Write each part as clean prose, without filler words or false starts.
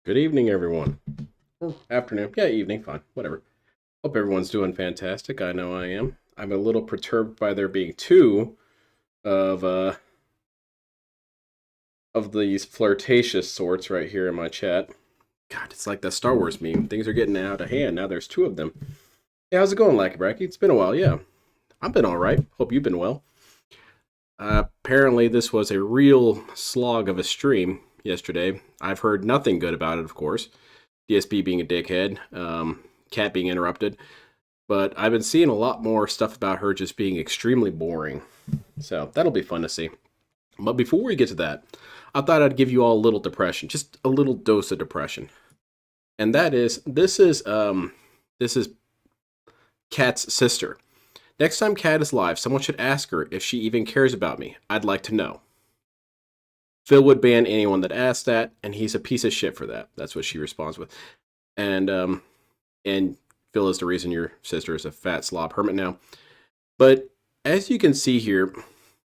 Good evening, everyone. Or afternoon. Yeah, evening, fine. Whatever. Hope everyone's doing fantastic. I know I am. I'm a little perturbed by there being two of uh of these flirtatious sorts right here in my chat. God, it's like that Star Wars meme. Things are getting out of hand. Now there's two of them. Yeah, how's it going, Lackey Bracky? It's been a while, yeah. I've been alright. Hope you've been well. Apparently this was a real slog of a stream yesterday. I've heard nothing good about it, of course. DSP being a dickhead, Khet being interrupted. But I've been seeing a lot more stuff about her just being extremely boring. So that'll be fun to see. But before we get to that, I thought I'd give you all a little depression, just a little dose of depression. And that is, this is Khet's sister. Next time Khet is live, someone should ask her if she even cares about me. I'd like to know. Phil would ban anyone that asks that, and he's a piece of shit for that. That's what she responds with. And Phil is the reason your sister is a fat slob hermit now. But as you can see here,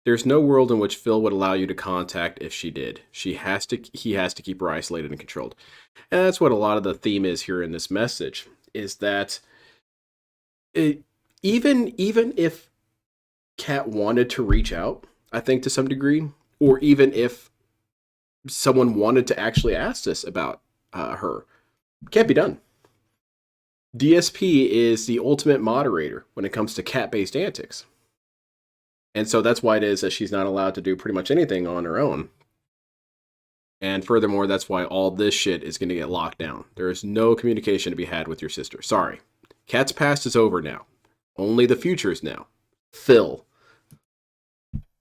there's no world in which Phil would allow you to contact if she did. He has to keep her isolated and controlled. And that's what a lot of the theme is here in this message, is that even if Khet wanted to reach out, I think to some degree, or even if someone wanted to actually ask this about her, can't be done. DSP is the ultimate moderator when it comes to Khet-based antics. And so that's why it is that she's not allowed to do pretty much anything on her own. And furthermore, that's why all this shit is going to get locked down. There is no communication to be had with your sister. Sorry. Khet's past is over now. Only the future is now. Phil.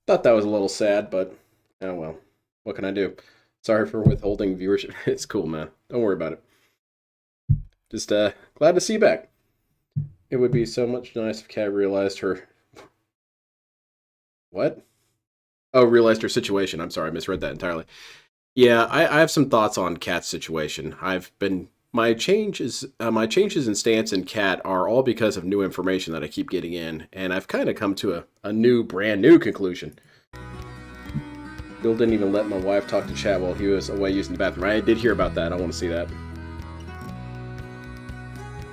Thought that was a little sad, but oh well. What can I do? Sorry for withholding viewership. It's cool, man. Don't worry about it. Just glad to see you back. It would be so much nice if Khet realized her... What? Oh, realized her situation. I'm sorry, I misread that entirely. Yeah, I have some thoughts on Khet's situation. My changes in stance in Khet are all because of new information that I keep getting in, and I've kind of come to a brand new conclusion. Bill didn't even let my wife talk to chat while he was away using the bathroom. I did hear about that. I want to see that.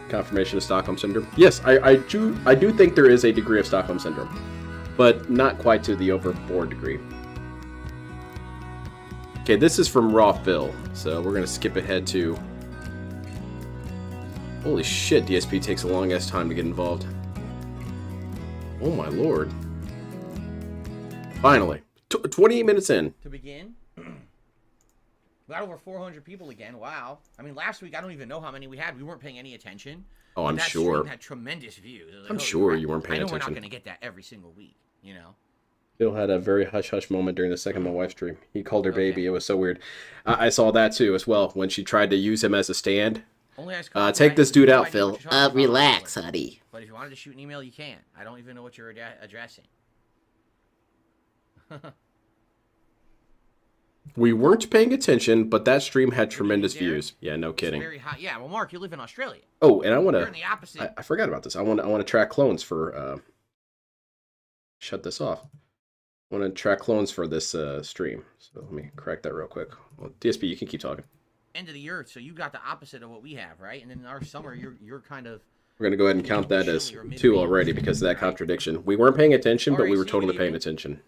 Confirmation of Stockholm Syndrome. Yes, I do think there is a degree of Stockholm Syndrome, but not quite to the overboard degree. Okay, this is from Raw Phil, so we're going to skip ahead to... Holy shit, DSP takes a long-ass time to get involved. Oh my lord. Finally. 28 minutes in. To begin. We got over 400 people again. Wow. I mean, last week, I don't even know how many we had. We weren't paying any attention. Oh, I'm sure. That had tremendous views. Like, I'm sure you weren't paying attention. I know we're not going to get that every single week, you know? Phil had a very hush-hush moment during the second my wife stream. He called her baby. It was so weird. I saw that too as well when she tried to use him as a stand. Take this dude out, Phil. Relax, honey. But if you wanted to shoot an email, you can. I don't even know what you're addressing. We weren't paying attention, but that stream had tremendous views. Yeah, no kidding. Very high. Yeah, well, Mark, you live in Australia. Oh, and I want You're in the opposite. I forgot about this. I want to track clones for... Shut this off. I want to track clones for this stream. So let me correct that real quick. Well, DSP, you can keep talking. End of the earth, so you got the opposite of what we have, right? And then in our summer, you're kind of... We're going to go ahead and count that as 2 already because of that contradiction. We weren't paying attention, but we were totally paying attention.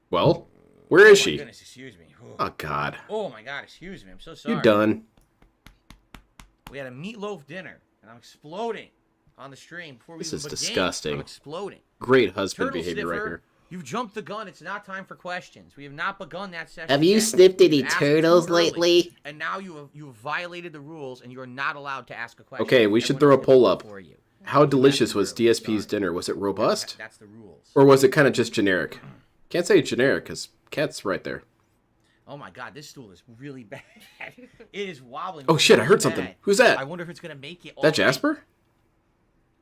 Well, where is she? Goodness, excuse me. Oh, God. Oh, my God, excuse me. I'm so sorry. You done? We had a meatloaf dinner, and I'm exploding on the stream. This is disgusting. I'm exploding. Great husband behavior right here. You've jumped the gun. It's not time for questions. We have not begun that session. Have you sniffed any turtles lately? And now you have violated the rules, and you are not allowed to ask a question. Okay, we should throw a poll up. How delicious was DSP's dinner? Was it robust? That's the rules. Or was it kind of just generic? Can't say generic because Khet's right there. Oh my God, this stool is really bad. It is wobbling. Oh shit, I heard something. Who's that? I wonder if it's gonna make it. That Jasper?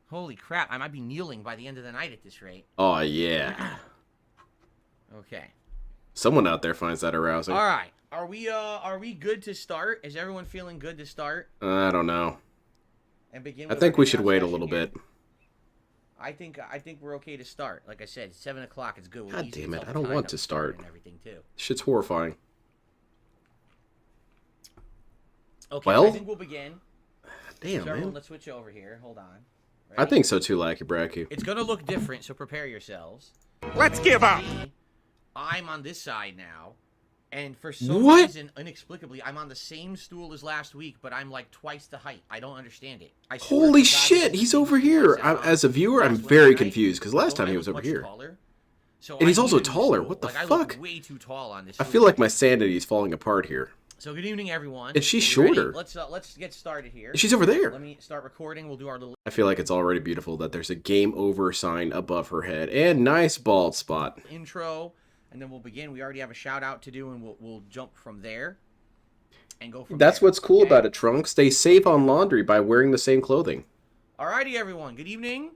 Holy crap! I might be kneeling by the end of the night at this rate. Oh yeah. Okay. Someone out there finds that arousing. All right. Are we good to start? Is everyone feeling good to start? I don't know. And begin. I think we should wait a little bit. I think we're okay to start. Like I said, 7 o'clock is good. God damn it! I don't want to start. And everything too. Shit's horrifying. Okay, Well, I think we'll begin. damn, So everyone, man. let's switch over here. Hold on. I Ready? think so too, Lackey Bracky. It's gonna look different, so prepare yourselves. Let's give up. I'm on this side now, and for some What? reason, inexplicably, I'm on the same stool as last week, but I'm like twice the height. I don't understand it. I swear Holy to God, shit, this he's is the over same stool here. I sat As a on viewer, I'm last very Wednesday night. confused because last Don't time I he look was over much here. taller? So And he's I also need a new taller. stool. What the like, I fuck? look way too tall on this. I stool. feel like my sanity is falling apart here. So good evening, everyone. And she's You ready? shorter. Let's get started here. She's over there. Let me start recording. We'll do our little I feel like it's already beautiful that there's a game over sign above her head. And nice bald spot. intro, and then we'll begin. We already have a shout out to do, and we'll jump from there and go from That's there. what's cool Okay? about it, Trunk. Stay safe on laundry by wearing the same clothing. Alrighty, everyone. Good evening.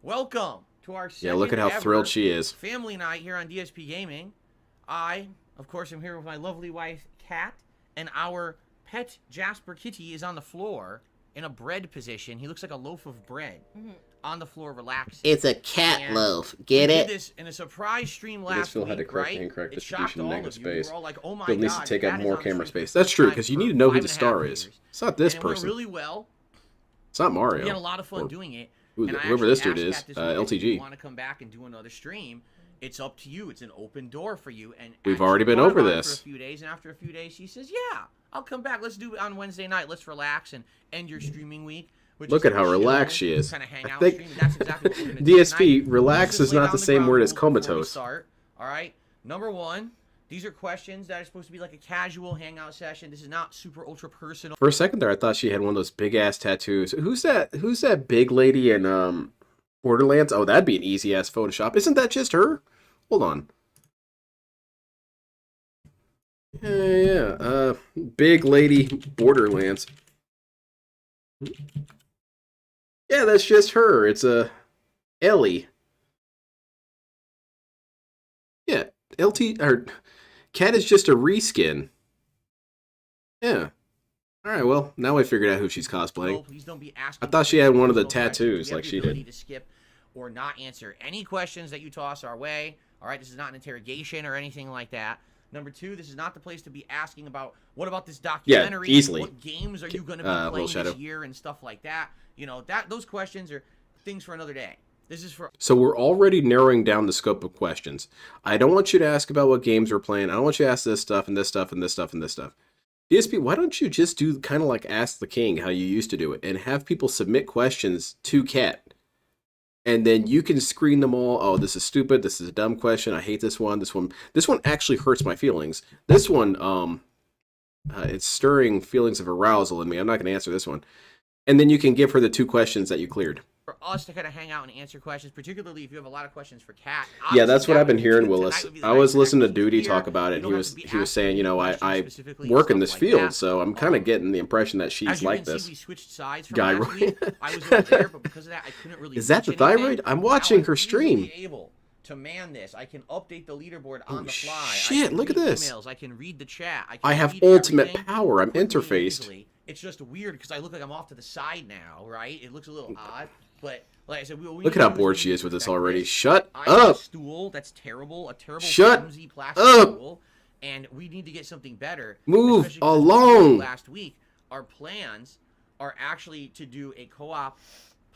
Welcome to our second Yeah, look at how ever thrilled she is. family night here on DSP Gaming. I, of course, am here with my lovely wife, Khet, and our pet Jasper Kitty is on the floor in a bread position. He looks like a loaf of bread on the floor, relaxing. It's a cat And loaf. Get we it? did this in a surprise stream guess last Phil week, had to correct right? the incorrect It shocked distribution of all negative of you. We space. were all like, oh my Phil needs God, to take Kat up is more on the camera stream for space. the That's first true, time because you for need to know who 5.5 the star is. years. It's not this And it went person. really well. It's not Mario. We had a lot of fun Or doing it. who- And I whoever actually this dude asked is, Kat this week, if LTG. you want to come back and do another stream, it's up to you. It's an open door for you. And We've actually already been thought over about it this. for a few days, and after a few days, she says, "Yeah, I'll come back. Let's do it on Wednesday night. Let's relax and end your streaming week." Which Look is at how chill, relaxed she is. Kind of hang I out think stream. That's exactly what we're gonna do DSP, tonight. relax Let's is just lay not down the same ground word as rules before we comatose. Start. All right. Number one. These are questions that are supposed to be like a casual hangout session. This is not super ultra personal. For a second there, I thought she had one of those big ass tattoos. Who's that? Who's that big lady in Borderlands? Oh, that'd be an easy ass Photoshop. Isn't that just her? Hold on. Yeah. Big lady Borderlands. Yeah, that's just her. It's Ellie. Yeah, LT or Cat is just a reskin. Yeah. All right. Well, now we figured out who she's cosplaying. Please don't be asking. I thought she had one of the personal questions. tattoos We have like the she ability did. To skip or not answer any questions that you toss our way. All right, this is not an interrogation or anything like that. Number two, this is not the place to be asking about what about this documentary? easily. What games are you going to be Little playing Shadow. this year and stuff like that? You know, those questions are things for another day. This is for So we're already narrowing down the scope of questions. I don't want you to ask about what games we're playing. I don't want you to ask this stuff and this stuff and this stuff and this stuff. DSP, why don't you just do kind of like Ask the King, how you used to do it, and have people submit questions to Cat? And then you can screen them all. Oh, this is stupid. This is a dumb question. I hate this one. This one actually hurts my feelings. This one, it's stirring feelings of arousal in me. I'm not going to answer this one. And then you can give her the 2 questions that you cleared. us to kind of hang out and answer questions, particularly if you have a lot of questions for Kat. Yeah, that's what I've been hearing, Tonight Willis. would be the I night was for listening to Kat Duty here. talk about it, You and don't have to be he was asking saying, you know, questions I specifically work in and this stuff like field, that. so I'm kind of getting the impression that she's As you like can see, this. we switched sides from Guy, last right? week. I was over there, but because of that, I couldn't really. Is that reach the anything. thyroid? I'm Now watching her stream. easily able to man this. I can update the leaderboard on Oh, the fly. shit, I can look at read this. Emails. I can read the chat. I have read ultimate everything power. I'm quickly and interfaced. easily. It's just weird because I look like I'm off to the side now, right? It looks a little odd, but like I said, we Look at how bored she is with this already. this. Shut I have a up! stool that's terrible, a terrible Shut flimsy plastic up. stool, and we need to get something better. Move especially 'cause along. Last week, our plans are actually to do a co-op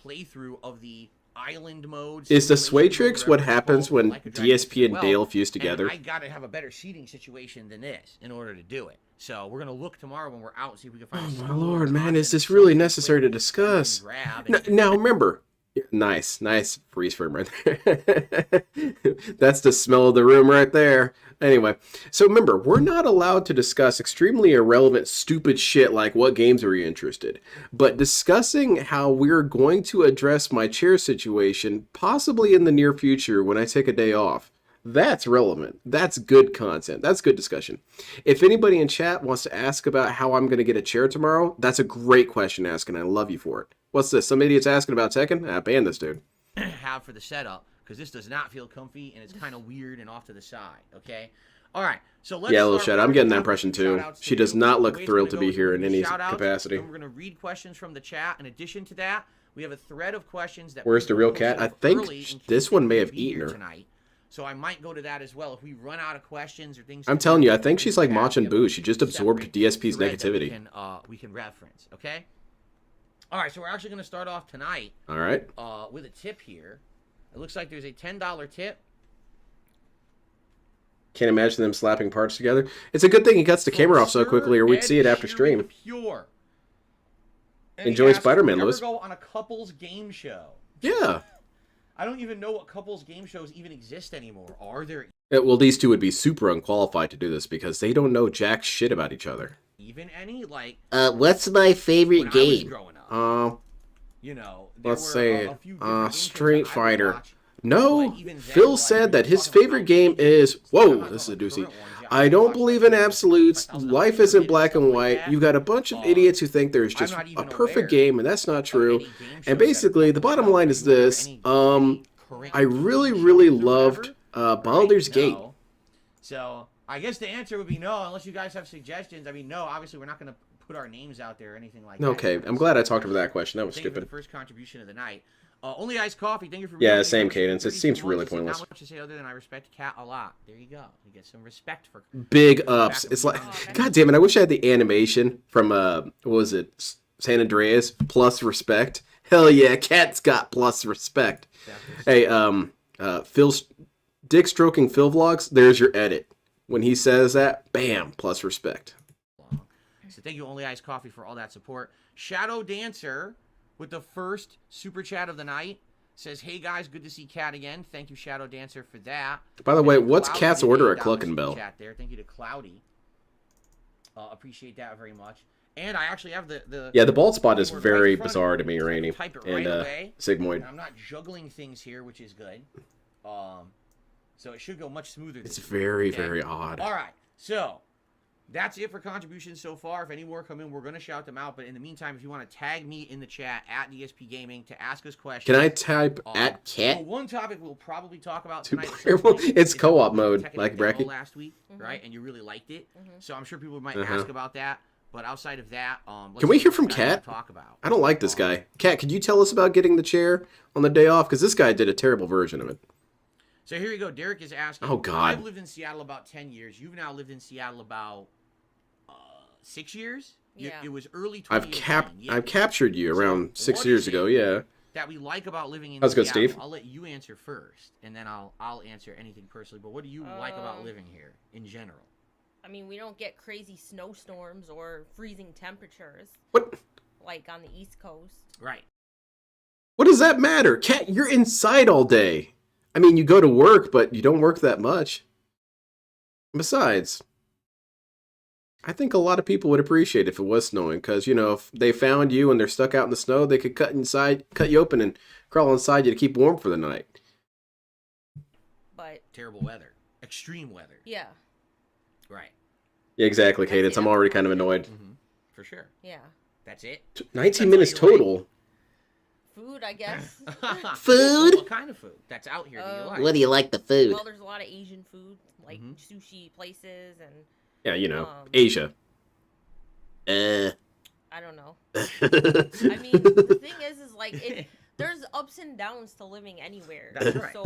playthrough of the island mode. Is the simulation sway mode, tricks whatever what it's happens called, when like a Dragon DSP and 12, Dale fuse together? And I got to have a better seating situation than this in order to do it. So we're gonna look tomorrow when we're out and see if we can find. Oh a my stool lord, or man, an is option, this really something necessary to quick discuss? we can grab and- Now remember, nice freeze frame right there. That's the smell of the room right there. Anyway, so remember, we're not allowed to discuss extremely irrelevant, stupid shit like what games are you interested. But discussing how we're going to address my chair situation, possibly in the near future when I take a day off, that's relevant. That's good content. That's good discussion. If anybody in chat wants to ask about how I'm going to get a chair tomorrow, that's a great question to ask, and I love you for it. What's this? Some idiot's asking about Tekken? Ah, ban this dude. have for the setup, because this does not feel comfy and it's kind of weird and off to the side. Okay, all right. So let's Yeah, little start Shadow, with I'm our getting that shout-outs. impression too. Shout-outs She to does you. not The look way it's thrilled gonna to be go is here we're in gonna do any shout-outs, capacity. then we're gonna read questions from the chat. In addition to that, we have a thread of questions that. Where's the people real posted cat? I up think early in case this they one may couldn't have be eaten here her. tonight. So I might go to that as well if we run out of questions or things. I'm telling you, I think she's like Machin Buu. She just absorbed DSP's negativity. We can reference, okay? All right, so we're actually going to start off tonight. All right. With a tip here. It looks like there's a $10 tip. Can't imagine them slapping parts together. It's a good thing he cuts the camera off so quickly, or we'd see it after stream. Pure. Enjoy Spider-Man, Lewis. Go on a couples game show. Yeah. I don't even know what couples game shows even exist anymore. Are there? Well, these two would be super unqualified to do this because they don't know jack shit about each other. Even any like. What's my favorite game? I was growing up, you know, let's say Street Fighter. Watch, no, Phil said that his favorite game is. Whoa, this is a doozy. I don't believe in absolutes. Life isn't black and white. You got a bunch of idiots who think there's just a perfect game, and that's not true. And basically, the bottom line is this: I really, really loved Baldur's Gate. So I guess the answer would be no, unless you guys have suggestions. I mean, no. Obviously, we're not going to put our names out there or anything like that. Okay, I'm glad I talked over that question. That was stupid. For the first contribution of the night. Only iced coffee. Thank you for. Yeah, same cadence. It seems really pointless. Not much to say other than I respect Cat a lot. There you go. You get some respect for. Big ups. It's like, God damn it! I wish I had the animation from what was it, San Andreas plus respect. Hell yeah, Cat's got plus respect. Hey, Phil's dick stroking Phil vlogs. There's your edit. When he says that, bam, plus respect. So thank you, Only Iced Coffee, for all that support. Shadow Dancer, with the first super chat of the night, says, "Hey guys, good to see Cat again. Thank you, Shadow Dancer, for that." By the way, what's Cat's order at Cluckin' Bell? Chat there. Thank you to Cloudy. Appreciate that very much. And I actually have the yeah, the bald spot is very bizarre to me, Rainy, and Sigmoid. I'm not juggling things here, which is good. So it should go much smoother. It's very, very odd. All right, so that's it for contributions so far. If any more come in, we're going to shout them out. But in the meantime, if you want to tag me in the chat at DSP Gaming to ask us questions. Can I type at Khet? Well, one topic we'll probably talk about tonight. It's co-op mode, like Bracky. Last week, right? And you really liked it. So I'm sure people might ask about that. But outside of that, can we hear from Cat? I don't like this guy. Cat, could you tell us about getting the chair on the day off? Because this guy did a terrible version of it. So here you go. Derek is asking. Oh, God. I've lived in Seattle about 10 years. You've now lived in Seattle about 6 years? Yeah. It was early 2018. I've captured you around 6 years ago, yeah. That we like about living in How's Seattle. good, Steve? I'll let you answer first, and then I'll answer anything personally. But what do you like about living here in general? I mean, we don't get crazy snowstorms or freezing temperatures. What? Like on the East Coast. Right. What does that matter? Cat, you're inside all day. I mean, you go to work, but you don't work that much. Besides, I think a lot of people would appreciate if it was snowing, because, you know, if they found you and they're stuck out in the snow, they could cut you open and crawl inside you to keep warm for the night. But terrible weather. Extreme weather. Yeah. Right. Yeah, exactly, Cadence. I'm already kind of annoyed. For sure. Yeah. That's it? 19 minutes total. Food, I guess. Food? What kind of food that's out here do you like? What do you like the food? Well, there's a lot of Asian food, like sushi places and... Yeah, you know, Asia. I don't know. I mean, the thing is like, there's ups and downs to living anywhere. That's right. So,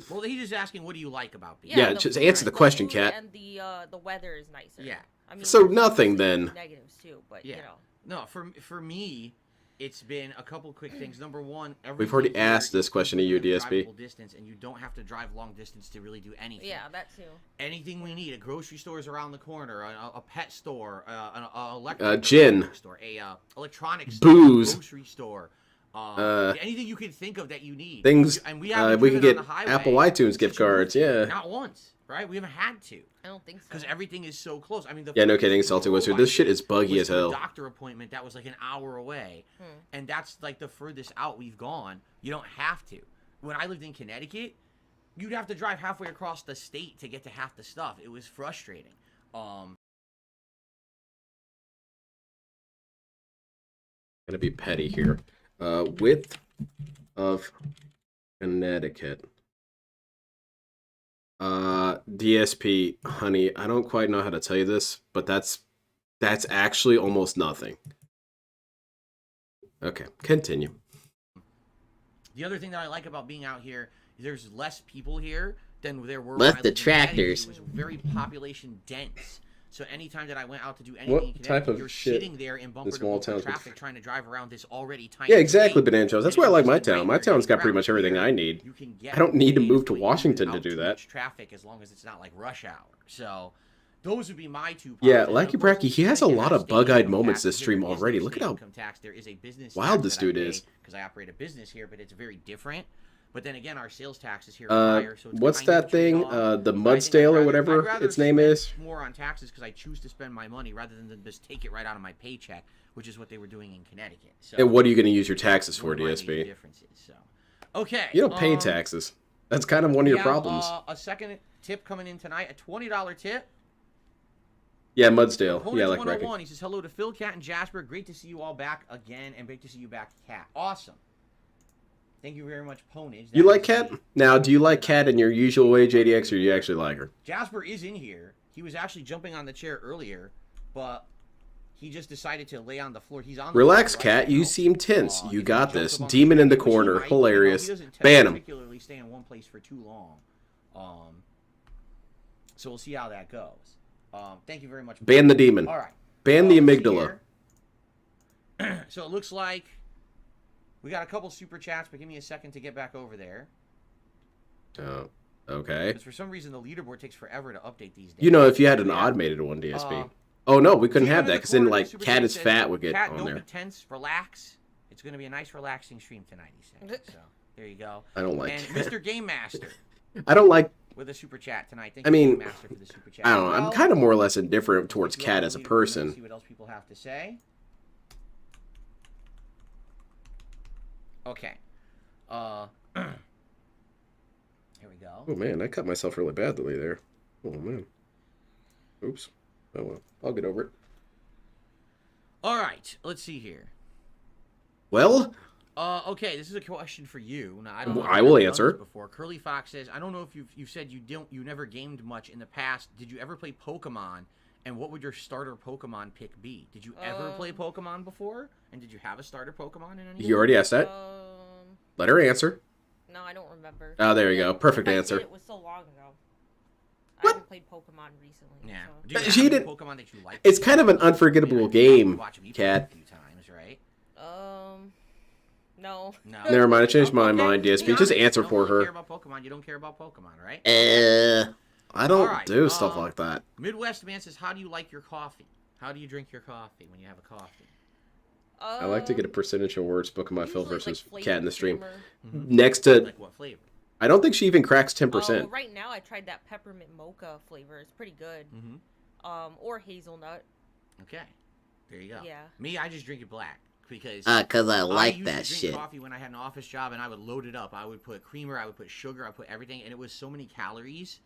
well, he's just asking, what do you like about being Yeah, just answer the question, Cat. And the weather is nicer. Yeah. I mean, so nothing then. Negatives too, but yeah. you know. No, for me, it's been a couple quick things. Number one, we've already asked this question to you, DSP. Distance, and you don't have to drive long distance to really do anything. Yeah, that too. Anything we need, a grocery store is around the corner, a pet store, an electric gin store, electronics store, booze, grocery store. Anything you can think of that you need. Things, and we can get Apple iTunes gift cards, yeah. Not once, right? We haven't had to. I don't think so. Because everything is so close. I mean, yeah, no kidding, Salty Wizard. This shit is buggy as hell. Doctor appointment that was like an hour away, and that's like the furthest out we've gone. You don't have to. When I lived in Connecticut, you'd have to drive halfway across the state to get to half the stuff. It was frustrating. I'm gonna be petty here. Width of Connecticut. DSP, honey, I don't quite know how to tell you this, but that's actually almost nothing. Okay, continue. The other thing that I like about being out here, there's less people here than there were. Left when I the lived in Connecticut. tractors. It was very population dense. So anytime that I went out to do anything What in Connecticut, type of you're shit sitting there in bumper to small bumper towns traffic trying to drive around this already tiny Yeah, exactly, state. Banana Jones. That's And why I it's like just my a town. My nightmare town's got getting pretty much around. everything Here, I need. you can get I don't need to away move to without Washington to out do too that. much traffic as long as it's not like rush hour. So those would be my two. Yeah, problems. And Lucky of course, Bracky, he has a again, lot that's of state bug-eyed income moments tax. this Here stream is no already. Look at state how income tax. There is a business wild tax this that I dude pay is. because I operate a business here, but it's very different. But then again, our sales taxes here are higher. So it's What's kind of that a thing? trade-off. The But I think Mudstale or I'd whatever rather its name spend is. more on taxes because I choose to spend my money rather than just take it right out of my paycheck, which is what they were doing in Connecticut. So And what are you going to use your taxes for, one of my major DSP? differences. So, okay. You don't pay taxes. That's kind of one of your we have, problems. A second tip coming in tonight, a $20 tip. Yeah, Mudstale. Opponents Yeah, like 101. Bracky. He says, hello to Phil, Cat, and Jasper. Great to see you all back again, and great to see you back, Cat. Awesome. Thank you very much, Ponage. You like Cat? Now, do you like Cat in your usual way, JDX, or do you actually like her? Jasper is in here. He was actually jumping on the chair earlier, but he just decided to lay on the floor. He's on the Relax, floor right Cat. now. You seem tense. If You he got jumps this. up on Demon in the which he corner. might, Hilarious. he doesn't Ban him. particularly stay in one place for too long. So we'll see how that goes. Thank you very much. Ban the demon. All right. Ban the Let's see amygdala. here. So it looks like we got a couple super chats, but give me a second to get back over there. Oh, okay. Because for some reason the leaderboard takes forever to update these days. You know, if you had an Yeah. automated one, DSP. Uh, Oh, no, we couldn't Demon have in that the because then, corner, like, Super Cat Chat is says, fat would get Cat, on don't there. be tense, relax. It's going to be a nice, relaxing stream tonight, he said. So, there you go. I don't like And Cat. Mr. Game Master I don't like. with a super chat tonight. Thank I you, mean, Game Master, for the super chat. I don't know. I'm Well, kind of more or less indifferent towards you Cat all as a leave it person. See what else people have to say. Okay. Here we go. Oh, man, I cut myself really badly there. Oh, man. Oops. Oh, well. I'll get over it. All right. Let's see here. Well, Okay, this is a question for you. Now, I don't know if I you've will ever done answer. this before. Curly Fox says, I don't know if you've said you never gamed much in the past. Did you ever play Pokemon? And what would your starter Pokemon pick be? Did you ever play Pokemon before? And did you have a starter Pokemon in any? you already asked that. Let her answer. No, I don't remember. Oh, there you go. Perfect If I answer. did, it was so long ago. What? I haven't played Pokemon recently. Yeah. So. Do you have She any didn't- Pokemon that you like? It's kind of an unforgettable I mean, game, watch me play it Cat. a few times, right? No. No. Never mind. I changed my Okay, mind, be DSP. Just honest, answer you don't for really care her. about Pokemon. You don't care about Pokemon, right? I don't Alright, do stuff like that. Midwest man says, how do you like your coffee? How do you drink your coffee when you have a coffee? I like to get a percentage of words book in my fill usually, versus like, Cat in the stream. flavor. Next to, Like what flavor? I don't think she even cracks Well, 10%. right now I tried that peppermint mocha flavor. It's pretty good. Or hazelnut. Okay. There you go. Yeah. Me, I just drink it black because Cause I like used that to drink shit. coffee when I had an office job, and I would load it up. I would put creamer, I would put sugar, I would put everything, and it was so many calories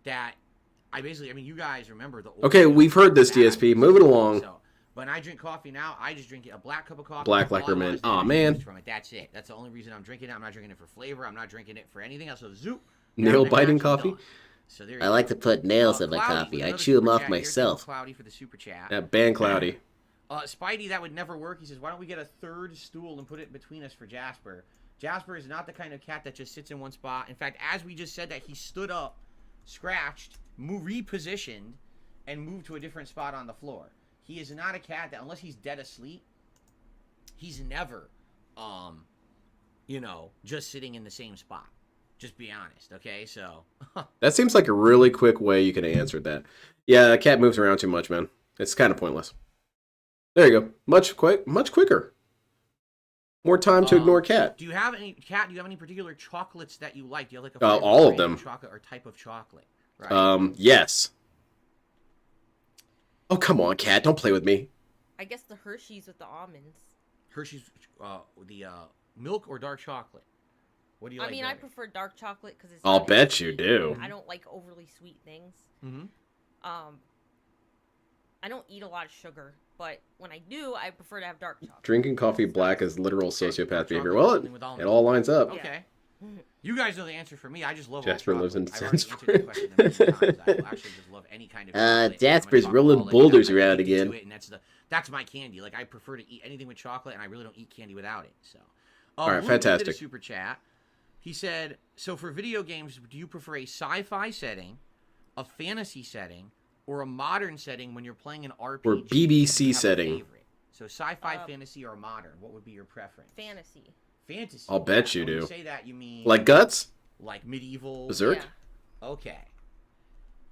that I mean, you guys remember the old Okay, days we've heard this, back. DSP. Move it along. So, when I drink coffee now, I just drink a black cup of coffee. Black All I want Leckerman. is the Aw, energy man. boost from it. That's it. That's the only reason I'm drinking it. I'm not drinking it for flavor. I'm not drinking it for anything else. So zoop. Nail down the biting hatch, coffee? done. So there you I go. like to put nails in my Cloudy coffee. with I another chew them super off chat here. myself. Cloudy for the super chat. Yeah, ban Cloudy. Spidey, that would never work. He says, why don't we get a third stool and put it between us for Jasper? Jasper is not the kind of cat that just sits in one spot. In fact, as we just said that, he stood up, scratched, repositioned, and moved to a different spot on the floor. He is not a cat that, unless he's dead asleep, he's never, just sitting in the same spot. Just be honest, okay? So, That seems like a really quick way you could have answered that. Yeah, the cat moves around too much, man. It's kind of pointless. There you go. Much quicker. More time to ignore cat. do you have any particular chocolates that you like? Do you have like a All of favorite them. chocolate or type of chocolate? Right. Yes. Oh, come on, cat. Don't play with me. I guess the Hershey's with the almonds. Hershey's, the milk or dark chocolate? What do you like? I mean, I better? prefer dark chocolate because it's. I'll not bet sweet, you do. and I don't like overly sweet things. Mhm. I don't eat a lot of sugar, but when I do, I prefer to have dark chocolate. Drinking coffee black is literal sociopath Dark behavior. chocolate, Well, something with almonds. it all lines up. Okay. You guys know the answer for me. I just love Jasper all lives in chocolate. I've already Sandsbury. answered that question a million times. I actually just love any kind of chocolate. Jasper's I'm a rolling chocoholic. boulders I'm around addicted to again. it, and that's my candy. Like, I prefer to eat anything with chocolate, and I really don't eat candy without it. So, All right, Blue did a fantastic. super chat. He said, so for video games, do you prefer a sci-fi setting, a fantasy setting, or a modern setting when you're playing an RPG? Or BBC setting. So sci-fi, fantasy, or modern? What would be your preference? Fantasy. Fantasy. I'll bet you when do. You say that, you mean like Guts? Like medieval? Berserk? Yeah. Okay.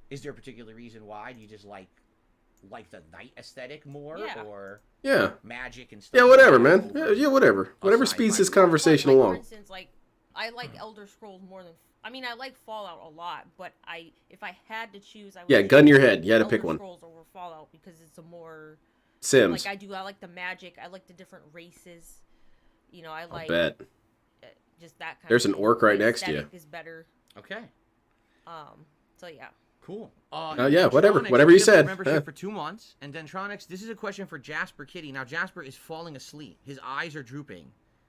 Is there a particular reason why? Do you just like the night aesthetic more, or magic and stuff? Yeah, whatever, man. Yeah, whatever. Whatever speeds this conversation along. For instance, like I like Elder Scrolls more than. I mean, I like Fallout a lot, but if I had to choose, I would gun your head. You had to pick one. Elder Scrolls over Fallout because it's a more Sims. Like I like the magic. I like the different races. You know, I like. I bet. Just that kind. There's an orc right next to you. Is better. Okay. So yeah. Cool. Yeah, whatever you said. Membership for 2 months, and Dentronics. This is a question for Jasper Kitty. Now Jasper is falling asleep. His eyes are drooping,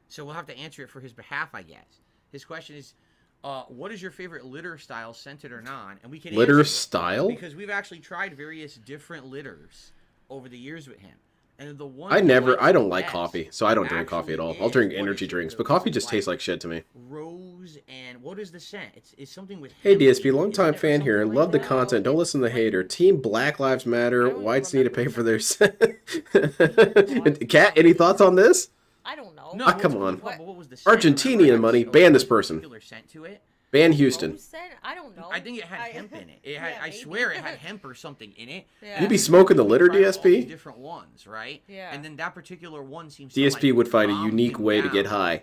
so we'll have to answer it for his behalf, I guess. His question is, what is your favorite litter style, scented or non? And we can litter style because we've actually tried various different litters over the years with him. And the one I don't like coffee, so I don't drink coffee at all. I'll drink energy drinks, but coffee just tastes like shit to me. Rose and what is the scent? It's something with. Hey DSP, longtime fan here, and love the content. Don't listen to the hater. Team Black Lives Matter. Whites need to pay for their. Kat, any thoughts on this? I don't know. No, come on. What was the Argentinian money. Ban this person. Scent to it. Ban Houston. I don't know. I think it had hemp in it. I swear it had hemp or something in it. Yeah. You'd be smoking the litter, DSP? Different ones, right? Yeah. And then that particular one seems DSP would find a unique way to get high.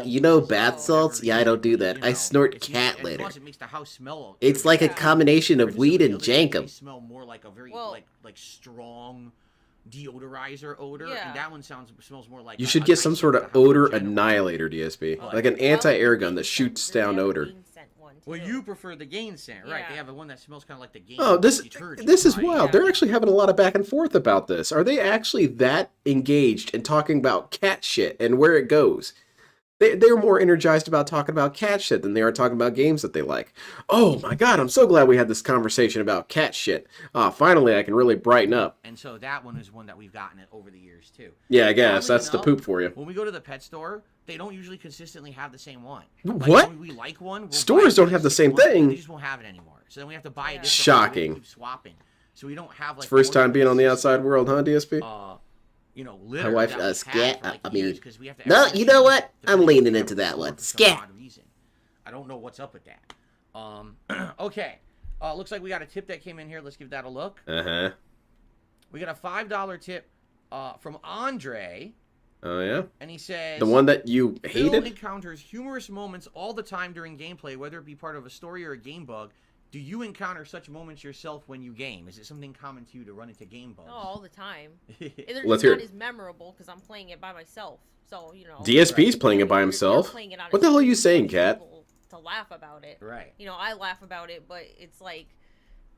You know bath salts? Yeah, I don't do that. I snort cat litter. Plus it makes the house smell. It's like a combination of weed and jankum. Smell more like a very like strong deodorizer odor, and that one smells more like. You should get some sort of odor annihilator, DSP, like an anti-air gun that shoots down odor. Well, you prefer the Gain scent, right? They have the one that smells kind of like the Gain. Oh, this is wild. They're actually having a lot of back and forth about this. Are they actually that engaged in talking about cat shit and where it goes? They're more energized about talking about cat shit than they are talking about games that they like. Oh my god, I'm so glad we had this conversation about cat shit. Finally, I can really brighten up. And so that one is one that we've gotten over the years too. Yeah, I guess that's the poop for you. When we go to the pet store, they don't usually consistently have the same one. What? When we like one, stores don't have the same thing. They just won't have it anymore. So then we have to buy it. Shocking. Keep swapping. So we don't have like. It's first time being on the outside world, huh, DSP? You know, litter. My wife, scat. Like I mean, no, you know what? I'm leaning into that one. Scat. I don't know what's up with that. Okay. Looks like we got a tip that came in here. Let's give that a look. We got a $5 tip from Andre. Oh yeah. And he says the one that you hated. Phil encounters humorous moments all the time during gameplay, whether it be part of a story or a game bug. Do you encounter such moments yourself when you game? Is it something common to you to run into game bugs? Oh, all the time. They're Let's just hear not it. as memorable because I'm playing it by myself. So, you know. DSP's playing it by himself. What the hell are you saying, Kat? To laugh about it. Right. You know, I laugh about it, but it's like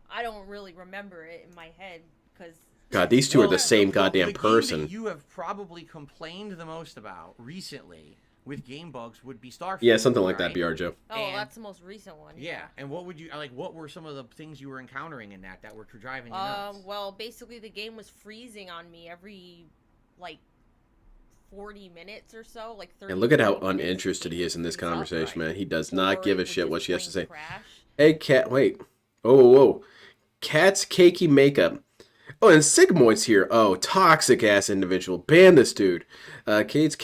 I don't really remember it in my head because. God, these two are the same goddamn the person. Game that you have probably complained the most about recently with game bugs would be Starfield. Yeah, something like that, BR Joe. Oh, and, that's the most recent one. Yeah, and what would you like? What were some of the things you were encountering in that were driving you nuts? Well, basically the game was freezing on me every like 40 minutes or so, like 30. And look at how uninterested he is in this conversation, man. He does not give a shit what she has to say. Hey, Kat, wait. Oh, Kat's cakey makeup. Oh, and Sigmoid's here. Oh, toxic ass individual. Ban this dude. Kate's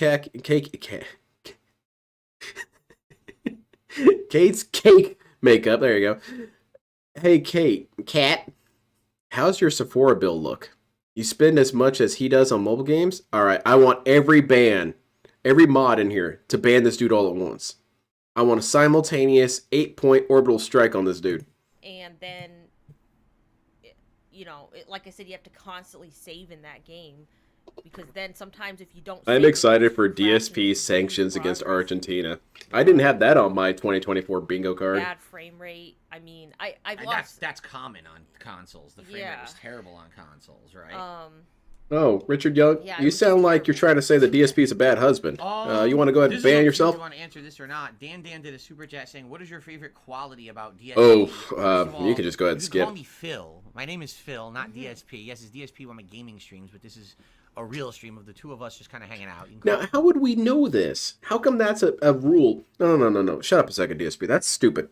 Kate's cake makeup. There you go. Hey, Kat, how's your Sephora bill look? You spend as much as he does on mobile games? All right, I want every mod in here to ban this dude all at once. I want a simultaneous 8-point orbital strike on this dude. And then, you know, like I said, you have to constantly save in that game. Because then sometimes if you don't... I'm excited for DSP's sanctions against Argentina. I didn't have that on my 2024 bingo card. Bad frame rate. I mean, I've lost... That's common on consoles. The frame rate was terrible on consoles, right? Oh, Richard Young, you sound like you're trying to say that DSP is a bad husband. You want to go ahead and ban yourself? You want to answer this or not? Dan did a super chat saying, "What is your favorite quality about DSP?" Oh, you can just go ahead and skip. Call me Phil. My name is Phil, not DSP. Yes, it's DSP on my gaming streams, but this is a real stream of the two of us just kind of hanging out. You can Now, how would we know this? How come that's a rule? No. Shut up a second, DSP. That's stupid.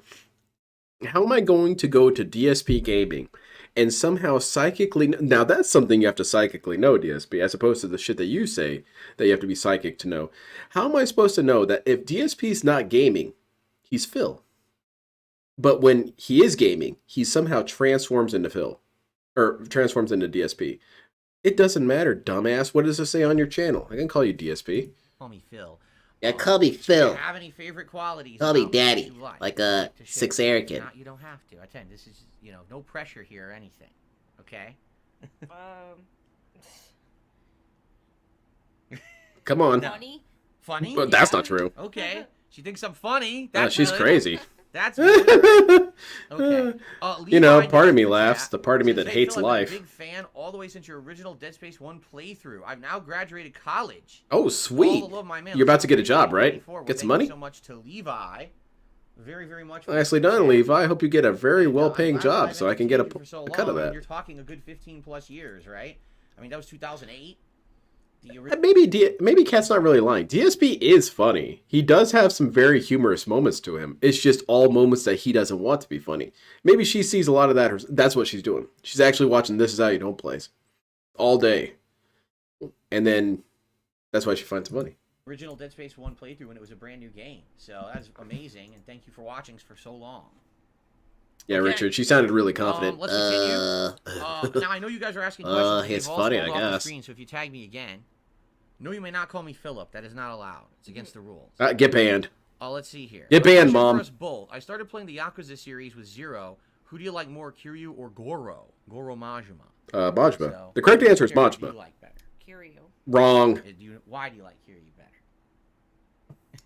How am I going to go to DSP Gaming and somehow psychically... Now, that's something you have to psychically know, DSP, as opposed to the shit that you say that you have to be psychic to know. How am I supposed to know that if DSP's not gaming, he's Phil? But when he is gaming, he somehow transforms into Phil. Or transforms into DSP. It doesn't matter, dumbass. What does it say on your channel? I can call you DSP. call me Phil. Yeah, call me Do Phil. you have any favorite qualities? Call me about that Daddy. you Like to Six share? Arrogant. You don't have to. I tell you, this is, no pressure here or anything. Okay? Come on. Funny. Funny? Well, that's Yeah. not true. Okay. She thinks I'm funny. That's She's good. crazy. That's good. Okay. Levi part of me Dexter laughs. chat The part of me says, that "Hey, hates Phil, I've been life. a big fan all the way since your original Dead Space 1 playthrough. I've now graduated college. Oh, sweet. All the love, my man. You're about to get a Let's job, right? 24. Well, Get some thank you money? so much to Levi. Very, very much. for Nicely the done, chat. Levi. I hope you get a very And, well-paying I'm glad job I've so I can get a entertained you for so cut of long. that. You're talking a good 15 plus years, right? I mean, that was 2008. Maybe Cat's not really lying. DSP is funny. He does have some very humorous moments to him. It's just all moments that he doesn't want to be funny. Maybe she sees a lot of that. That's what she's doing. She's actually watching This Is How You Don't plays all day. And then that's why she finds it funny. Original Dead Space 1 playthrough when it was a brand new game. So that's amazing, and thank you for watching for so long. Yeah, Okay. Richard, she sounded really confident. Let's continue. Now, I know you guys are asking questions. and it's they've all funny, scrolled I off the guess. screen, so if you tag me again, no, you may not call me Philip. That is not allowed. It's against the rules. Get banned. Let's see here. Get banned, Question Mom. For us both. I started playing the Yakuza series with Zero. Who do you like more, Kiryu or Goro? Goro Majima. Majima. So, The correct answer is Kiryu, who do Majima. you like better? Kiryu. Wrong. Why do you like Kiryu better?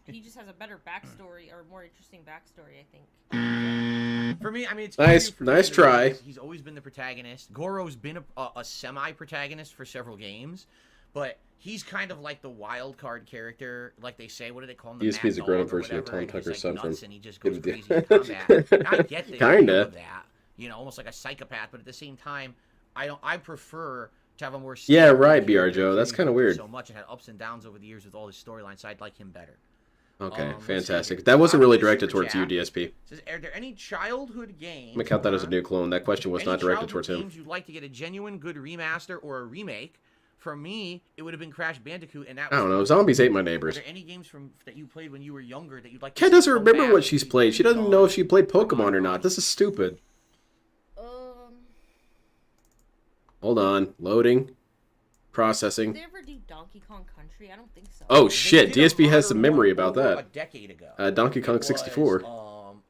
He just has a better backstory or more interesting backstory, I think. For me, I mean, it's Nice- Kiryu for me nice because try. He's always been the protagonist. Goro's been a semi-protagonist for several games, but he's kind of like the wild card character, like they say. What do they call him? The DSP is a Mad grown-up Dog or version of whatever, Tom and he's, Tucker's son nuts from and he just goes Give crazy It in combat. And I get the Kinda. idea of that, almost like a psychopath. But at the same time, I prefer to have a more Yeah, stable right, character BR Joe. That's who kinda goes weird. So much and had ups and downs over the years with all his storylines. So I'd like him better. Okay, Let's see fantastic. here. That wasn't really Super directed towards you, chat. DSP. Says, are there any childhood games? I'm gonna count that as a Hold new on. clone. That question was Any not directed childhood towards him. games you'd like to get a genuine good remaster or a remake? For me, it would have been Crash Bandicoot, and that. I don't know. was Zombies ate my Are neighbors. there any games that you played when you were younger that you'd like? to Cat see doesn't come remember back what that she's you played. She doesn't gone? know if she played Come Pokemon on, or not. This is stupid. Hold on. Loading. Processing. Did they ever do Donkey Kong Country? I don't think so. Oh, They shit. did a DSP has some modern memory one about over that. A decade ago. Donkey Kong It was, 64.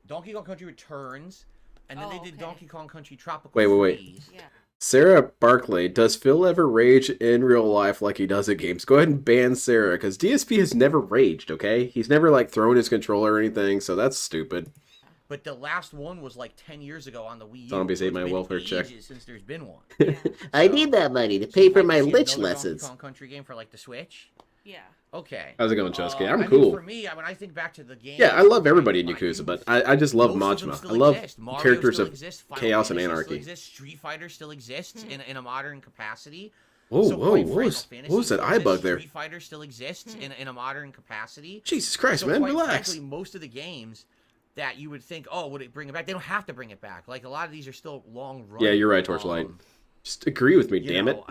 Donkey Kong Country Returns, and then they did okay. Donkey Kong Country Tropical Wait. Freeze. Yeah. Sarah Barkley, does Phil ever rage in real life like he does at games? Go ahead and ban Sarah, because DSP has never raged, okay? He's never, like, thrown his controller or anything, so that's stupid. But the last one was like 10 years ago on the Wii U. Zombies so ate it's my been welfare check. ages since there's been one. Yeah. I need that money to pay for You'd my like to see lich another lessons. Donkey Kong Country game for like the Switch. Yeah. Okay. How's it going, Chusky? I I'm mean, cool. for me, when I think back to the game, Yeah, I love everybody in my Yakuza, youth, but I just love most of them Majima. still I love exist. Mario characters still of exists, Final chaos and Fantasy anarchy. Still exists, Street Fighter still exists in a modern capacity. Whoa, So whoa, quite what Final was Fantasy that still eye bug exists, there? Street Fighter still exists in a modern capacity. Jesus Christ, So man, quite relax. frankly, most of the games that you would think, oh, would it bring it back? They don't have to bring it back. Like a lot of these are still long run. Yeah, you're right, Torchlight. Just agree with me, damn it.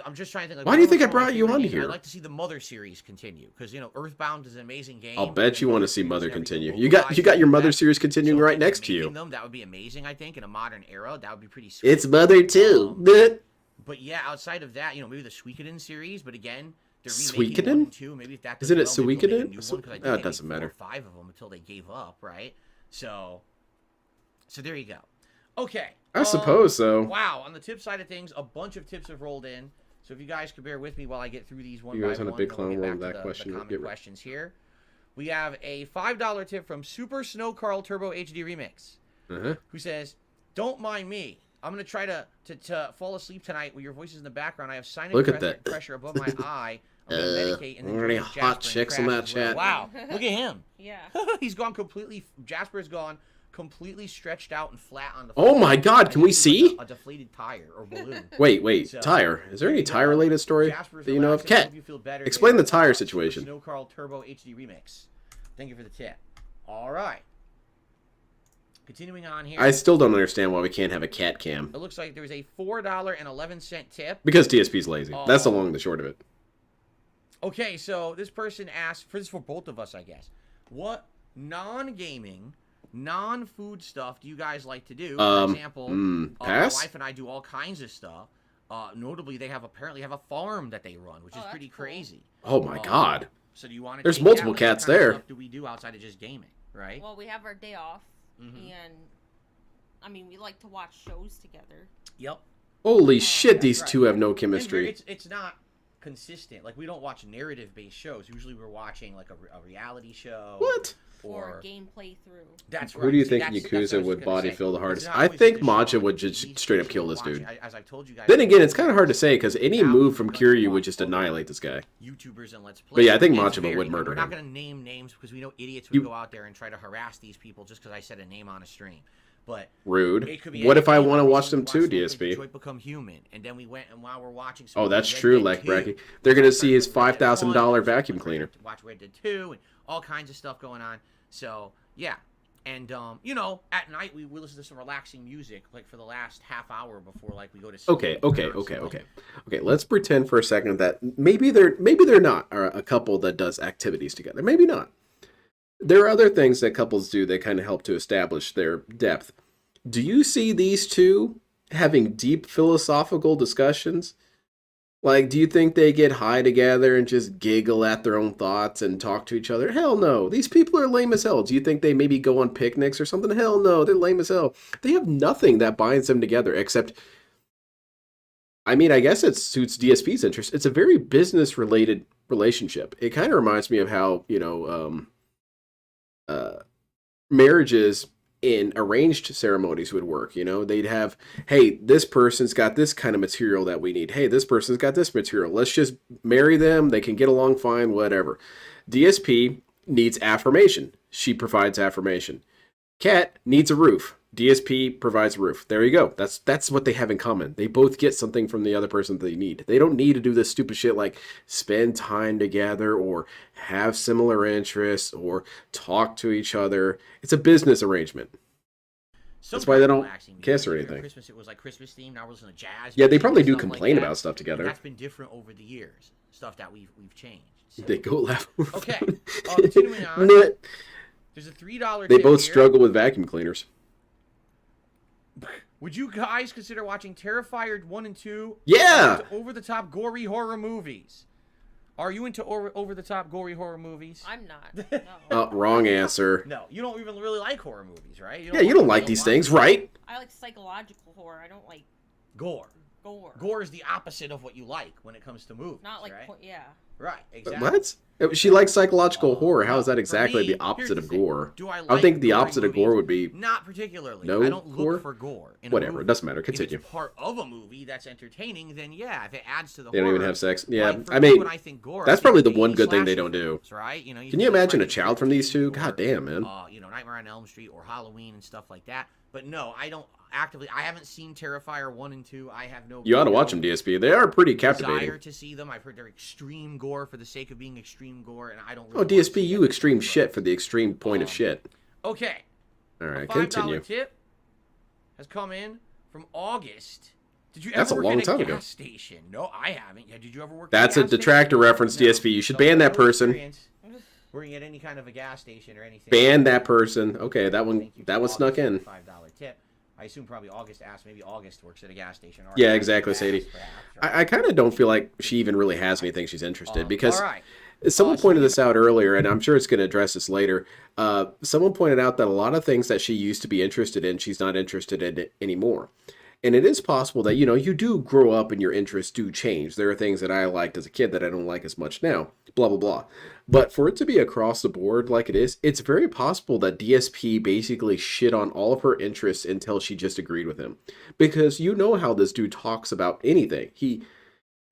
I'm just trying to think. Like, Why do you what think I are some of my brought you favorite on games? here? I'd like to see the Mother series continue because Earthbound is an amazing game. I'll bet you and want to Mother see series Mother and everything continue. localized You got your and Mother that. series continuing So right if next to making you. them, that would be amazing. I think in a modern era, that would be pretty sweet. It's Mother too. But yeah, outside of that, maybe the Suikoden series. But again, they're Suikoden? remaking 1 and 2. Maybe if that Isn't it doesn't well, maybe they'll make a new Suikoden? one, 'cause I think Oh, it they doesn't made 4 or matter. 5 of them until they gave up, right? So there you go. Okay. I suppose so. Wow, on the tip side of things, a bunch of tips have rolled in. So if you guys could bear with me while I get through these one You by guys one, on a big then we'll clown get roll back with to that the question. common Get re- questions here. We have a $5 tip from Super Snow Carl Turbo HD Remix, Uh-huh. who says, "Don't mind me. I'm gonna try to fall asleep tonight with your voices in the background. I have sinus Look at that. pressure above my eye. I'm gonna medicate and then already join hot Jasper and chicks in crash that as well." chat. Wow, look at him. Yeah. He's gone completely. Jasper's gone completely stretched out and flat on the Oh floor. my God, can we Like see? a deflated tire or balloon. Wait, So, tire. Is there any there you go. tire-related story Jasper's that you know of? relaxing, Cat, hope you feel better explain there. the tire Super situation. Snow Carl Turbo HD Remix. Thank you for the tip. All right. Continuing on here. I still don't understand why we can't have a cat cam. It looks like there was a $4.11 tip. Because DSP's lazy. That's the long and the short of it. Okay, so this person asked, for this for both of us, I guess. What non-gaming, non-food stuff do you guys like to do? For example, my pass? wife and I do all kinds of stuff. Notably, they apparently have a farm that they run, which is pretty cool. crazy. Oh my God. So do you want to? There's multiple cats there. What stuff do we do outside of just gaming, right? Well, we have our day off, and I mean, we like to watch shows together. Yep. Holy shit, these right. two have no And chemistry. it's not consistent. Like, we don't watch narrative-based shows. Usually we're watching, like, a reality show. What? Or a game playthrough. That's right. Who do you See, think that's what I Yakuza was would gonna body say. fill the It's hardest? not I always think the show, Macha like, would these just people straight up we're kill this watching. dude. As I've told you guys. Then again, it's kind of hard to say because any Now move we're from gonna Kiryu watch would just other annihilate this guy. YouTubers and Let's Play. But yeah, I think It's Machima very- would murder We're not him. going to name names because we know idiots would go out there and try to harass these people just because I said a name on a stream. But Rude. it could be What if I anything. want to Like, watch we them watched too, Let's Play DSP? Detroit Become Human, and then we went and while we're watching. some Oh, that's Red true, Dead like 2, Bracky. They're going to see his Red Dead 1, $5,000 vacuum cleaner. Watch Red Dead 2 and all kinds of stuff going on. So yeah, and you know, at night we listen to some relaxing music like for the last half hour before like we go to sleep. Okay. Let's pretend for a second that maybe they're not a couple that does activities together. Maybe not. There are other things that couples do that kind of help to establish their depth. Do you see these two having deep philosophical discussions? Like, do you think they get high together and just giggle at their own thoughts and talk to each other? Hell no. These people are lame as hell. Do you think they maybe go on picnics or something? Hell no. They're lame as hell. They have nothing that binds them together except, I mean, I guess it suits DSP's interest. It's a very business-related relationship. It kind of reminds me of how, marriages in arranged ceremonies would work. They'd have, hey, this person's got this kind of material that we need. Hey, this person's got this material. Let's just marry them. They can get along fine, whatever. DSP needs affirmation. She provides affirmation. Khet needs a roof. DSP provides a roof. There you go. That's what they have in common. They both get something from the other person that they need. They don't need to do this stupid shit like spend time together or have similar interests or talk to each other. It's a business arrangement. That's why they don't kiss or anything. Christmas, it was like Christmas themed. Now we're listening to jazz. Yeah, they music probably and do stuff complain like that. about stuff together. That's been different over the years. Stuff that we've changed. So. They go laugh. Okay. Continuing on. Nut. There's a $3 They tip both here. struggle with vacuum cleaners. Would you guys consider watching Terrifier 1 and 2? Yeah! Over-the-top gory horror movies. Are you into over-the-top gory horror movies? I'm not. No. Wrong answer. No, you don't even really like horror movies, right? Yeah, you don't like these things, right? I like psychological horror. I don't like gore. Gore is the opposite of what you like when it comes to movies. Not like, right? yeah. Right, exactly. What? She likes psychological horror. How is that For exactly me, the opposite here's of the thing. gore? Do I I like would think the gory opposite of movies? gore would be Not particularly. no I don't look gore? for gore. In a Whatever. movie. It doesn't matter. If Continue. it's part of a movie that's entertaining, then yeah, if it adds to the They don't horror. even have sex. Yeah, like, for I me, mean, when I think gore, that's I think probably the B one good thing they slasher don't do. films, right? Can you imagine a Friday child from these two? or, God damn, man. Nightmare on Elm Street or Halloween and stuff like that. But no, I don't actively. I haven't seen Terrifier 1 and 2. I have no. You ought to watch them, DSP. They are pretty captivating. Desire to see them. I've heard they're extreme gore for the sake of being extreme gore, and I don't. Really Oh, want to DSP, see you that extreme type of shit for the extreme point of shit. Okay. All right, $5 continue. tip has come in from August. Did you That's ever a work long at time a ago. gas station? No, I haven't. Yeah, did you ever work? That's at a gas detractor station? reference, DSP. You should ban that person. Experience working at any kind of a gas station or anything. Ban that person. Okay, that one Thank you that to one snuck August in. for the $5 tip. I assume probably August asked. Maybe August works at a gas station. Or Yeah, exactly, Sadie. perhaps, right? I kind of don't feel like she even really has anything she's interested because all right. someone so pointed you- this out earlier, and I'm sure it's going to address this later. Someone pointed out that a lot of things that she used to be interested in, she's not interested in anymore. And it is possible that, you do grow up and your interests do change. There are things that I liked as a kid that I don't like as much now, blah, blah, blah. But for it to be across the board like it is, it's very possible that DSP basically shit on all of her interests until she just agreed with him. Because you know how this dude talks about anything.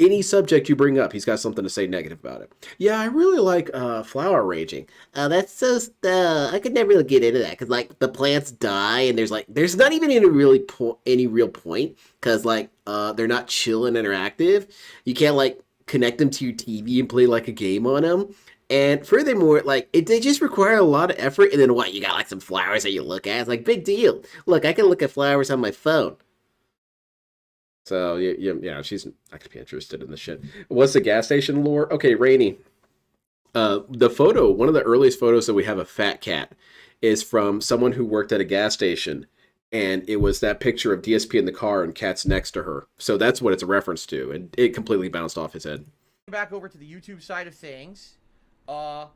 Any subject you bring up, he's got something to say negative about it. Yeah, I really like flower raging. That's so. I could never really get into that because like the plants die and there's not even any real point because like they're not chill and interactive. You can't like connect them to your TV and play like a game on them. And furthermore, like they just require a lot of effort. And then what? You got like some flowers that you look at. It's like big deal. Look, I can look at flowers on my phone. So yeah, she's not gonna be interested in this shit. What's the gas station lore? Okay, Rainy. The photo, one of the earliest photos that we have of Fat Cat, is from someone who worked at a gas station, and it was that picture of DSP in the car and Cat's next to her. So that's what it's a reference to, and it completely bounced off his head. Back over to the YouTube side of things. Hold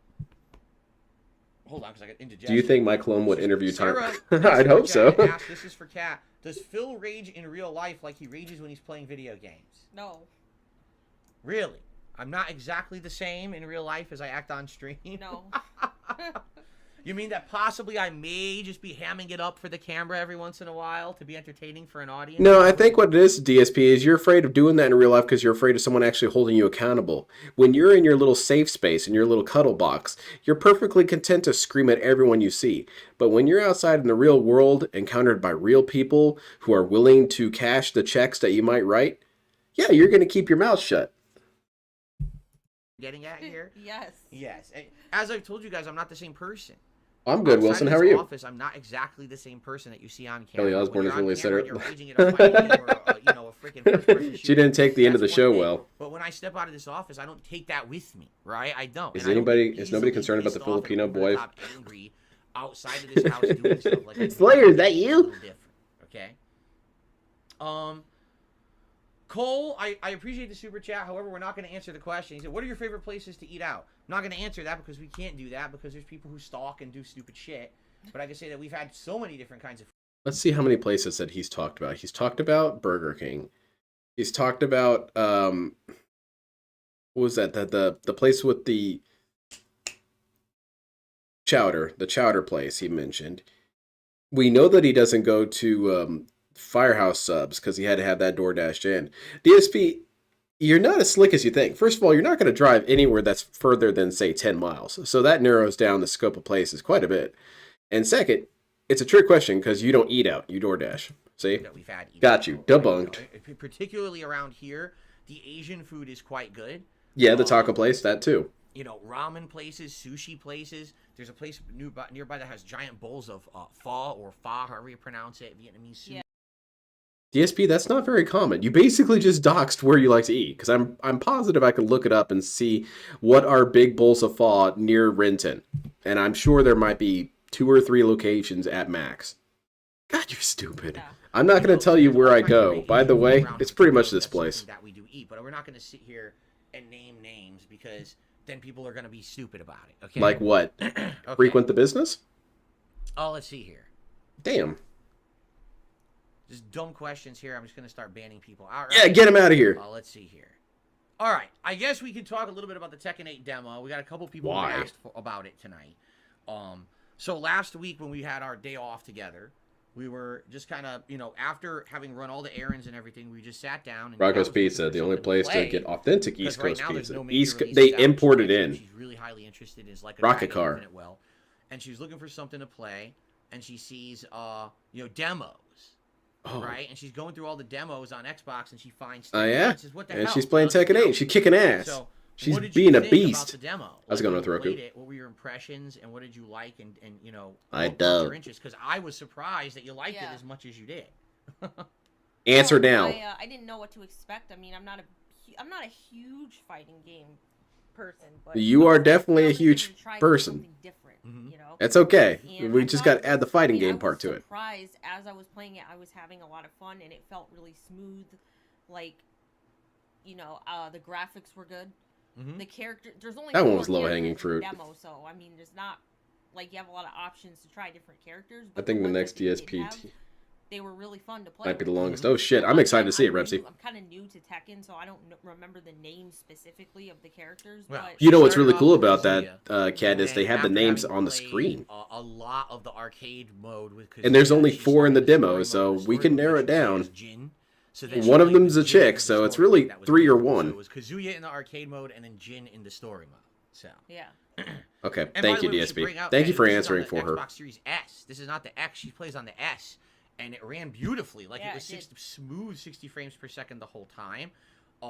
on, because I got indigestion. Do you think my clone would interview Tyler? Sarah, I'd hope so. This is for Cat. Does Phil rage in real life like he rages when he's playing video games? No. Really? I'm not exactly the same in real life as I act on stream? No. You mean that possibly I may just be hamming it up for the camera every once in a while to be entertaining for an audience? No, I think what it is, DSP, is you're afraid of doing that in real life because you're afraid of someone actually holding you accountable. When you're in your little safe space, in your little cuddle box, you're perfectly content to scream at everyone you see. But when you're outside in the real world, encountered by real people who are willing to cash the checks that you might write, yeah, you're going to keep your mouth shut. Getting at here? Yes. Yes. As I've told you guys, I'm not the same person. I'm good, Outside Wilson. of How this are you? Office, I'm not exactly the same person that you see on camera. Kelly Osbourne is really set You're raging at a fighting game or a freaking first-person She didn't take the end of the That's show one thing. well. But when I step out of this office, I don't take that with me, right? I don't. Is And I don't nobody easily concerned about the pissed off and Filipino over the boy? top angry outside of this house doing stuff like Slayer, is that a you? little different, okay? Cole, I appreciate the super chat. However, we're not going to answer the question. He said, what are your favorite places to eat out? I'm not going to answer that because we can't do that because there's people who stalk and do stupid shit. But I can say that we've had so many different kinds of... Let's see how many places that he's talked about. He's talked about Burger King. He's talked about, what was that? The place with the chowder place he mentioned. We know that he doesn't go to Firehouse Subs because he had to have that door dashed in. DSP, you're not as slick as you think. First of all, you're not going to drive anywhere that's further than, say, 10 miles. So that narrows down the scope of places quite a bit. And second, it's a trick question because you don't eat out. You DoorDash. See? that we've had. Got you. Debunked. Particularly around here, the Asian food is quite good. Yeah, the taco place, that too. You know, ramen places, sushi places. There's a place nearby that has giant bowls of pho or pho, however you pronounce it, Vietnamese soup. Yeah. DSP, that's not very common. You basically just doxed where you like to eat because I'm positive I could look it up and see what are big bowls of pho near Renton. And I'm sure there might be 2 or 3 locations at max. God, you're stupid. Yeah. I'm not going to tell you where I go. By the way, it's pretty much this place. That we do eat, but we're not going to sit here and name names because then people are going to be stupid about it. Okay. Like what? Okay. Frequent the business? Oh, let's see here. Damn. Just dumb questions here. I'm just going to start banning people. All right. Yeah, get him out of here. Let's see here. All right. I guess we can talk a little bit about the Tekken 8 demo. We got a couple people who Why? asked about it tonight. So last week when we had our day off together, we were just kind of, after having run all the errands and everything, we just sat down. And Rocco's Pizza, the only place to play, get authentic East right Coast now there's pizza. no major releases They out. import it She's in. She's really highly interested in like a Rocket Dragon Car. Infinite Well, and she's looking for something to play, and she sees demos. Oh. Right, and she's going through all the demos on Xbox, and she finds. Oh, yeah? And, says, what the And hell? she's playing Let's Tekken go. 8. She's kicking ass. So, She's what did being you a think beast. About the demo? How's it Like, going, when you Roku? played it, what were your impressions, and what did you like, and I what dug. your interest? Because I was surprised that you liked it as much as you did. Answer now. I didn't know what to expect. I mean, I'm not a huge fighting game person, but You are definitely a I was huge gonna try person. something different, Mhm. That's okay. And We I just thought got to add the fighting game part to I was it. surprised as I was playing it. I was having a lot of fun, and it felt really smooth. Like, the graphics were good. Mhm. The character, there's only That one 4 was low-hanging characters in fruit. Demo, so I mean, there's not like you have a lot of options to try different characters. I But think the ones next that you did DSP have, they were really fun to play. might be the with. longest. Oh shit, I'm excited to see it, Repsy. I'm kind of new to Tekken, so I don't remember the names specifically of the characters. Well, but You know what's Started really off cool with about Kazuya, that, Cat, is and they have the after names having on the played screen. A lot of the arcade mode with Kazuya, And there's only she 4 in the started demo, story so mode. The we story can mode narrow that it she plays down. as Jin, So then she One of played them's a with Jin chick, in the so it's story really mode. That was 3 or beautiful. 1. So it was Kazuya in the arcade mode and then Jin in the story mode. So. Yeah. Okay, And by thank the you, way, we should DSP. bring out Thank that you for this is on answering the for her. Xbox Series S. This is not the X. She plays on the S, and it ran beautifully. Like Yeah, it was it did. smooth 60 frames per second the whole time.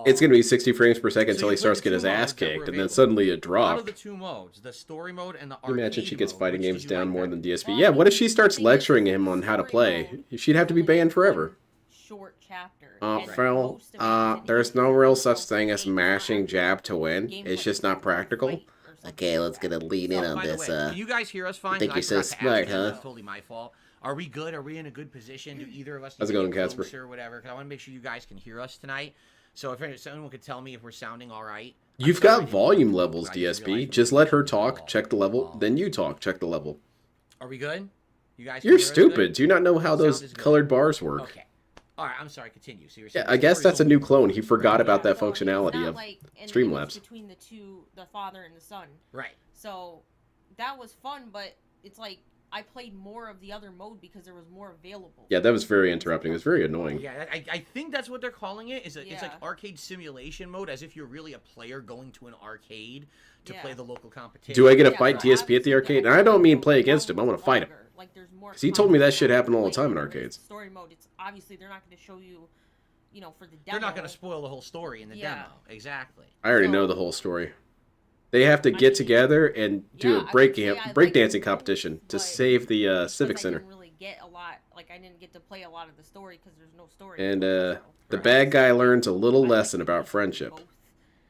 It's going to be 60 frames per second So until you he played starts the getting his two ass modes that were kicked, and then available. suddenly it Out of dropped. the two modes, the story mode and the Can you imagine arcade she gets mode, fighting which did games you down like more better? than DSP? Well, Yeah, I what if mean, she the starts thing is, lecturing him on how to story play? mode She'd have to be is only banned forever. one short chapter. Oh, and Phil, most of it is an there's no individual real such thing as game. mashing jab to win. Gameplay. It's just not practical. Fight or something Okay, like let's that. get a lean in Oh, on by the this. way, can you guys hear us fine? think 'Cause you're I so forgot to ask smart, you, huh? That's totally my fault. Are we good? Are we in a good position? Do either of us How's need it to going, get Casper? closer or whatever? Because I want to make sure you guys can hear us tonight. So if someone could tell me if we're sounding all right. You've I'm got sorry, volume but levels, I just DSP. realized Just we're let her pushing the talk, wall. check the level, then you talk, check the level. Are we good? You guys? You're can hear us good? stupid. Do you not know how Sound those is good. colored bars work? Okay. All right. I'm sorry. Continue. So you're Yeah, saying I the guess story's that's a only new clone. one He mode, forgot right? about that So it's functionality not of like an Streamlabs. image between the two, the father and the son. Right. So that was fun, but it's like I played more of the other mode because there was more available. Yeah, that was very interrupting. It was very annoying. Yeah, I think that's what they're calling it. It's like Yeah. arcade simulation mode, as if you're really a player going to an arcade to Yeah. play the local competition. Do I get to Yeah, fight but DSP at the obviously arcade? And I don't mean play arcade against him. I mode want to fight him. longer. Like, there's more 'Cause he told me that content shit now happened all the to play. time in Whereas arcades. Story mode, it's obviously they're not going to show you, for the demo. They're not going to spoil the whole story in the Yeah. demo. Exactly. I already So- know the whole story. They have to I get mean, together and do yeah, a I would say I liked breakdancing it, competition to but save the because Civic I Center. didn't really get a lot. Like, I didn't get to play a lot of the story because there's no story. And mode, the Right. bad guy learns a little I lesson like about to friendship. both.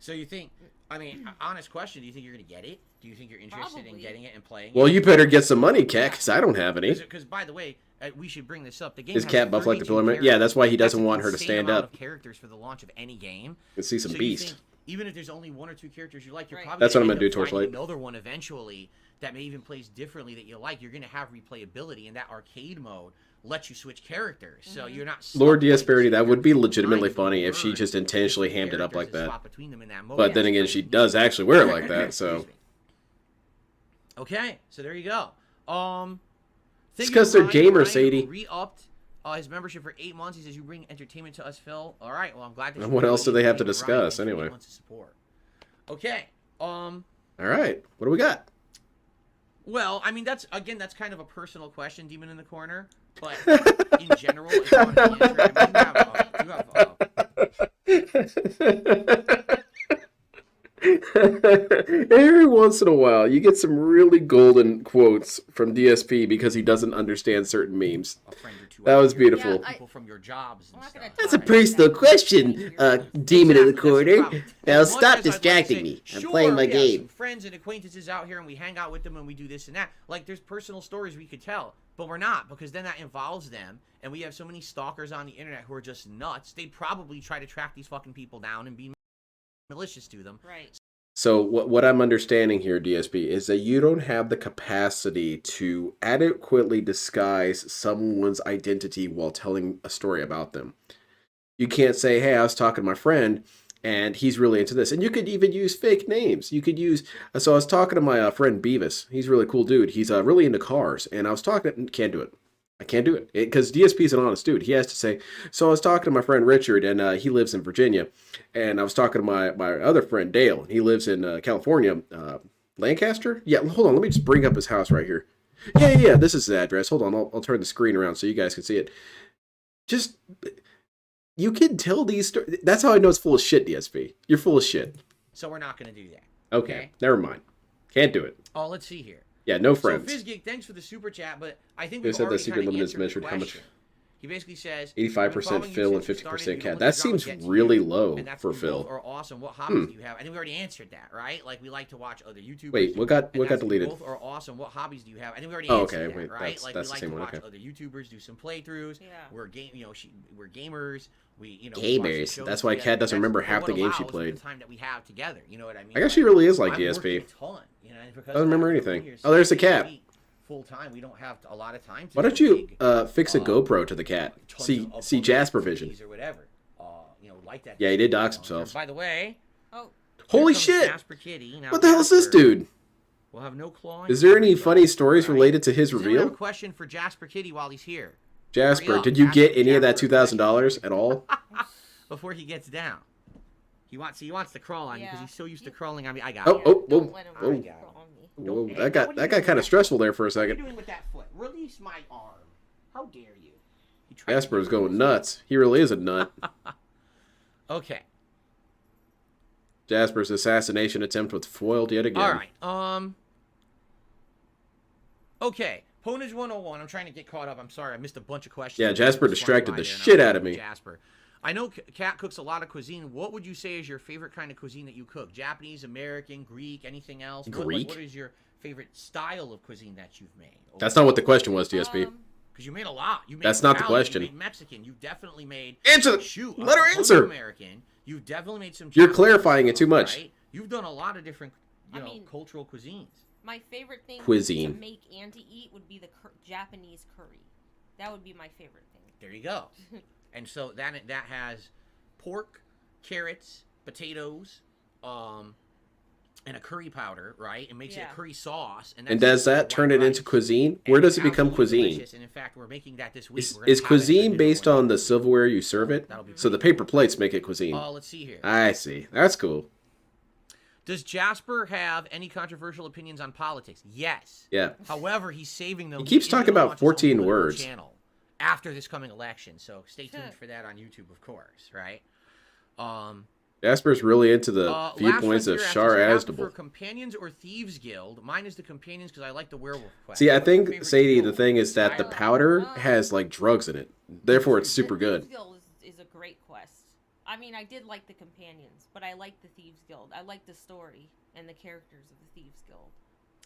So you think? I mean, honest question. Do you think you're going to get it? Do you think you're interested in Probably. getting it and playing Well, it? you better get some money, Cat, because I don't have any. Because by the way, we should bring this up. The game Is has Cat buff like the 32 Pillar Man? characters. Yeah, that's why he That's doesn't an want her to insane stand amount up. of characters for the launch of any game. You can see some So you beast. think, even if there's only one or two characters you like, you're Right. probably That's what I'm gonna gonna end do, up finding Torchlight. another one eventually that may even plays differently that you like. You're gonna have replayability, and that arcade mode lets you switch characters, so you're not. stuck Lord playing the Diasparity, same that would be character legitimately all the time. funny You if she learn just intentionally different hammed it up like characters and that. swap between them in that mode. But Yeah, then it's again, kind she of does neat. actually wear it like that, so. Excuse me. Okay, so there you go. Thank It's you 'cause to they're Ryan. gamers, Ryan Sadie. Re-upped his membership for 8 months. He says, "You bring entertainment to us, Phil." All right. Well, I'm glad that. And you what bring else do they have to entertainment, Ryan. discuss, Thanks for anyway? 8 months of support. Okay. All right, what do we got? Well, I mean, that's kind of a personal question, Demon in the Corner. But in general, if you want to answer, Every once in a while, you get some really golden quotes from DSP because he doesn't understand certain memes. a friend or two That out was here, beautiful. Yeah, people from your jobs and I'm not stuff. gonna That's a talk personal about question, that. demon in the Exactly, that's corner. problem. Now As stop much as I'd like to distracting say, me. I'm sure, playing my we have some game. friends and acquaintances out here, and we hang out with them, and we do this and that. Like, there's personal stories we could tell, but we're not, because then that involves them, and we have so many stalkers on the internet who are just nuts. They'd probably try to track these fucking people down and be malicious to them. Right. So what I'm understanding here, DSP, is that you don't have the capacity to adequately disguise someone's identity while telling a story about them. You can't say, hey, I was talking to my friend, and he's really into this. And you could even use fake names. You could use... So I was talking to my friend Beavis. He's a really cool dude. He's really into cars. And I was talking... Can't do it. I can't do it. Because DSP's an honest dude. He has to say, so I was talking to my friend Richard, and he lives in Virginia. And I was talking to my other friend Dale. He lives in California. Lancaster? Yeah, hold on. Let me just bring up his house right here. Yeah. This is his address. Hold on. I'll turn the screen around so you guys can see it. Just... You can tell these stories. That's how I know it's full of shit, DSP. You're full of shit. So we're not going to do that. Okay. Never mind. Can't do it. Oh, let's see here. Yeah, no friends. So FizzGeek, thanks for the super chat, but I think They we've said that already secret kinda limit is answered the measured how much- question. He basically says 85% Phil and 50% Cat. That seems really really low and that's for you Phil. both are awesome. What hobbies do you have? I think we already answered that, right? Like we like to watch other YouTubers. Wait, what got and that's deleted? You both are awesome. What hobbies do you have? I think we already Oh, answered okay, that, wait, right? that's Like the we like same to one, watch okay. other YouTubers do some playthroughs. Yeah. We're we're gamers. We we watch Gamers. shows That's why together. Kat doesn't remember That's half the what games she allows played. The time that we have together. You know what I mean? I guess she really is like I'm DSP. working a ton, you know, and because Doesn't remember of that, anything. we're Oh, there's the 6 days a cat. week, Full time, we don't have a lot of time. To Why do don't you big, fix a GoPro to the cat? tons See of Jasper movies Vision. or whatever. Like that. Yeah, he did dox himself. By the way, Oh, Holy here comes shit! Jasper Kitty. Now What the hell is this Jasper dude? will have no claw. Is there any funny stories related to his Does anyone have a reveal? question for Jasper Kitty while he's here? Jasper, Hurry up, did you ask get any of that Jasper a $2,000 at all? before he gets down. He wants to crawl on you because Yeah. he's so used to crawling on me. I got Oh, it. oh, Don't whoa, let him whoa. crawl on me. Whoa, Hey, that got what are you doing kind of with stressful there for a What are you second. doing with that foot? Release my arm. How dare you? He tried to Jasper's get going rid of nuts. He really is a nut. it. Okay. Jasper's assassination attempt was foiled yet again. All right. Okay. Ponage 101. I'm trying to get caught up. I'm sorry. I missed a bunch of questions. Yeah, Jasper Just flying distracted by the there, and I shit was out of with me. Jasper. I know Kat cooks a lot of cuisine. What would you say is your favorite kind of cuisine that you cook? Japanese, American, Greek, anything else? Greek? What is your favorite style of cuisine that you've made? That's not what the question was, DSP. Because you made a lot. You made That's not the Italian, question. You made Mexican. You definitely made. Answer. Shoot. Let her tons of answer. American. You've definitely made some. You're Japanese clarifying it stuff, too much. Right? You've done a lot of different, I mean, cultural cuisines. My favorite thing Cuisine. to make and to eat would be the Japanese curry. That would be my favorite thing. There you go. And so that has pork, carrots, potatoes, and a curry powder, right? It makes it Yeah. a curry sauce. And does that turn it into cuisine? Where does it become cuisine? And in fact, we're making that this week. Is, We're gonna is have it cuisine at the based dinner on the silverware you serve it? That'll be So the pretty paper plates make it cuisine. Let's see here. I see. That's cool. Does Jasper have any controversial opinions on politics? Yes. Yeah. However, he's saving them. He keeps He's talking gonna about launch his own 14 political words. channel after this coming election, so stay tuned for that on YouTube, of course. Right. Jasper's really into the Last viewpoints one of here Shar asks, "Do you have Azdable. for Companions or Thieves Guild?" Mine is the Companions because I like the werewolf quest. See, I What's your think, favorite Sadie, guild? the thing is that the Skyrim. powder has, like, drugs in it. Therefore, it's super The good. Thieves Guild is a great quest. I mean, I did like the companions, but I like the Thieves Guild. I like the story and the characters of the Thieves Guild.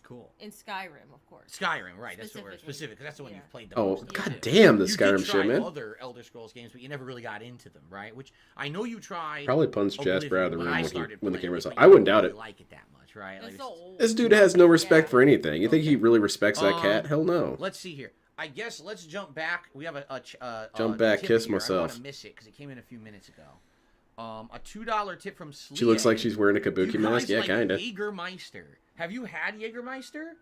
Cool. In Skyrim, of course. Skyrim, right? That's what we're Specifically. specific because that's the one Yeah. you've played the Oh, most. god damn, the You Skyrim did shit, try man. other Elder Scrolls games, but you never really got into them, right? Which I know you tried. Probably punched Oblivion Jasper out of the when room I when, started when the playing camera's it, off. but I you wouldn't didn't doubt really it. like it that much, right? It's Like, so old. This dude has no respect Yeah. for anything. You think he Okay. really respects that cat? Hell no. Let's see here. I guess let's jump back. We have Jump back, tip kiss here. I don't want myself. to miss it because it came in a few minutes ago. A $2 tip from Slee. She looks like she's wearing a You kabuki guys mask. Yeah, like kinda. Jägermeister. Have you had Jägermeister?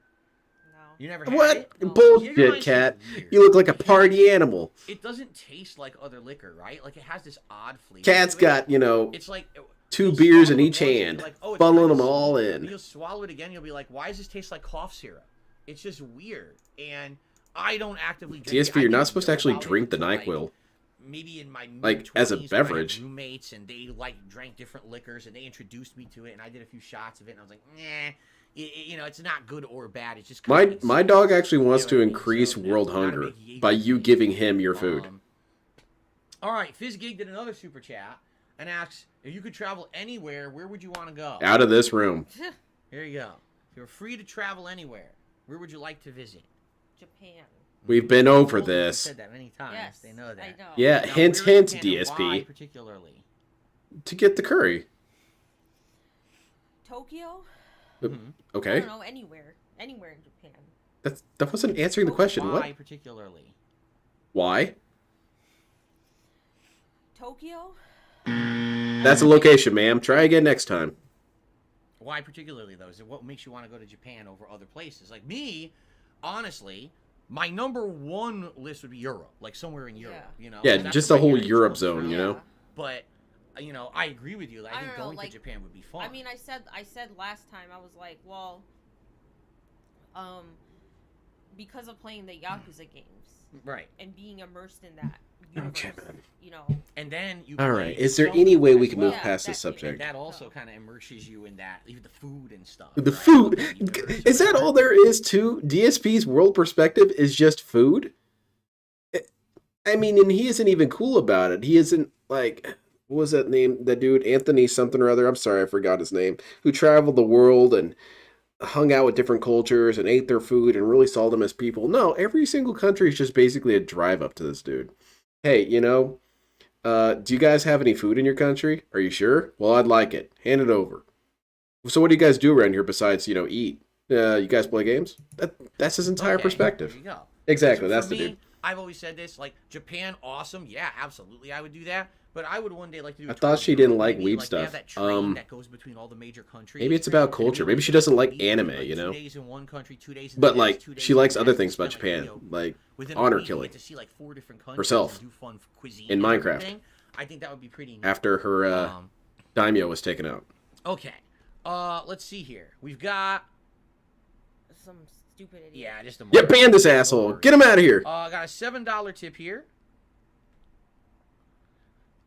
No. You never had What? it? No. Bullshit, Jägermeister's cat. weird. You look like a party animal. It doesn't taste like other liquor, right? Like it has this odd flavor. Cat's to it. got, you know, It's like 2 you'll beers swallow in it each once and you'll hand, be like, oh, it's funneling kinda them all sweet. in. You'll swallow it again. You'll be like, why does this taste like cough syrup? It's just weird. And I don't actively drink DSP, it. I you're not didn't supposed to know actually about it drink the until, NyQuil. Maybe in my Like, as a mid-20s when I had beverage. roommates and they drank different liquors and they introduced me to it and I did a few shots of it and I was like, nah, it's not good or bad. It's just My dog actually wants You to know what I mean? increase So, world gotta hunger make Jaeger by you giving him your food. All right, FizzGig did another super chat and asks, if you could travel anywhere, where would you want to go? Out of this room. Here you go. If you're free to travel anywhere, where would you like to visit? Japan. We've been over Well, this. said that many times. Yes. They know that. I know. Yeah, Now, hint, where in hint, Japan and why DSP. particularly? To get the curry. Tokyo? Mm-hmm. I Okay. don't know, anywhere. Anywhere in Japan. That wasn't answering the question. Why What? particularly? Why? Tokyo? That's a location, ma'am. Try again next time. Why particularly though? Is it what makes you want to go to Japan over other places? Like me, honestly, my number one list would be Europe, like somewhere in Europe. Yeah. You know. Yeah, That's just where the whole my heritage Europe comes zone, from. you know? But I agree with you. Like, I I think don't know, going like, to Japan would be fun. I mean, I said last time, I was like, well, because of playing the Yakuza games right. and being immersed in that universe, Okay, man. you know. And then you. All play right. Is there some any way we as can move well. past this that- And subject? that also kind of immerses you in that, even the food and stuff. The right? food. That universe Is or that all whatever. there is to DSP's world perspective? Is just food? I mean, and he isn't even cool about it. He isn't like, what was that name? That dude, Anthony something or other. I'm sorry, I forgot his name. Who traveled the world and hung out with different cultures and ate their food and really saw them as people. No, every single country is just basically a drive up to this dude. Hey, do you guys have any food in your country? Are you sure? Well, I'd like it. Hand it over. So what do you guys do around here besides, eat? You guys play games? That's his entire Okay, perspective. There you go. Exactly, For that's the me, dude. I've always said this, like, Japan, awesome. Yeah, absolutely, I would do that. But I would one day like to do. I thought she didn't like weeb They stuff. have that train that goes between all the major countries. Maybe it's about And culture. it'd be Maybe she doesn't like week, anime, like 2 days in one country, 2 days in But the like, next, 2 days she in likes the other next, things about spend, like, Japan, like within a honor week, you killing get to see like 4 different countries herself and do fun cuisine in and Minecraft. everything. I think that would be pretty neat. After her daimyo was taken out. Okay. Let's see here. We've got Some stupid idiot. yeah, just a Yeah, ban this asshole. Get him out of here. Got a $7 tip here.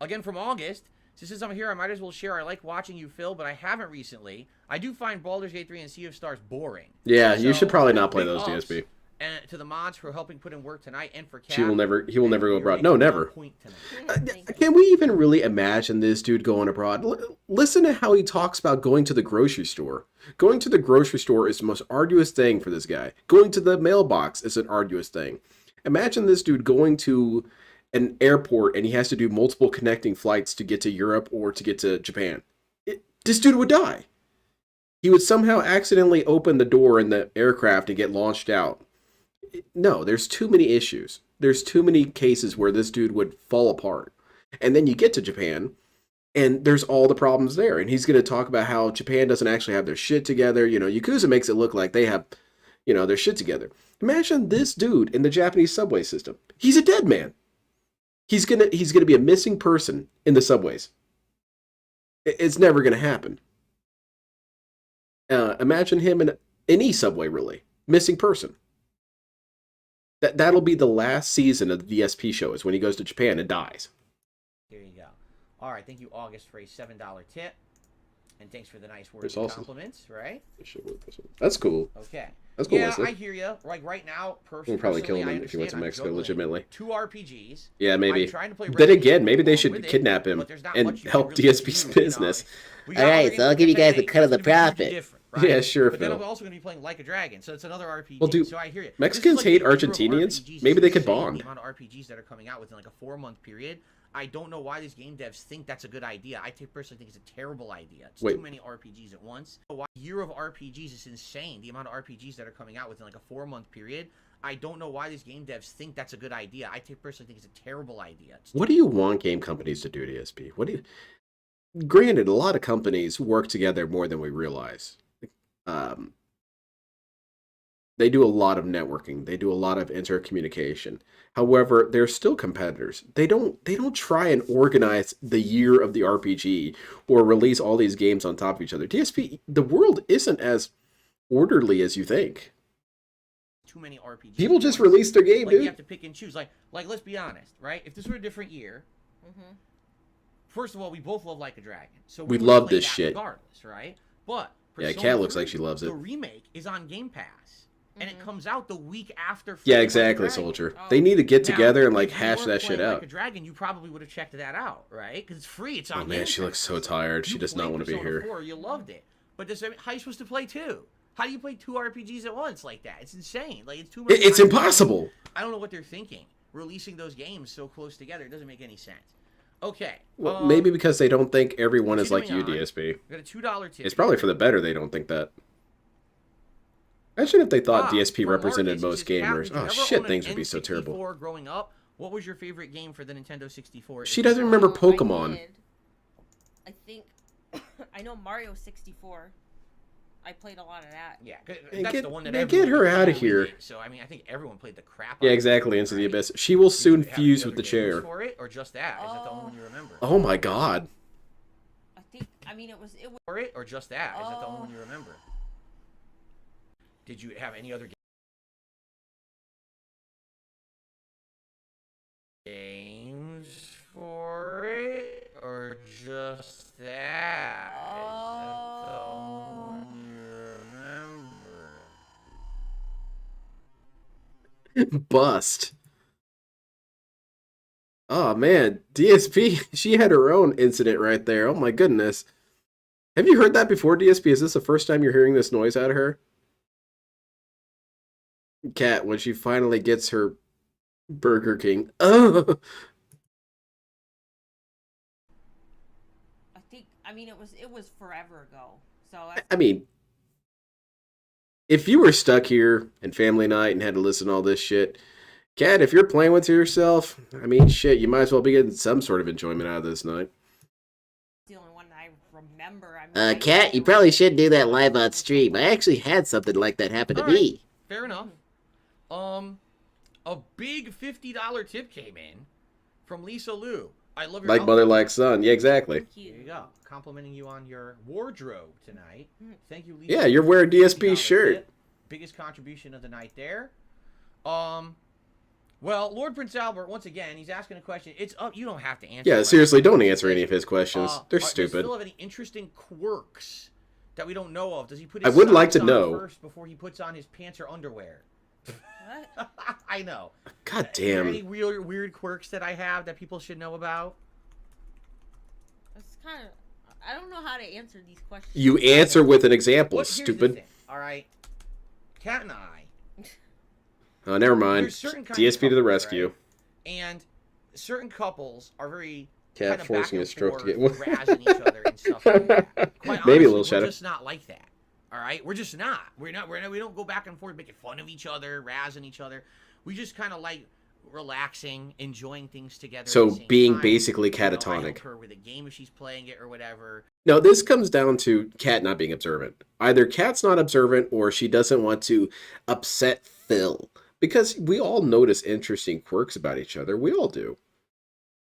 Again from August. Since I'm here, I might as well share. I like watching you, Phil, but I haven't recently. I do find Baldur's Gate 3 and Sea of Stars boring. Yeah, you So, should probably not play big those, ups, DSP. And to the mods for helping put in work tonight, and for Cap. He will never go abroad. You're No, making never. a point tonight. Can we even really imagine this dude going abroad? Listen to how he talks about going to the grocery store. Going to the grocery store is the most arduous thing for this guy. Going to the mailbox is an arduous thing. Imagine this dude going to an airport and he has to do multiple connecting flights to get to Europe or to get to Japan. This dude would die. He would somehow accidentally open the door in the aircraft and get launched out. No, there's too many issues. There's too many cases where this dude would fall apart. And then you get to Japan, and there's all the problems there. And he's going to talk about how Japan doesn't actually have their shit together. You know, Yakuza makes it look like they have, you know, their shit together. Imagine this dude in the Japanese subway system. He's a dead man. He's gonna be a missing person in the subways. It's never gonna happen. Imagine him in any subway, really. Missing person. That'll be the last season of the DSP show, is when he goes to Japan and dies. There you go. All right, thank you, August, for a $7 tip. And thanks for the nice words There's and also- compliments, right? That's cool. Okay. That's cool. Yeah, Leslie. I hear you. Like right now, personally, We'll probably kill I him if he went to understand I'm Mexico, juggling legitimately. 2 RPGs. Yeah, maybe. I'm trying to play Then Resident again, Evil maybe they along should with it, kidnap him but there's not and much you help can really DSP's do, business. We got Alright, other so I'll games give you like guys a Khet, cut of the it's gonna be profit. different, right? Yeah, sure, But then Phil. I'm also going to be playing Like a Dragon, so it's another RPG. Well, dude, so I hear you. Mexicans This is hate the year of Argentinians. RPGs. Maybe they could Insane, bond. The amount of RPGs that are coming out within like a 4-month period. I don't know why these game devs think that's a good idea. I personally think it's a terrible idea. It's Wait. too many RPGs at once. A year of RPGs is insane. The amount of RPGs that are coming out within like a 4-month period. I don't know why these game devs think that's a good idea. I personally think it's a terrible idea. What do you want game companies to do, DSP? Granted, a lot of companies work together more than we realize. They do a lot of networking. They do a lot of intercommunication. However, they're still competitors. They don't try and organize the year of the RPG or release all these games on top of each other. DSP, the world isn't as orderly as you think. Too many RPGs. People just release their game, like, you dude. have to pick and choose. Like let's be honest, right? If this were a different year, Mm-hmm. first of all, we both love Like a Dragon, so We would love play this that shit. regardless, right? But Yeah, Persona Kat looks 3, like she loves it. The remake is on Game Pass, and it comes out the week after. Yeah, freaking exactly, Like a Dragon. Soldier. Oh. They need to get Now, together and like if you hash weren't that shit playing out. Like a Dragon, you probably would have checked that out, right? Because it's free. It's on. Oh man, Game she Pass. looks so tired. She You does not played want to be Persona here. 4, you loved it, but how are you supposed to play 2? How do you play 2 RPGs at once like that? It's insane. Like it's too much. It's time. impossible. I don't know what they're thinking. Releasing those games so close together, it doesn't make any sense. Okay. Well, maybe because they don't think everyone is like you, continuing on. DSP. We got a $2 tip. It's probably for the better they don't think that. Imagine if they thought DSP from represented Marcus, most he says, "Kat, gamers. did you Oh ever shit, own an things would be so terrible. N64 growing up, what was your favorite game for the Nintendo 64? She doesn't remember I Pokemon. did. I think I know Mario 64. I played a lot of that. Yeah, 'cause Man, that's get- the one that man, everyone get her played outta on Wii here. U, So I mean, I think everyone played the crap. Yeah, out of exactly. it, Into the right? abyss. She will Did you soon have fuse any with the other games chair. for it, or just that? Is that the only one you remember? Oh my god. I think. I mean, it was. For it, or just that? Is that the only Oh. one you remember? Did you have any other games for it, or just that? Is that the only one you remember? Bust. Oh man, DSP, she had her own incident right there. Oh my goodness. Have you heard that before, DSP? Is this the first time you're hearing this noise out of her? Kat, when she finally gets her Burger King. Oh. I think. I mean, it was forever ago. So. I mean, if you were stuck here in family night and had to listen to all this shit, Kat, if you're playing with yourself, I mean, shit, you might as well be getting some sort of enjoyment out of this night. The only one I remember. I mean, Kat, you probably should do that live on stream. I actually had something like that happen to All right. me. Fair enough. A big $50 tip came in from Lisa Liu. I love your Like mother, outfit. like son. Yeah, exactly. Thank you. There you go. Complimenting you on your wardrobe tonight. Thank you, Lisa. Yeah, you're wearing a DSP $50 shirt. tip. Biggest contribution of the night there. Well, Lord Prince Albert, once again, he's asking a question. It's up. You don't have to answer. Yeah, the seriously, question. don't answer any of his questions. They're Does stupid. Phil have any interesting quirks that we don't know of? Does he put I his would like socks to on know. first before he puts on his pants or underwear? What? I know. God Are there any damn. weird quirks that I have that people should know about? It's kind of. I don't know how to answer these questions. You answer with an example, Here's the stupid. thing, all right, Kat and I. Oh, never mind. There's certain kinds DSP of to the couples, rescue. right? And certain couples are very Cat kind of forcing back and his stroke to get forth, one. razzing each other and stuff like that. Quite Maybe honestly, a little we're shadow. just not like that. All right, we're just not. We're not. We don't go back and forth making fun of each other, razzing each other. We just kind of like relaxing, enjoying things together. So at the same being time. basically You know, I catatonic. help her with a game if she's playing it or whatever. No, this comes down to Kat not being observant. Either Kat's not observant or she doesn't want to upset Phil. Because we all notice interesting quirks about each other. We all do.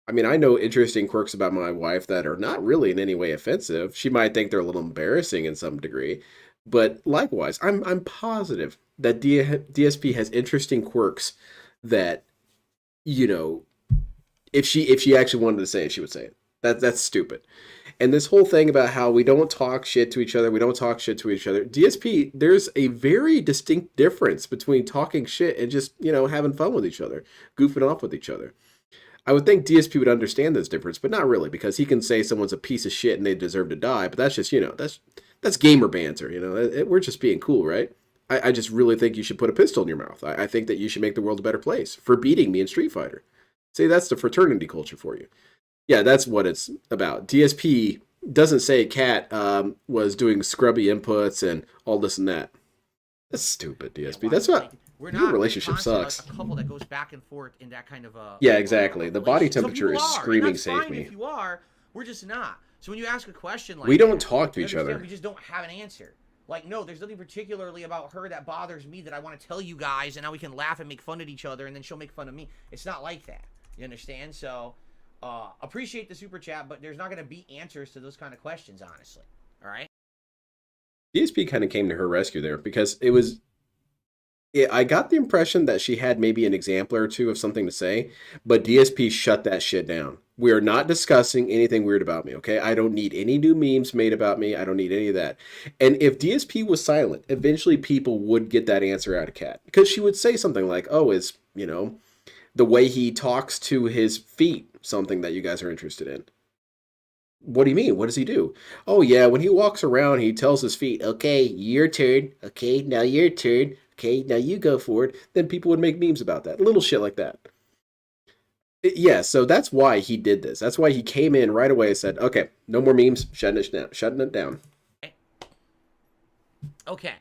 I mean, I know interesting quirks about my wife that are not really in any way offensive. She might think they're a little embarrassing in some degree. But likewise, I'm positive that DSP has interesting quirks that, you know, if she actually wanted to say it, she would say it. That's stupid. And this whole thing about how we don't talk shit to each other, DSP, there's a very distinct difference between talking shit and just, you know, having fun with each other, goofing off with each other. I would think DSP would understand this difference, but not really, because he can say someone's a piece of shit and they deserve to die, but that's just, you know, that's gamer banter, you know, we're just being cool, right? I just really think you should put a pistol in your mouth. I think that you should make the world a better place for beating me in Street Fighter. See, that's the fraternity culture for you. Yeah, that's what it's about. DSP doesn't say Kat was doing scrubby inputs and all this and that. That's stupid, DSP. That's what your relationship sucks. A couple that goes back and forth in that kind of a Yeah, exactly. The body relationship. Some temperature people is are, and screaming, that's "Save fine me." If you are, we're just not. So when you ask a question like We don't that, talk to you each understand other. We just don't have an answer. Like, no, there's nothing particularly about her that bothers me that I want to tell you guys, and now we can laugh and make fun at each other, and then she'll make fun of me. It's not like that. You understand? So, appreciate the super chat, but there's not going to be answers to those kind of questions, honestly. All right? DSP kind of came to her rescue there because it was. I got the impression that she had maybe an example or two of something to say, but DSP shut that shit down. We are not discussing anything weird about me, okay? I don't need any new memes made about me. I don't need any of that. And if DSP was silent, eventually people would get that answer out of Kat. Because she would say something like, oh, is, you know, the way he talks to his feet something that you guys are interested in? What do you mean? What does he do? Oh, yeah, when he walks around, he tells his feet, okay, your turn. Okay, now your turn. Okay, now you go forward. Then people would make memes about that. Little shit like that. Yeah, so that's why he did this. That's why he came in right away and said, okay, no more memes, shutting it down. Okay.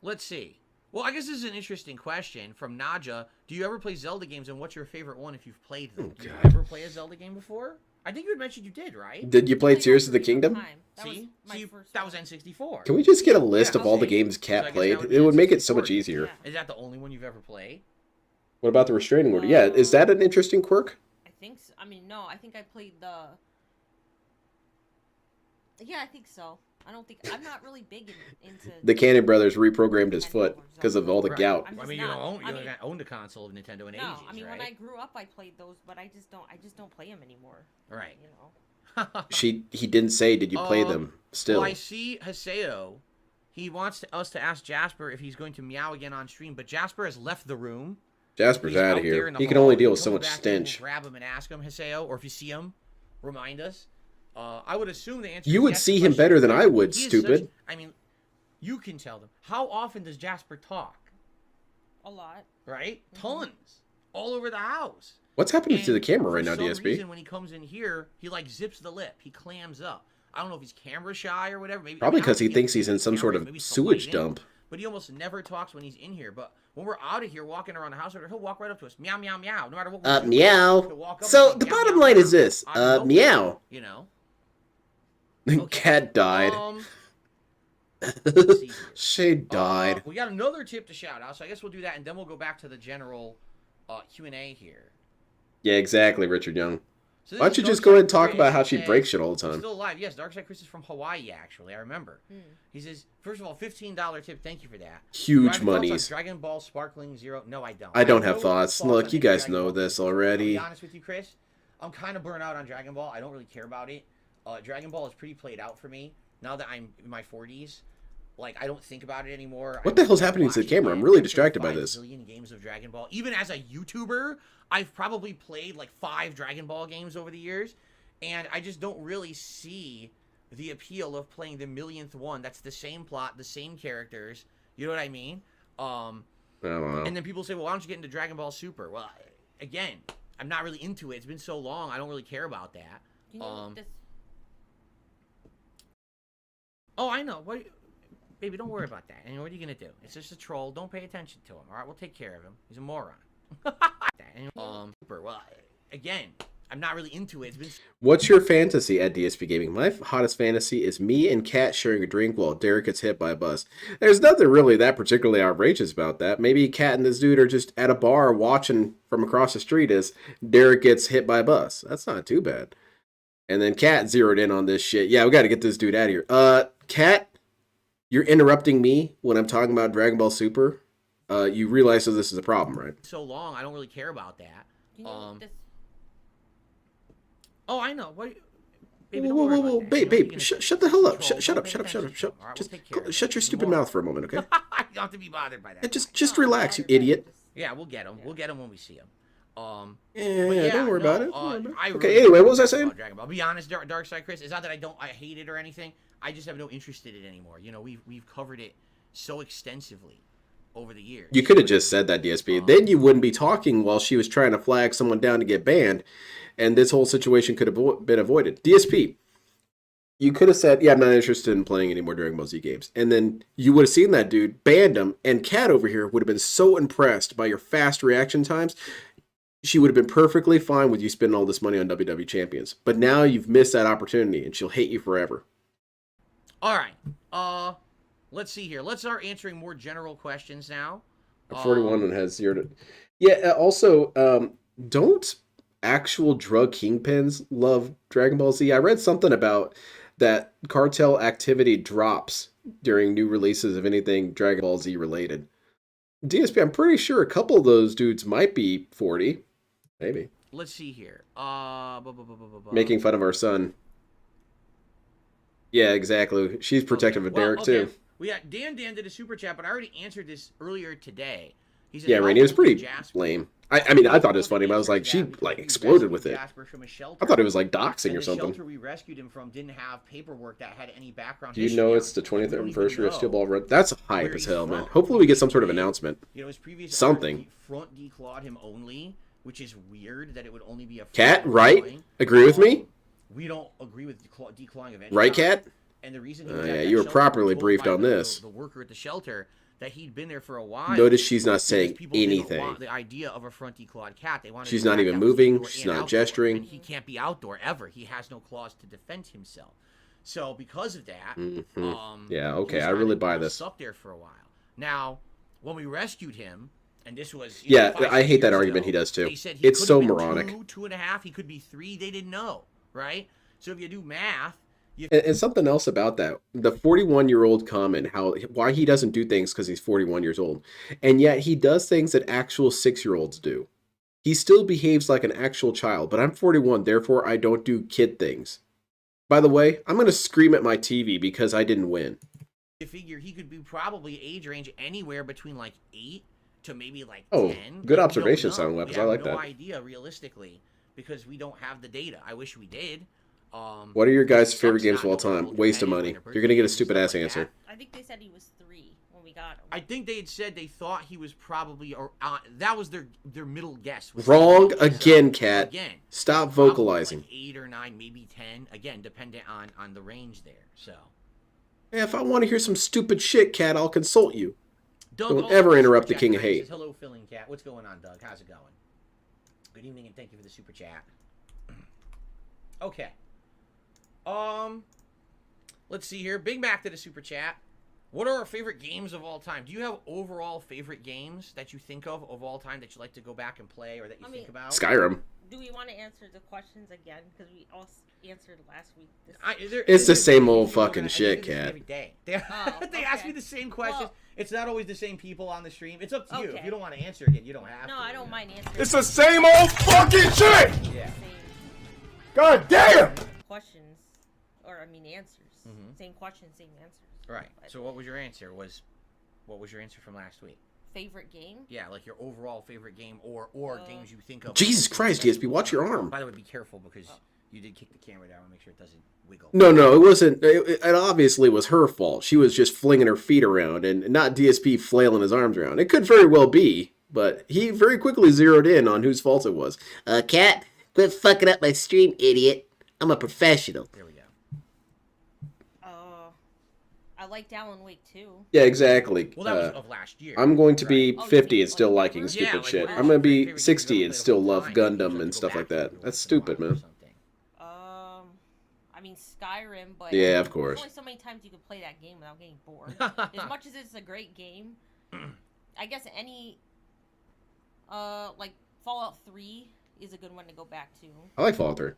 Let's see. Well, I guess this is an interesting question from Naja. Do you ever play Zelda games, and what's your favorite one if you've played them? Oh, Did you God. ever play a Zelda game before? I think you had mentioned you did, right? Did you play Played Tears of the Ocarina Kingdom? Time. That was See? my See, first that was one. N64. Can we just get a list Yeah, of all the okay. games So I Kat guess played? that would be It would make it so N64. much easier. Yeah. Is that the only one you've ever played? What about the restraining order? Yeah, is that an interesting quirk? I think so. I mean, no, I think I played the. Yeah, I think so. I don't think I'm not really big into. The Cannon brothers reprogrammed his Nintendo foot or because of all the Right. gout. I'm I just mean, you not. don't own, I you mean, haven't owned a console of Nintendo in no, ages, I mean right? when I grew up, I played those, but I just don't play them anymore. Right. You know. He didn't say, did you play them still? Well, I see Haseo. He wants us to ask Jasper if he's going to meow again on stream, but Jasper has left the room. Jasper's He's out out of there here. in the He can hall. only If deal he with so comes much back in, we'll stench. grab him and ask him, Haseo, or if you see him, remind us. I would assume the answer. You is would yes. see The him question better is, than I would, he is stupid. such- I mean, you can tell them. How often does Jasper talk? A lot. Right? Mhm. Tons. All over the house. What's happening to the And camera right now, for some DSP? reason, when he comes in here, he like zips the lip. He clams up. I don't know if he's camera shy or whatever. Maybe Probably I don't because he think thinks he's in has some sort cameras. of Maybe it's the sewage lighting. dump. But he almost never talks when he's in here. But when we're out of here walking around the house, he'll walk right up to us. Meow, meow, meow. No matter what we're doing. Meow. He'll walk up So and the meow, bottom meow, line meow. is this. I don't know. Meow. You know? The Okay. cat died. Let's see here. She died. We got another tip to shout out, so I guess we'll do that, and then we'll go back to the general Q&A here. Yeah, exactly, Richard Young. So Why this don't you is just go ahead and talk Darkside about how Chris, she and breaks shit all the he's time? still alive. Yes, Darkside Chris is from Hawaii, actually. I remember. Hmm. He says, first of all, $15 tip. Thank you for that. Huge Do I have thoughts on monies. Dragon Ball Sparkling Zero? No, I don't. I don't have have no thoughts. on Look, you any guys Dragon know Ball this games. I'll already. be honest with you, Chris. I'm kind of burnt out on Dragon Ball. I don't really care about it. Dragon Ball is pretty played out for me now that I'm in my 40s. Like, I don't think about it anymore. What the hell's happening to the camera? I'm really distracted by this. Zillion games of Dragon Ball. Even as a YouTuber, I've probably played like 5 Dragon Ball games over the years, and I just don't really see the appeal of playing the millionth one. That's the same plot, the same characters. You know what I mean? I don't know. And then people say, well, why don't you get into Dragon Ball Super? Well, again, I'm not really into it. It's been so long. I don't really care about that. You know, this... Oh, I know. What? Baby, don't worry about that. And what are you going to do? It's just a troll. Don't pay attention to him. All right, we'll take care of him. He's a moron. Super. Well, again, I'm not really into it. It's been... What's your fantasy at DSP Gaming? My hottest fantasy is me and Kat sharing a drink while Derek gets hit by a bus. There's nothing really that particularly outrageous about that. Maybe Kat and this dude are just at a bar watching from across the street as Derek gets hit by a bus. That's not too bad. And then Kat zeroed in on this shit. Yeah, we got to get this dude out of here. Kat, you're interrupting me when I'm talking about Dragon Ball Super. You realize that this is a problem, right? So long, I don't really care about that. You know, this... Oh, I know. What? Baby, Whoa, don't worry about that. babe, You know what babe, you're shut gonna the hell up. Control. Shut Don't up, pay shut up, shut up, attention shut to him. All right, up. we'll take care of it. Shut your He's a stupid moron. mouth for a moment, okay? You don't have to be bothered by that. Just relax, you idiot. Yeah, we'll get him. We'll get him when we see him. Yeah, don't worry about it. I really Okay, anyway, what was I don't saying? about Dragon Ball. I'll be honest, Darkside Chris, it's not that I hate it or anything. I just have no interest in it anymore. You know, we've covered it so extensively over the years. You could have just said that, DSP. Then you wouldn't be talking while she was trying to flag someone down to get banned, and this whole situation could have been avoided. DSP, you could have said, yeah, I'm not interested in playing any more Dragon Ball Z games. And then you would have seen that dude, banned him, and Kat over here would have been so impressed by your fast reaction times, she would have been perfectly fine with you spending all this money on WWE Champions. But now you've missed that opportunity, and she'll hate you forever. All right. Let's see here. Let's start answering more general questions now. 41 and has 0 to... Yeah, also, don't actual drug kingpins love Dragon Ball Z? I read something about that cartel activity drops during new releases of anything Dragon Ball Z related. DSP, I'm pretty sure a couple of those dudes might be 40. Maybe. Let's see here. Making fun of our son. Yeah, exactly. She's protective of Derek, too. We got Dan did a super chat, but I already answered this earlier today. He said, Yeah, Rainey, it was pretty lame. I mean, I thought it was funny, but I was like, she like exploded with it. I thought it was like doxing or something. The shelter we rescued him from didn't have paperwork that had any background. Do you know it's the 20th anniversary of Steel Ball Run? That's hype as hell, man. Hopefully we get some sort of announcement. You know, his previous something. Front declawed him only, which is weird that it would only be a Kat, right? Agree with me? We don't agree with declawing of any right, Kat? And the reason yeah, you were properly briefed on this. The worker at the shelter that he'd been there for a while. Notice she's not saying anything. Want the idea of a front declawed cat. They wanted she's not even moving. She's not gesturing. And he can't be outdoor ever. He has no claws to defend himself. So because of that, yeah, okay, I really buy this. Stuck there for a while. Now, when we rescued him, and this was yeah, I hate that argument. He does too. They said he it's so been moronic. 2.5. He could be 3. They didn't know, right? So if you do math. And something else about that, the 41-year-old comment, why he doesn't do things because he's 41 years old, and yet he does things that actual 6-year-olds do. He still behaves like an actual child, but I'm 41, therefore I don't do kid things. By the way, I'm going to scream at my TV because I didn't win. You figure he could be probably age range anywhere between like 8 to maybe like 10. Oh, good observation, Sound Weapons. I like that. We have no idea realistically because we don't have the data. I wish we did. What are your guys' favorite games of all time? Waste of money. You're going to get a stupid ass answer. I think they said he was 3 when we got him. I think they had said they thought he was probably, that was their middle guess. Wrong again, Kat. Again. Stop vocalizing. Like 8 or 9, maybe 10. Again, dependent on the range there. So. Hey, if I want to hear some stupid shit, Kat, I'll consult you. Doug, don't ever interrupt the King of Hate. Hello, Filling Cat. What's going on, Doug? How's it going? Good evening, and thank you for the super chat. Okay. Let's see here. Big Mac did a super chat. What are our favorite games of all time? Do you have overall favorite games that you think of all time that you like to go back and play or that you think about? Skyrim. Do we want to answer the questions again? Because we all answered last week. It's the same old fucking shit, Kat. Every day. They ask me the same questions. Well, it's not always the same people on the stream. It's up to you. If you don't want to answer again, you don't have to. No, I don't mind answering. It's the same old fucking shit! Yeah. God damn! Questions. Or, answers. Same questions, same answers. Right. So what was your answer? What was your answer from last week? Favorite game? Yeah, like your overall favorite game or games you think of. Jesus Christ, DSP, watch your arm. By the way, be careful because you did kick the camera down. Make sure it doesn't wiggle. No, it wasn't. It obviously was her fault. She was just flinging her feet around and not DSP flailing his arms around. It could very well be, but he very quickly zeroed in on whose fault it was. Kat, quit fucking up my stream, idiot. I'm a professional. There we go. I liked Alan Wake too. Yeah, exactly. Well, that was of last year. I'm going to be Right. 50 and still liking stupid like, shit. what I'm going to your be favorite 60 game and you still played love all the time? Gundam You and have to stuff go like back that. and That's watch it or stupid, man. something. Skyrim, but Yeah, of course. There's only so many times you can play that game without getting bored. As much as it's a great game, I guess any like Fallout 3 is a good one to go back to. I like Fallout 3.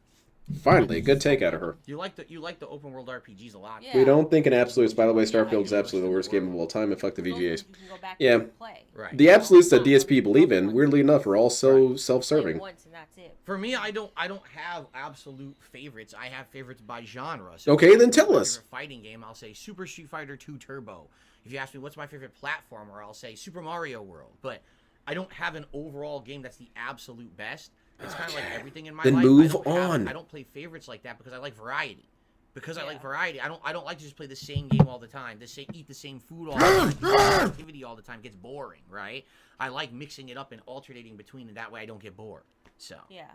Finally, a good take out of her. You like the open world RPGs a lot. Yeah. We don't think in absolutes. By the way, Starfield is absolutely the worst game of all time, and fuck the Those ones VGAs. you can go back Yeah. and play. Right. The absolutes that DSP believe in, weirdly enough, are all so Play self-serving. once and that's it. For me, I don't have absolute favorites. I have favorites by genre. So Okay, then if it's tell my us. favorite fighting game, I'll say Super Street Fighter 2 Turbo. If you ask me what's my favorite platformer, I'll say Super Mario World. But I don't have an overall game that's the absolute best. It's kind of like everything in my Then life. move I don't on. I don't play favorites like that because I like variety. Because I like Yeah. variety. I don't like to just play the same game all the time. Eat the same food all the time. do the same activity all the time gets boring, right? I like mixing it up and alternating between, and that way I don't get bored. So Yeah.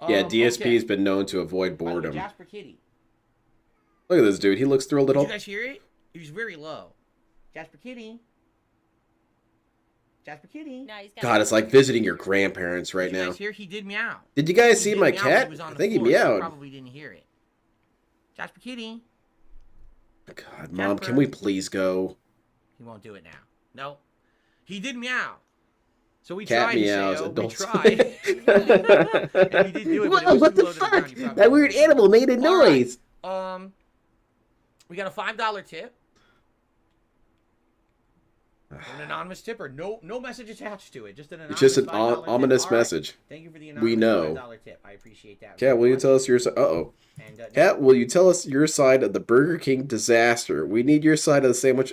Yeah, okay. DSP's been known to avoid By the way, boredom. Jasper Kitty. Look at this dude. He looks thrilled at Did all. you guys hear it? He was very low. Jasper Kitty. Jasper Kitty. No, he's got God, it's like visiting your grandparents right Did you now. guys hear? He did meow. Did you guys He see did my meow when cat? he was on I the think he floor, so you meowed. probably didn't hear it. Jasper Kitty. God, Mom, Jasper. can we please go? He won't do it now. No. He did meow. So we Cat tried, meows, Sayo. adults. We tried. And he did do it, but it was What too the low to the ground. fuck? He probably That weird didn't. animal made a All right. noise. We got a $5 tip. An anonymous tipper. No message attached to it. Just an anonymous It's just an $5 tip. ominous All right. message. Thank you for the anonymous know. $5 tip. I appreciate that. Cat, will you tell us your side? Uh-oh. And, Cat, will you tell us your side of the Burger King disaster? We need your side of the sandwich.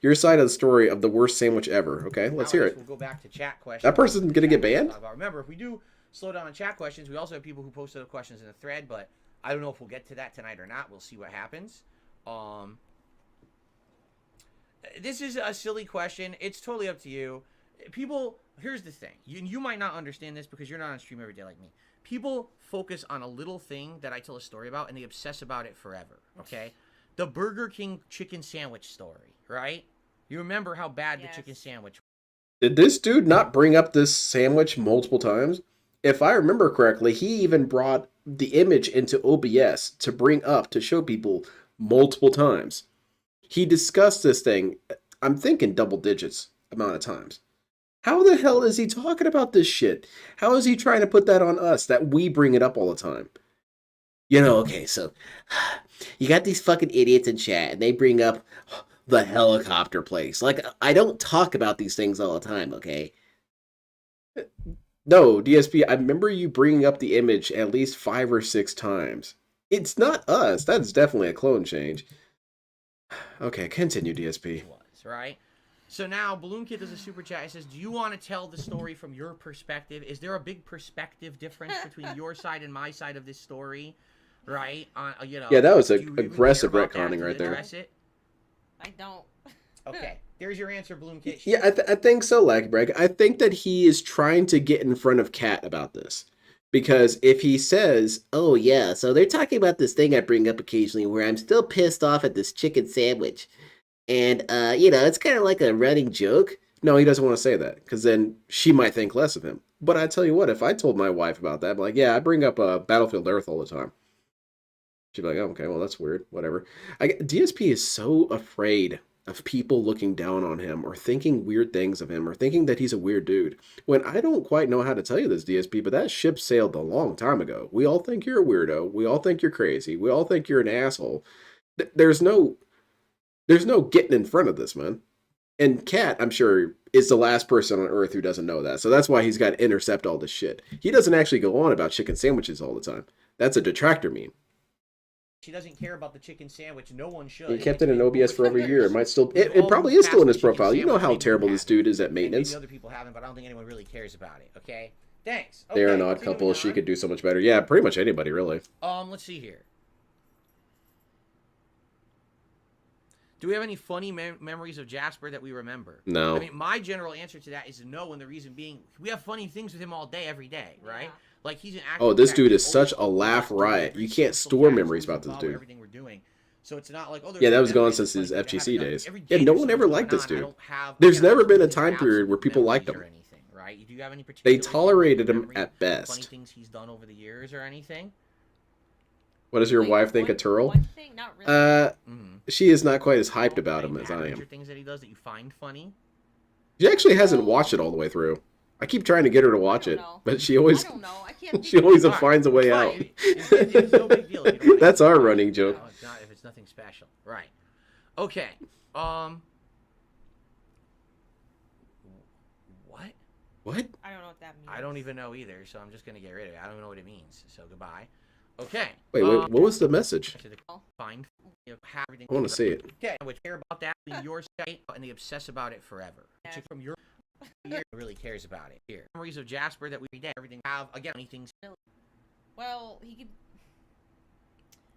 Your side of the story of the worst sandwich ever. Okay, let's hear it. We'll go back to chat questions. That person's gonna get banned? Remember, if we do slow down on chat questions, we also have people who posted questions in the thread, but I don't know if we'll get to that tonight or not. We'll see what happens. This is a silly question. It's totally up to you. People, here's the thing. You might not understand this because you're not on stream every day like me. People focus on a little thing that I tell a story about, and they obsess about it forever, okay? The Burger King chicken sandwich story, right? You remember how bad the chicken sandwich was. Did this dude not bring up this sandwich multiple times? If I remember correctly, he even brought the image into OBS to bring up to show people multiple times. He discussed this thing, I'm thinking double digits amount of times. How the hell is he talking about this shit? How is he trying to put that on us that we bring it up all the time? You know, okay, so you got these fucking idiots in chat, and they bring up the helicopter place. Like, I don't talk about these things all the time, okay? No, DSP, I remember you bringing up the image at least 5 or 6 times. It's not us. That's definitely a clone change. Okay, continue, DSP. Was, right? So now Balloon Kid does a super chat. It says, "Do you want to tell the story from your perspective? Is there a big perspective difference between your side and my side of this story?" Right? Yeah, that was do you even aggressive care about that? retconning Do you right there. address it? I don't. Okay, there's your answer, Balloon Kid. Yeah, I think so, Lagbrag. I think that he is trying to get in front of Cat about this. Because if he says, Oh, yeah, so they're talking about this thing I bring up occasionally where I'm still pissed off at this chicken sandwich. And, it's kind of like a running joke. no, he doesn't want to say that. Because then she might think less of him. But I tell you what, if I told my wife about that, I'm like, yeah, I bring up Battlefield Earth all the time. She'd be like, oh, okay, well, that's weird. Whatever. DSP is so afraid of people looking down on him or thinking weird things of him or thinking that he's a weird dude. When I don't quite know how to tell you this, DSP, but that ship sailed a long time ago. We all think you're a weirdo. We all think you're crazy. We all think you're an asshole. There's no getting in front of this, man. And Khet, I'm sure, is the last person on Earth who doesn't know that. So that's why he's got to intercept all this shit. He doesn't actually go on about chicken sandwiches all the time. That's a detractor meme. She doesn't care about the chicken sandwich. No one should. He kept it in OBS for over a year. It might still. It probably is still in his profile. You know how terrible this dude is at maintenance. Maybe other people haven't, but I don't think anyone really cares about it. Okay. Thanks. They're an odd couple. She could do so much better. Yeah, pretty much anybody, really. Let's see here. Do we have any funny memories of Jasper that we remember? No. I mean, my general answer to that is no, and the reason being, we have funny things with him all day, every day, right? Yeah. Like, he's an actor. Oh, this dude is such a laugh riot. You can't store memories about this dude. Everything we're doing. So it's not like, oh, yeah, that was gone since his FGC days. Yeah, no one ever liked this dude. There's never been a time period where people liked him. Right? Do you have any particular They tolerated him at best. Funny things he's done over the years or anything? What does your wife think of Turl? Not really. She is not quite as hyped about him as I am. Things that he does that you find funny? She actually hasn't watched it all the way through. I keep trying to get her to watch it, but she always I don't know. I can't she always finds a way out. It's no big deal. That's our running joke. No, it's not if it's nothing special. Right. Okay. What? What? I don't know what that means. I don't even know either, so I'm just gonna get rid of it. I don't know what it means. So goodbye. Okay. Wait, what was the message? Find everything. I want to see it. Okay, I would care about that in your site, and they obsess about it forever. Yeah. From your really cares about it. Here, memories of Jasper that we did. Everything have again. Anything. Well, he could.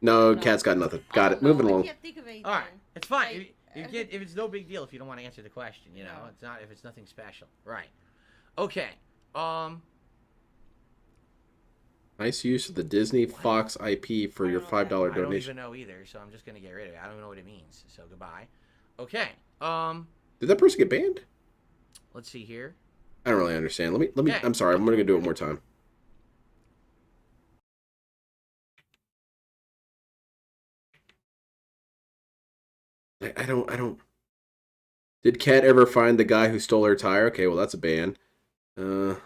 No, Khet's got nothing. Got it. Moving along. I can't think of anything. All right, it's fine. Like, If it's no big deal, if you don't want to answer the question, you know, it's not if it's nothing special. Right. Okay. Nice use of the Disney Fox IP for your $5 I don't donation. even know either, so I'm just gonna get rid of it. I don't know what it means. So goodbye. Okay. Did that person get banned? Let's see here. I don't really understand. Let me. Okay. I'm sorry. I'm gonna do it one more time. I don't. Did Khet ever find the guy who stole her tire? Okay, well that's a ban. Like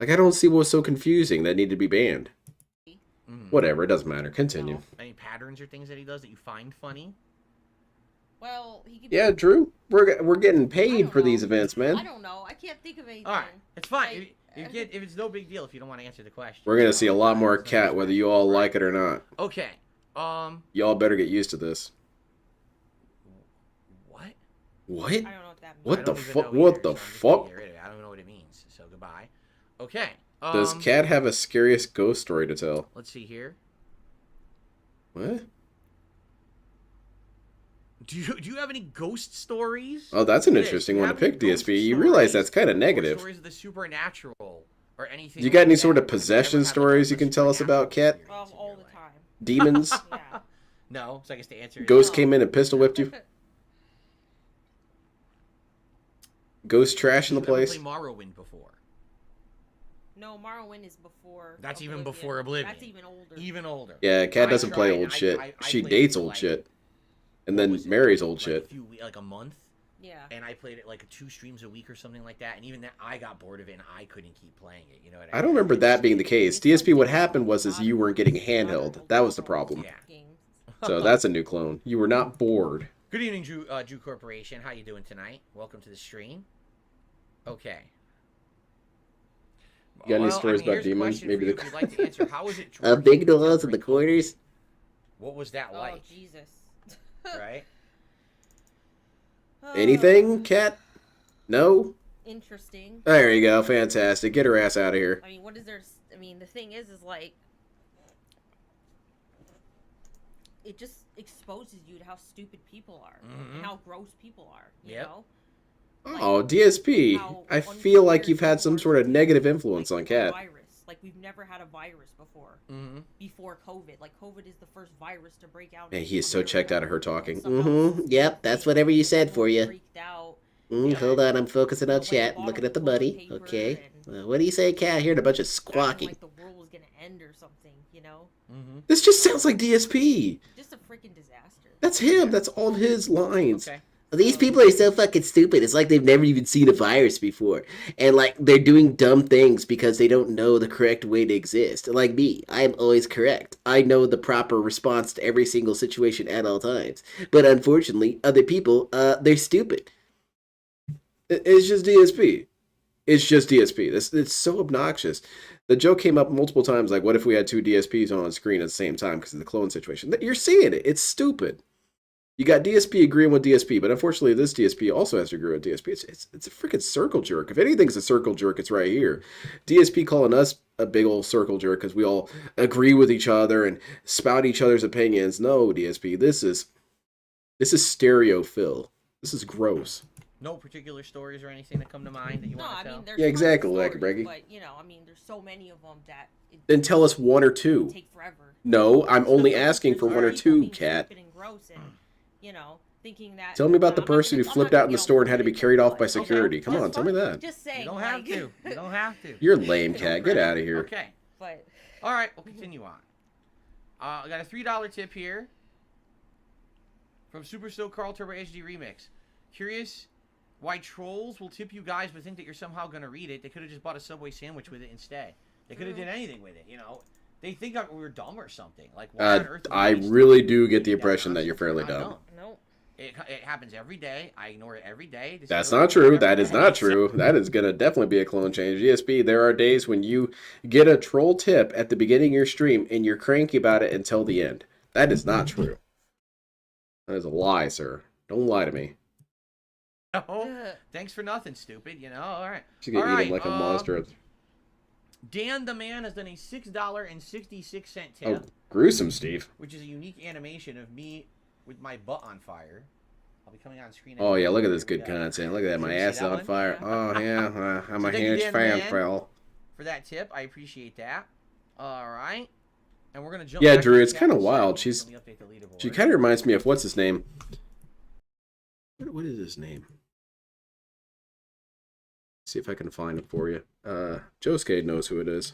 I don't see what's so confusing that need to be banned. Whatever, it doesn't matter. Continue. No. Any patterns or things that he does that you find funny? Well, he could. Yeah, Drew. We're getting paid for these events, man. I don't know. I can't think of anything. All right, it's fine. Like, if it's no big deal, if you don't want to answer the question. We're gonna see a lot more Khet, whether you all like it or not. Okay. Y'all better get used to this. What? What? I don't know what that means. What the I don't even fuck? know What either, the so I'm just fuck? gonna get rid of it. I don't know what it means. So goodbye. Okay. Does Khet have a scariest ghost story to tell? Let's see here. What? Do you have any ghost stories? Oh, that's an Yes, interesting you one to have any pick, ghost DSP. You realize stories that's kind of or negative. Stories of the supernatural or anything. You got like any that? sort of Have you ever possession had, like, stories a you can tell us about, supernatural Khet? experience in all your the life? time. Demons? Yeah. No, so I guess the answer is Ghost no. came in and pistol whipped you? Ghost trash in the You've never place? played Morrowind before. No, Morrowind is before. That's even before Oblivion. That's even older. Even older. Yeah, Khet I doesn't play tried, old and shit. I She played dates it for, old like, shit. And what then was it? marries old Like shit. like a month. Yeah. And I played it like 2 streams a week or something like that. And even that, I got bored of it and I couldn't keep playing it. You know what I I mean? don't remember that being the case. DSP, what happened was is you weren't getting handheld. That was the problem. Yeah. Games. So that's a new clone. You were not bored. Good evening, Drew Corporation. How you doing tonight? Welcome to the stream. Okay. You got any stories about here's a demons? question Maybe for you the- if you'd like to answer. How was it? Big doors in the corners. What was that Oh like? Jesus. Right? Anything, Khet? No? Interesting. There you go. Fantastic. Get her ass out of here. I mean, what is there? I mean, the thing is like, it just exposes you to how stupid people are and how gross people are. You Yep. know. Oh, DSP. how I feel like you've had some sort of negative influence on like Khet. a virus. Like we've never had a virus before. Mm-hmm. Before COVID. Like COVID is the first virus to break out. Man, in he is so America. checked out of her talking. Mm-hmm. Yep, that's whatever you said for you. Freaked out. Hold on, I'm focusing on Like, chat. bought Looking a at the toilet buddy. paper Okay. and What do you say, Cat? I heard a bunch of acting squawking. Like the world was gonna end or something, you know? Mm-hmm. This just sounds like DSP. Just a freaking disaster. That's him. That's all of his lines. Okay. These people are so fucking stupid. It's like they've never even seen a virus before. And, like, they're doing dumb things because they don't know the correct way to exist. Like me, I am always correct. I know the proper response to every single situation at all times. But unfortunately, other people, they're stupid. It's just DSP. It's just DSP. It's so obnoxious. The joke came up multiple times, like, what if we had two DSPs on screen at the same time because of the clone situation? You're seeing it. It's stupid. You got DSP agreeing with DSP, but unfortunately this DSP also has to agree with DSP. It's a freaking circle jerk. If anything's a circle jerk, it's right here. DSP calling us a big old circle jerk because we all agree with each other and spout each other's opinions. No, DSP, this is stereo fill. This is gross. No particular stories or anything that come to mind that you want to tell? there's Yeah, exactly, tons of Lacabreggy. stories, but you know, I mean, there's so many of them that it Then tell us one or two. take forever. No, I'm only asking for There's one or people two, being Cat. stupid and gross and, you know, thinking that. Tell me about the I'm not person who gonna- I'm flipped not out in the gonna, store and had to be carried off by but- security. Come That's on, tell me fine. that. Just saying. You don't like, have to. You don't have to. You're lame, Cat. Get out of here. Okay. But All right, we'll continue on. I got a $3 tip here from Super Still Carl Turbo HD Remix. Curious why trolls will tip you guys but think that you're somehow going to read it. They could have just bought a Subway sandwich with it instead. They could have did anything with it, you know. They think that we're dumb or something. Like, why on earth would I we really do get the read that impression that you're nonsense? fairly I dumb. don't. no. It happens every day. I ignore it every day. This That's is not true. That is not true. That is going to definitely be a clone change. DSP, there are days when you get a troll tip at the beginning of your stream and you're cranky about it until the end. That is not true. That is a lie, sir. Don't lie to me. Oh, thanks for nothing, stupid. You know, all right. She's going All to eat him right, like a monster. Dan the Man has done a $6.66 tip, Oh, gruesome, Steve. which is a unique animation of me with my butt on fire. I'll be coming on screen. Oh, yeah, look at this Here we good go. content. Look at that. Did My you see ass is that on one? fire. Yeah. Oh, yeah. I'm So a thank you, huge Dan the fan, Man. pal. For that tip, I appreciate that. All right. And we're going to jump Yeah, back Drew, to it's the kind of chat wild. show. She Let me update the leaderboard. kind of reminds me of, what's his name? What is his name? See if I can find it for you. Josuke knows who it is.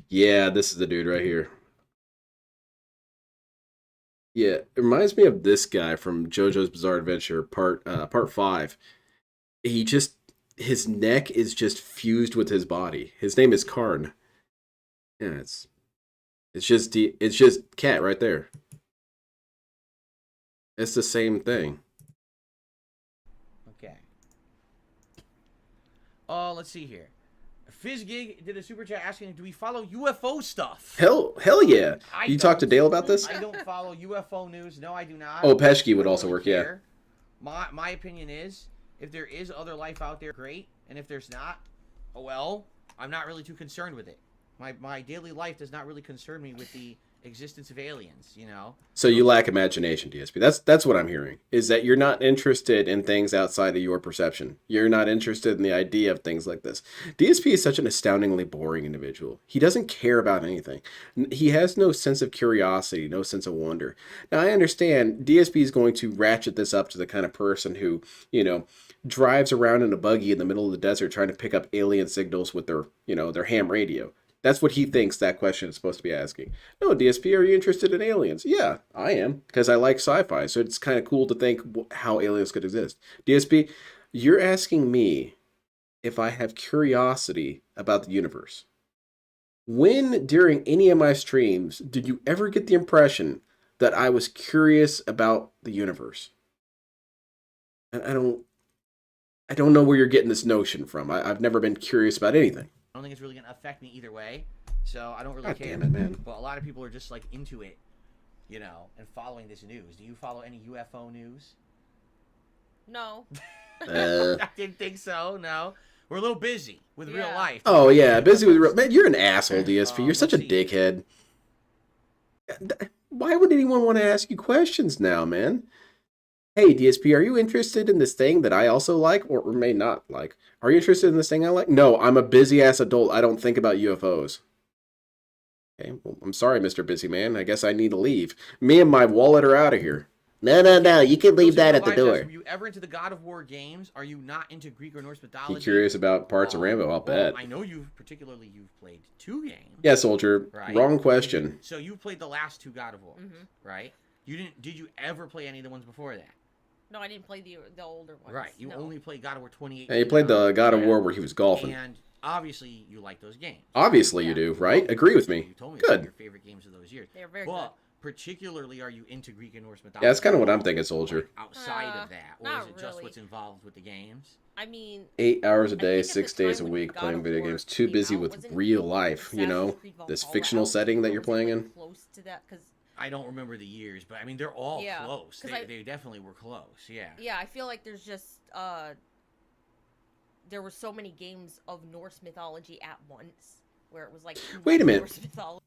Yeah, this is the dude right here. Yeah, it reminds me of this guy from JoJo's Bizarre Adventure, part 5. His neck is just fused with his body. His name is Karn. Yeah, it's just Cat right there. It's the same thing. Okay. Let's see here. FizzGig did a super chat asking, do we follow UFO stuff? Hell yeah. You talked to Dale about this? I don't follow UFO news. No, I do not. Oh, Peshke would I don't also really work, yeah. care. My opinion is, if there is other life out there, great. And if there's not, oh well, I'm not really too concerned with it. My daily life does not really concern me with the existence of aliens, you know? So you lack imagination, DSP. That's what I'm hearing. Is that you're not interested in things outside of your perception. You're not interested in the idea of things like this. DSP is such an astoundingly boring individual. He doesn't care about anything. He has no sense of curiosity, no sense of wonder. Now I understand DSP is going to ratchet this up to the kind of person who, you know, drives around in a buggy in the middle of the desert trying to pick up alien signals with their, you know, their ham radio. That's what he thinks that question is supposed to be asking. No, DSP, are you interested in aliens? Yeah, I am, because I like sci-fi, so it's kind of cool to think how aliens could exist. DSP, you're asking me if I have curiosity about the universe. When, during any of my streams, did you ever get the impression that I was curious about the universe? And I don't know where you're getting this notion from. I've never been curious about anything. I don't think it's really going to affect me either way, so I don't really God care. damn it, man. But a lot of people are just, like, into it, you know, and following this news. Do you follow any UFO news? No. I didn't think so, no. We're a little busy with real Yeah. life. Oh yeah, busy with real man. You're an asshole, DSP. You're such a let's see. dickhead. Why would anyone want to ask you questions now, man? Hey, DSP, are you interested in this thing that I also like or may not like? Are you interested in this thing I like? No, I'm a busy-ass adult. I don't think about UFOs. Okay, well, I'm sorry, Mr. Busy Man. I guess I need to leave. Me and my wallet are out of here. No. You can leave Those are that no at the biases. door. Were you ever into the God of War games? Are you not into Greek or Norse mythology? You curious about parts of Rambo? I'll bet. I know you've played 2 games. Yeah, soldier. Right? Wrong question. So you played the last 2 God of War, right? You didn't. Did you ever play any of the ones before that? No, I didn't play the older ones. Right. You only played God of War 28. Yeah, you played the God of War where he was golfing. And obviously, you like those games. Obviously, you do, right? Agree with me. You told me Good. your favorite games of those years. They're very But good. particularly, are you into Greek and Norse mythology? Yeah, that's kind of what I'm thinking, soldier. Like, outside of that, or not is it just really. what's involved with the games? I mean, 8 hours a I day, think at 6 the days a time when week God playing of video War games. Too came busy out, with wasn't real life, you know? Assassin's Creed This Valhalla fictional out? setting that you're Was it, playing like, in. close to that? Because I don't remember the years, but I mean they're all Yeah, close. 'cause They definitely were close. Yeah. yeah, I feel like there's just there were so many games of Norse mythology at once where it was like too Wait a much minute. Norse mythology.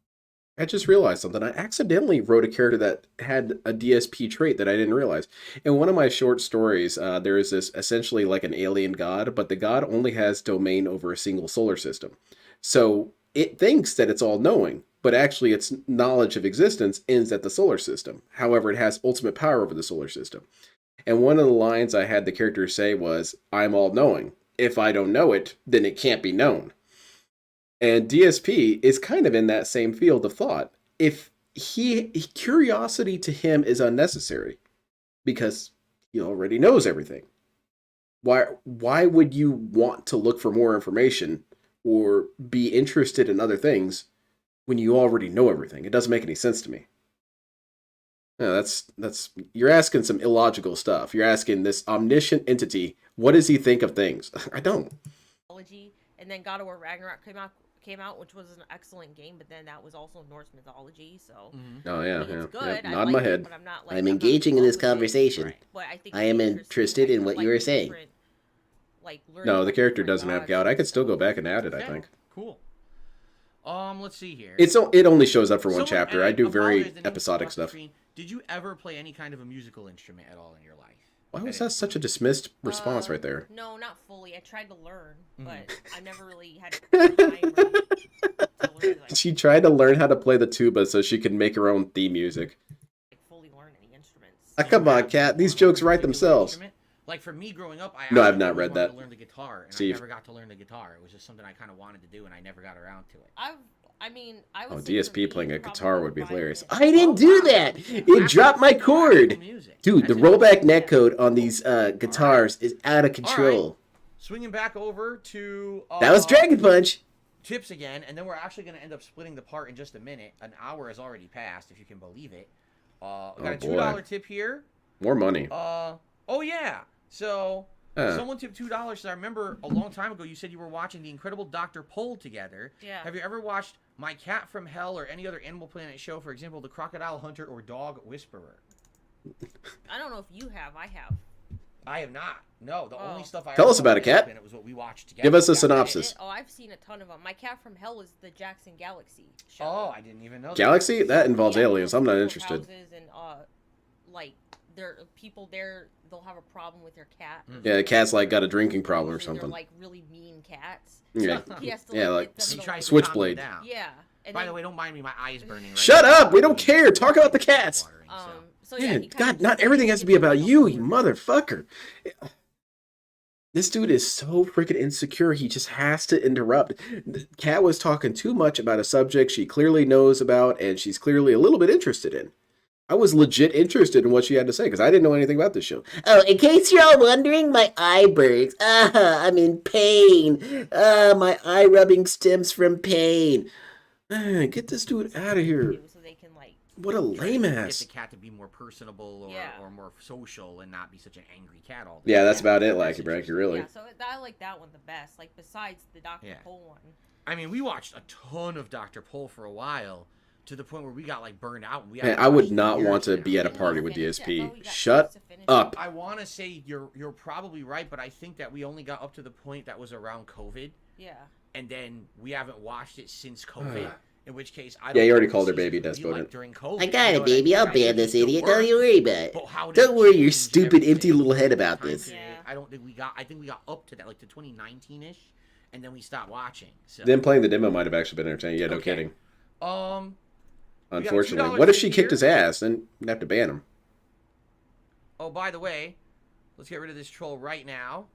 I just realized something. I accidentally wrote a character that had a DSP trait that I didn't realize. In one of my short stories, there is this essentially like an alien god, but the god only has domain over a single solar system. So it thinks that it's all knowing, but actually its knowledge of existence ends at the solar system. However, it has ultimate power over the solar system. And one of the lines I had the character say was, "I'm all knowing. If I don't know it, then it can't be known." And DSP is kind of in that same field of thought. If curiosity to him is unnecessary because he already knows everything. Why would you want to look for more information or be interested in other things when you already know everything? It doesn't make any sense to me. No, that's you're asking some illogical stuff. You're asking this omniscient entity, what does he think of things? I don't. And then God of War Ragnarok came out, which was an excellent game, but then that was also Norse mythology, so Oh yeah, it's yeah. good. Yep. I Nod my like head. it, but I'm not like I'm engaging in this conversation. Right. But I think I it's am interesting. interested I in could what like you the were saying. different, like, learning No, about the character different doesn't have gods. gout. I could still go back and add it, I Okay, think. Cool. Let's see here. It only shows up for one Someone- chapter. and I do very apologize, the name's episodic off the stuff. screen. Did you ever play any kind of a musical instrument at all in your life? Why was that such a dismissed response right there? No, not fully. I tried to learn, Mm-hmm. but I never really had time to learn, like, She tried to learn how to play the tuba so she could make her own theme music. fully learn any instruments. Ah, come on, Kat. These jokes write themselves. Like for me growing up, No, I've actually not always read wanted that. to learn the guitar, and Steve. I never got to learn the guitar. It was just something I kind of wanted to do, and I never got around to it. I mean, I would Oh, say for DSP me, playing a probably guitar would be violin. hilarious. I didn't do that. It dropped my cord. Dude, the rollback netcode on these guitars is out of control. Swinging back over to That was Dragon Punch. tips again, and then we're actually going to end up splitting the part in just a minute. An hour has already passed, if you can believe it. We got a $2 boy. tip here. More money. Oh yeah. So someone tipped $2. So I remember a long time ago you said you were watching the Incredible Dr. Pol together. Yeah. Have you ever watched My Cat from Hell or any other Animal Planet show? For example, The Crocodile Hunter or Dog Whisperer. I don't know if you have. I have. I have not. No, the only stuff I Tell ever us saw about on it, Kat. Animal Planet was what we watched together. Give us a Yeah. synopsis. I've seen a ton of them. My Cat from Hell is the Jackson Galaxy show. Oh, I didn't even know. Galaxy? That involves Yeah, aliens. I'm not people's interested. houses and like there people there, they'll have a problem with their cat. Yeah, the cat's like got a drinking problem or Usually something. They're like really mean cats. Yeah. He has to, Yeah, like, like get them He to, tries to Switchblade. calm them down. yeah. And By then, the way, don't mind me. My eye is burning. Right Shut now. up! We don't care. Talk about the cats. Watering, so yeah, Man, he kinda God, just, not like, everything has to gets be about them you, to you learn. motherfucker. This dude is so freaking insecure, he just has to interrupt. Kat was talking too much about a subject she clearly knows about and she's clearly a little bit interested in. I was legit interested in what she had to say because I didn't know anything about this show. Oh, in case you're all wondering, my eye burns. I'm in pain. My eye rubbing stems from pain. Man, get this dude out of here. So they can like What a lame Get ass. the cat to be more personable or more social and not be such an angry cat all the Yeah, time. that's about it, That's Lackey Bracky, interesting. really. yeah. So I like that one the best. Like besides the Dr. Yeah. Pol one. I mean, we watched a ton of Dr. Pol for a while to the point where we got like burned out. Man, I would not want to be at a party with Finish it. I thought DSP. we got Shut close to finish up. I want to say you're probably right, but I think that we only got up to the point that was around COVID, Yeah. and then we haven't watched it since COVID. In which case, I don't Yeah, you already know called her what baby seasons would be Despotin. like during COVID. I got you it, know baby. what I I'll mean? ban Like, this it idiot. still Don't you works, worry about it. but how did Don't worry your change stupid, empty everything little head over about time this. period? Yeah. I don't think we got. I think we got up to that like to 2019ish, and then we stopped watching. So Then playing the demo might have actually been entertaining. Yeah, no Okay. kidding. got a Unfortunately. $2 What if tip she kicked here. his ass? Then you'd have to ban him. Oh, by the way, let's get rid of this troll right now.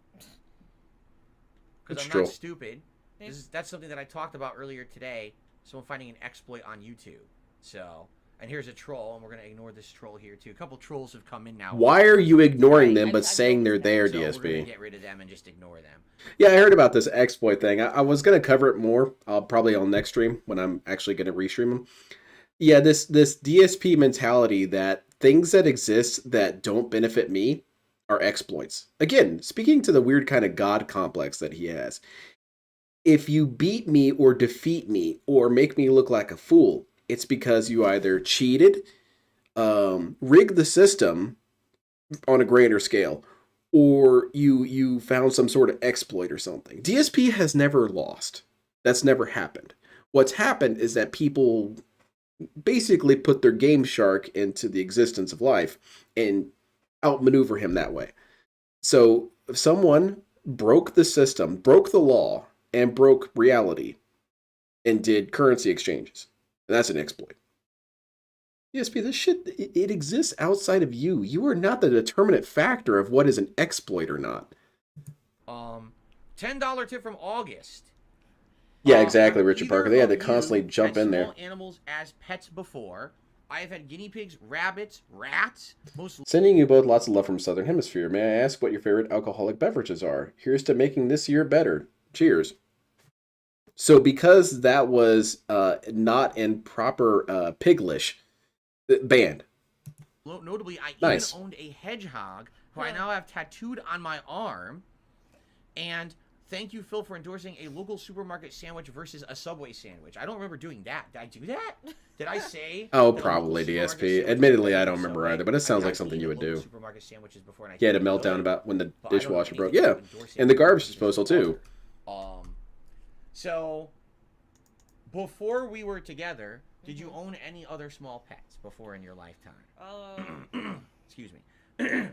Because Which I'm troll? not stupid. That's something that I talked about earlier today. Someone finding an exploit on YouTube. So, and here's a troll, and we're going to ignore this troll here, too. A couple trolls have come in now. Why are you ignoring Right, them but I've saying they're noticed there, So we're going to DSP? get rid of them and just ignore them. Yeah, I heard about this exploit thing. I was going to cover it more. I'll probably on next stream when I'm actually going to restream them. Yeah, this DSP mentality that things that exist that don't benefit me are exploits. Again, speaking to the weird kind of god complex that he has. If you beat me or defeat me or make me look like a fool, it's because you either cheated, rigged the system on a greater scale, or you found some sort of exploit or something. DSP has never lost. That's never happened. What's happened is that people basically put their game shark into the existence of life and outmaneuver him that way. So if someone broke the system, broke the law, and broke reality, and did currency exchanges, that's an exploit. DSP, this shit, it exists outside of you. You are not the determinate factor of what is an exploit or not. $10 tip from August. Yeah, exactly, Have Richard either Parker. They had to of you constantly jump had in there. small animals as pets before. I have had guinea pigs, rabbits, rats. Sending you both lots of love from Southern Hemisphere. May I ask what your favorite alcoholic beverages are? Here's to making this year better. Cheers. So because that was not in proper Piglish, banned. Notably, I Nice. even owned a hedgehog who I now have tattooed on my arm. And thank you, Phil, for endorsing a local supermarket sandwich versus a Subway sandwich. I don't remember doing that. Did I do that? Did I say? Oh, that a probably local supermarket DSP. sandwich Admittedly, was I better don't than remember Subway? either, but it I sounds mean, like I've something eaten you would at local do. Supermarket sandwiches before, and I He had a can't enjoy meltdown it. about when the But I don't know dishwasher anything broke. about Yeah, endorsing and the it. garbage It's disposal just too. So, before we were together, did you own any other small pets before in your lifetime? Excuse me.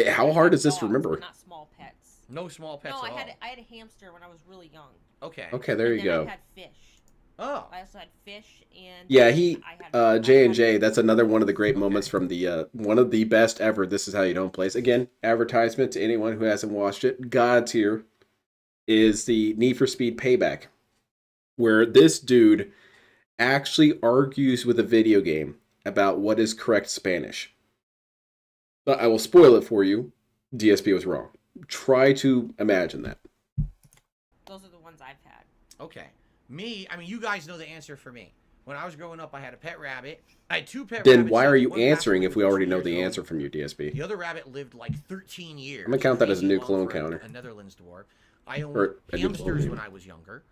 How hard is this to dogs, remember? but not small pets. No small pets No, at all. I had a hamster when I was really young. Okay. Okay, there And you then go. I had fish. Oh. I also had fish and Yeah, he I had J&J, that's another one of the great Okay. moments from the one of the best ever This Is How You Don't Place. Again, advertisement to anyone who hasn't watched it. God tier is the Need for Speed Payback, where this dude actually argues with a video game about what is correct Spanish. But I will spoil it for you. DSP was wrong. Try to imagine that. Those are the ones I've had. Okay. Me, I mean, you guys know the answer for me. When I was growing up, I had a pet rabbit. I had two pet rabbits. Then why are you One passed answering away if we when already 2 know years the ago. answer from you, DSP? The other rabbit lived like 13 years. I'm gonna count that as a new Crazy clone long for counter. A Netherlands dwarf. I owned Or a new hamsters clone. when I was younger.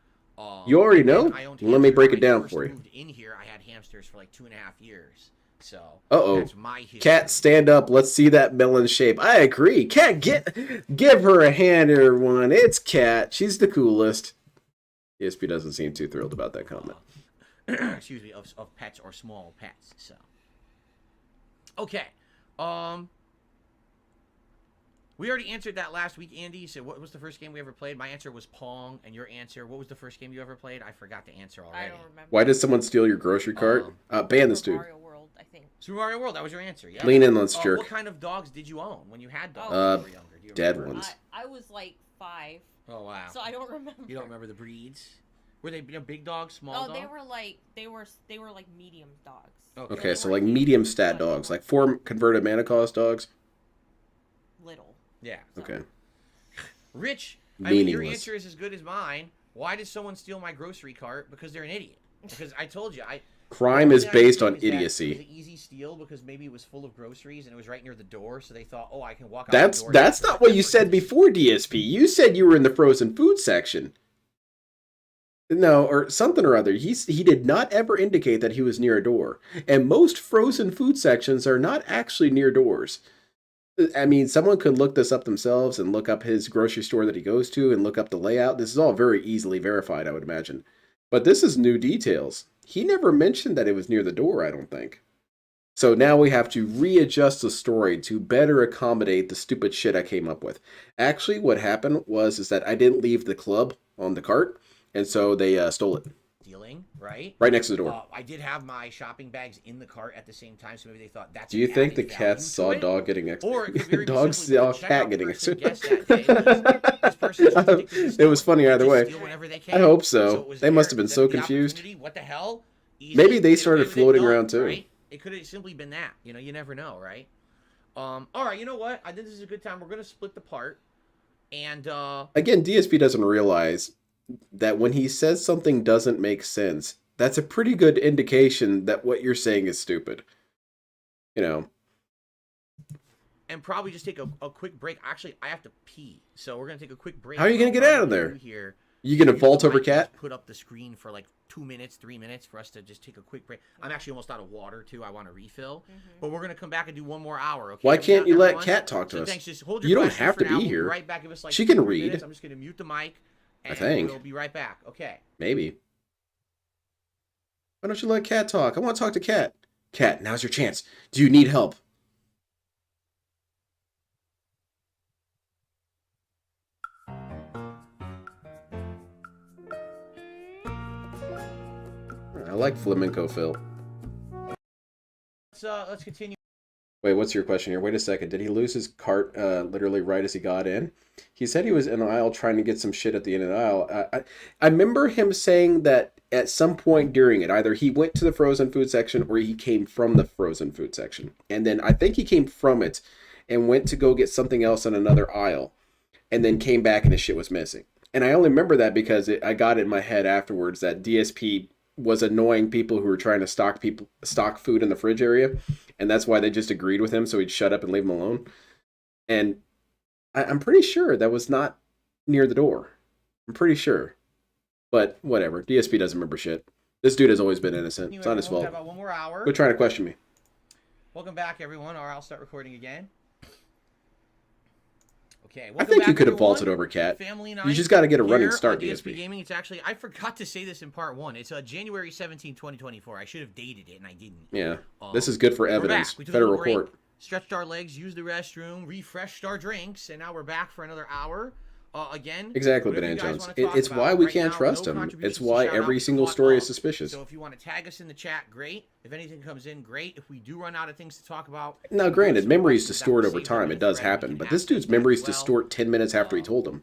You already and then know? I owned Let me hamsters break when it down I first for you. moved in here, I had hamsters for like 2.5 years. So Uh-oh. that's my history. Cat, stand up. Let's see that melon shape. I agree. Cat, give her a hand, everyone. It's Cat. She's the coolest. ESP doesn't seem too thrilled about that comment. Excuse me, of pets or small pets. So okay. We already answered that last week, Andy. You said, what was the first game we ever played? My answer was Pong, and your answer, what was the first game you ever played? I forgot the answer already. I don't remember. Why did someone steal your grocery cart? Ban this Super dude. Mario World, I think. Super Mario World, that was your answer, yeah? Lean in, let's What jerk. kind of dogs did you own when you had dogs Oh. when you were younger? Do you Dead remember? ones. I was like 5, Oh, wow. so I don't remember. You don't remember the breeds? Were they big dogs, small Oh, dogs? they were like medium dogs. Okay, so they like weren't medium huge, stat but they dogs, were like 4 converted Manicos dogs. little. Yeah. So. Okay. Rich, I mean, your Meaningless. answer is as good as mine. Why did someone steal my grocery cart? Because they're an idiot. Because I told you, Crime the is only thing I based can on think is that It idiocy. was an easy steal because maybe it was full of groceries and it was right near the door, so they thought, oh, I can walk out That's the door. that's not what you said before, DSP. You said you were in the frozen food section. No, or something or other. He did not ever indicate that he was near a door. And most frozen food sections are not actually near doors. I mean, someone could look this up themselves and look up his grocery store that he goes to and look up the layout. This is all very easily verified, I would imagine. But this is new details. He never mentioned that it was near the door, I don't think. So now we have to readjust the story to better accommodate the stupid shit I came up with. Actually, what happened was that I didn't leave the club on the cart, and so they stole it. stealing, right? Right next to the door. I did have my shopping bags in the cart at the same time, so maybe they thought that's. Do you think the added cat value saw to it. dog getting Or it could very dog simply saw be the cat checkout getting person guessed that day was, this person's just addicted to It stealing. was funny They either just way. steal whenever they I can. hope so. it was They must have been the so confused. opportunity, what the hell? Easy, Maybe they get started away with it, floating done, around too. Right? It could have simply been that. You know, you never know, right? All right, you know what? I think this is a good time. We're gonna split the part, and Again, DSP doesn't realize that when he says something doesn't make sense, that's a pretty good indication that what you're saying is stupid. You know. and probably just take a quick break. Actually, I have to pee, so we're gonna take a quick break. How are you gonna I'll get out of probably there? do Here. You gonna Use vault the over mic, cat? just put up the screen for like 2 minutes, 3 minutes for us to just take a quick break. I'm actually almost out of water too. I want to refill, but we're gonna come back and do one more hour. Okay? Why can't you let everyone? Cat talk to So us? thanks. Just hold your You don't questions have for to now. be We'll here. Right back. Give us like She can 2 more read. minutes. I'm just gonna mute the mic. And think. we'll be right back. Okay. Maybe. Why don't you let Cat talk? I want to talk to Cat. Cat, now's your chance. Do you need help? I like flamenco, Phil. Let's continue. Wait, what's your question here? Wait a second. Did he lose his cart literally right as he got in? He said he was in the aisle trying to get some shit at the end of the aisle. I remember him saying that at some point during it, either he went to the frozen food section or he came from the frozen food section. And then I think he came from it and went to go get something else in another aisle and then came back and his shit was missing. And I only remember that because I got it in my head afterwards that DSP was annoying people who were trying to stock food in the fridge area, and that's why they just agreed with him so he'd shut up and leave him alone. And I'm pretty sure that was not near the door. I'm pretty sure. But whatever. DSP doesn't remember shit. This dude has always been innocent. It's not his We'll fault. have one more hour. Quit trying to question me. Welcome back, everyone, or I'll start recording again. Okay. I think you could have vaulted over Cat. Family You night just got to get a running here start, on DSP DSP. Gaming. It's actually, I forgot to say this in part one. It's January 17, 2024. I should have dated it, and I didn't. Yeah. This is good for We're evidence. back. We took a Federal little break, court. stretched our legs, used the restroom, refreshed our drinks, and now we're back for another hour. Again, Exactly, whatever Banana you guys Jones. wanna talk It's about why we right can't now, trust no him. contributions It's to why shout every out, single hot story is love. suspicious. So if you want to tag us in the chat, great. If anything comes in, great. If we do run out of things to talk about, Now, we do granted, some memories questions that distort will over save time. the It does thread. We happen. can But ask this dude's feedback memories as well. distort 10 minutes after he told them.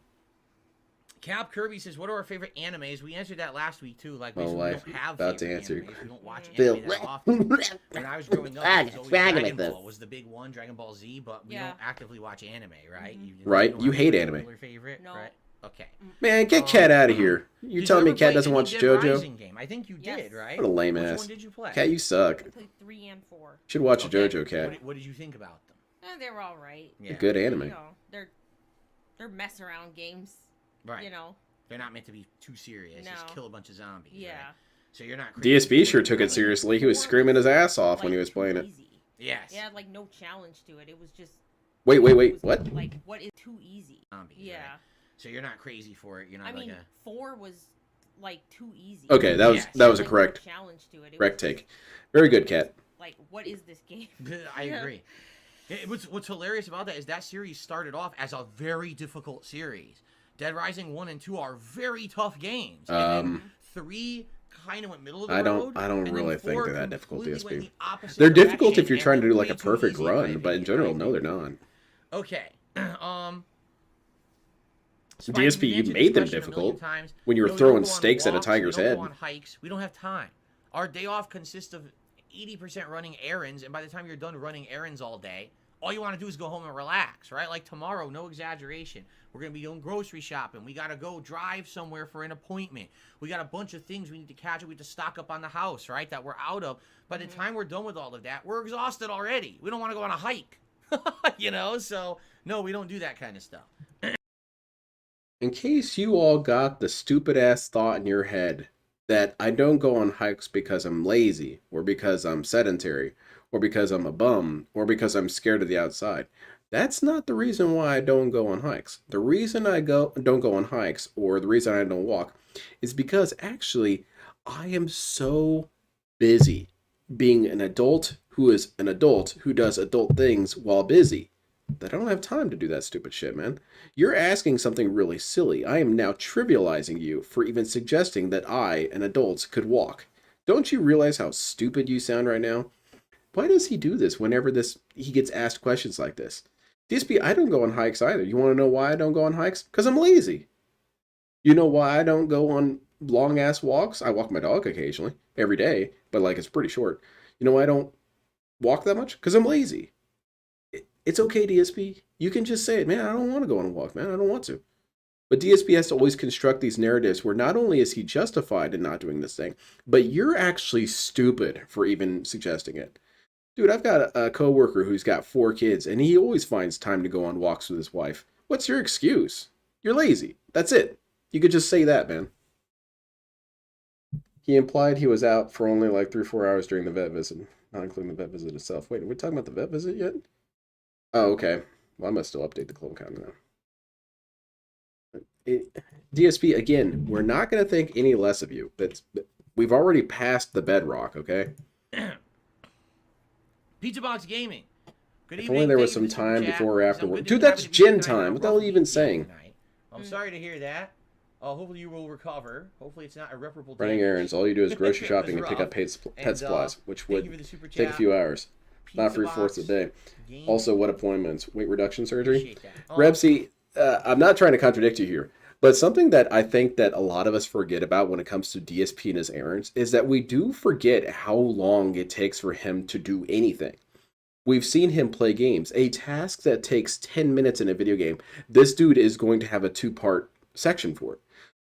Cap Kirby says, "What are our favorite animes?" We answered that last week too. Like, Well, basically, we life, don't have about to favorite answer. animes. We don't watch Phil. anime that often. When I was growing up, it was always Bragging Dragon like Ball this. was the big one, Dragon Ball Z. But we Yeah. don't actively watch anime, right? Right, don't you have a hate anime. particular Favorite, No. right? Okay. Man, get Cat out of here. You're Did telling you me ever Cat play doesn't any watch Dead JoJo? Rising game? I think you Yes. did, right? What a lame Which ass. one did you play? Cat, you suck. I played 3 and 4. Should watch Okay. a JoJo, Cat. What did you think about them? They were all right. Yeah. Good You anime. know, they're mess around games. Right. You know. They're not meant to be too serious. Just No. kill a bunch of zombies. Yeah. Right? So you're not. crazy DSP for sure it, took it right? seriously. He was 4 screaming his ass off when like, he was too playing it. easy. Yes. It had like no challenge to it. It was just. Wait, it was, what? Like what is too easy? Zombies, Yeah. right? So you're not crazy for it. You're not I like mean, 4 was like too easy. Okay, that was Yes. that was a Like, no correct challenge to it. It correct was just, take. Very good, Cat. Like what is this game? I Yeah. agree. What's hilarious about that is that series started off as a very difficult series. Dead Rising 1 and 2 are very tough games. And then 3 kind of went middle of the I road. don't and then really think 4 they're that difficult, completely went DSP. the opposite They're difficult direction if you're and trying to went do like a way too perfect easy, in my run, but in opinion. general, I no, they're agree. not. Okay. Spike, DSP, you've you answered made them this question a difficult million times. when you were No, we throwing don't go on steaks at a walks, tiger's we don't head. go on hikes. We don't have time. Our day off consists of 80% running errands, and by the time you're done running errands all day, all you want to do is go home and relax, right? Like tomorrow, no exaggeration, we're going to be doing grocery shopping. We got to go drive somewhere for an appointment. We got a bunch of things we need to catch up. We need to stock up on the house, right, that we're out of. By the time we're done with all of that, we're exhausted already. We don't want to go on a hike, you know? So, no, we don't do that kind of stuff. In case you all got the stupid ass thought in your head that I don't go on hikes because I'm lazy, or because I'm sedentary, or because I'm a bum, or because I'm scared of the outside. That's not the reason why I don't go on hikes. The reason I don't go on hikes, or the reason I don't walk, is because actually I am so busy being an adult who is an adult who does adult things while busy. that I don't have time to do that stupid shit, man. You're asking something really silly. I am now trivializing you for even suggesting that I, an adult, could walk. Don't you realize how stupid you sound right now? Why does he do this whenever he gets asked questions like this? DSP, I don't go on hikes either. You want to know why I don't go on hikes? Because I'm lazy. You know why I don't go on long ass walks? I walk my dog occasionally, every day, but like it's pretty short. You know why I don't walk that much? Because I'm lazy. It's okay, DSP. You can just say it, man. I don't want to go on a walk, man. I don't want to. But DSP has to always construct these narratives where not only is he justified in not doing this thing, but you're actually stupid for even suggesting it. Dude, I've got a coworker who's got 4 kids, and he always finds time to go on walks with his wife. What's your excuse? You're lazy. That's it. You could just say that, man. He implied he was out for only like 3 or 4 hours during the vet visit, not including the vet visit itself. Wait, are we talking about the vet visit yet? Oh, okay. Well, I must still update the clone count now. DSP, again, we're not going to think any less of you, but we've already passed the bedrock, okay? Pizza Box Gaming. Good If evening. only there was Thank you some for the time super chat. before or Some afterward. good Dude, news that's happened to gin me tonight. time. What the Rough hell are you even week saying? tonight. I'm sorry to hear that. Hopefully you will recover. Hopefully it's not irreparable Running damage. errands. All you do is grocery It shopping was and pick rough. up pet And, supplies, which thank you would for the super take a chat. few hours. Not Pizza 3/4 a Box day. Game. Also, what appointments? Weight reduction surgery? Appreciate that. Rebsy, I'm not trying to contradict you here, but something that I think that a lot of us forget about when it comes to DSP and his errands is that we do forget how long it takes for him to do anything. We've seen him play games. A task that takes 10 minutes in a video game, this dude is going to have a 2-part section for it.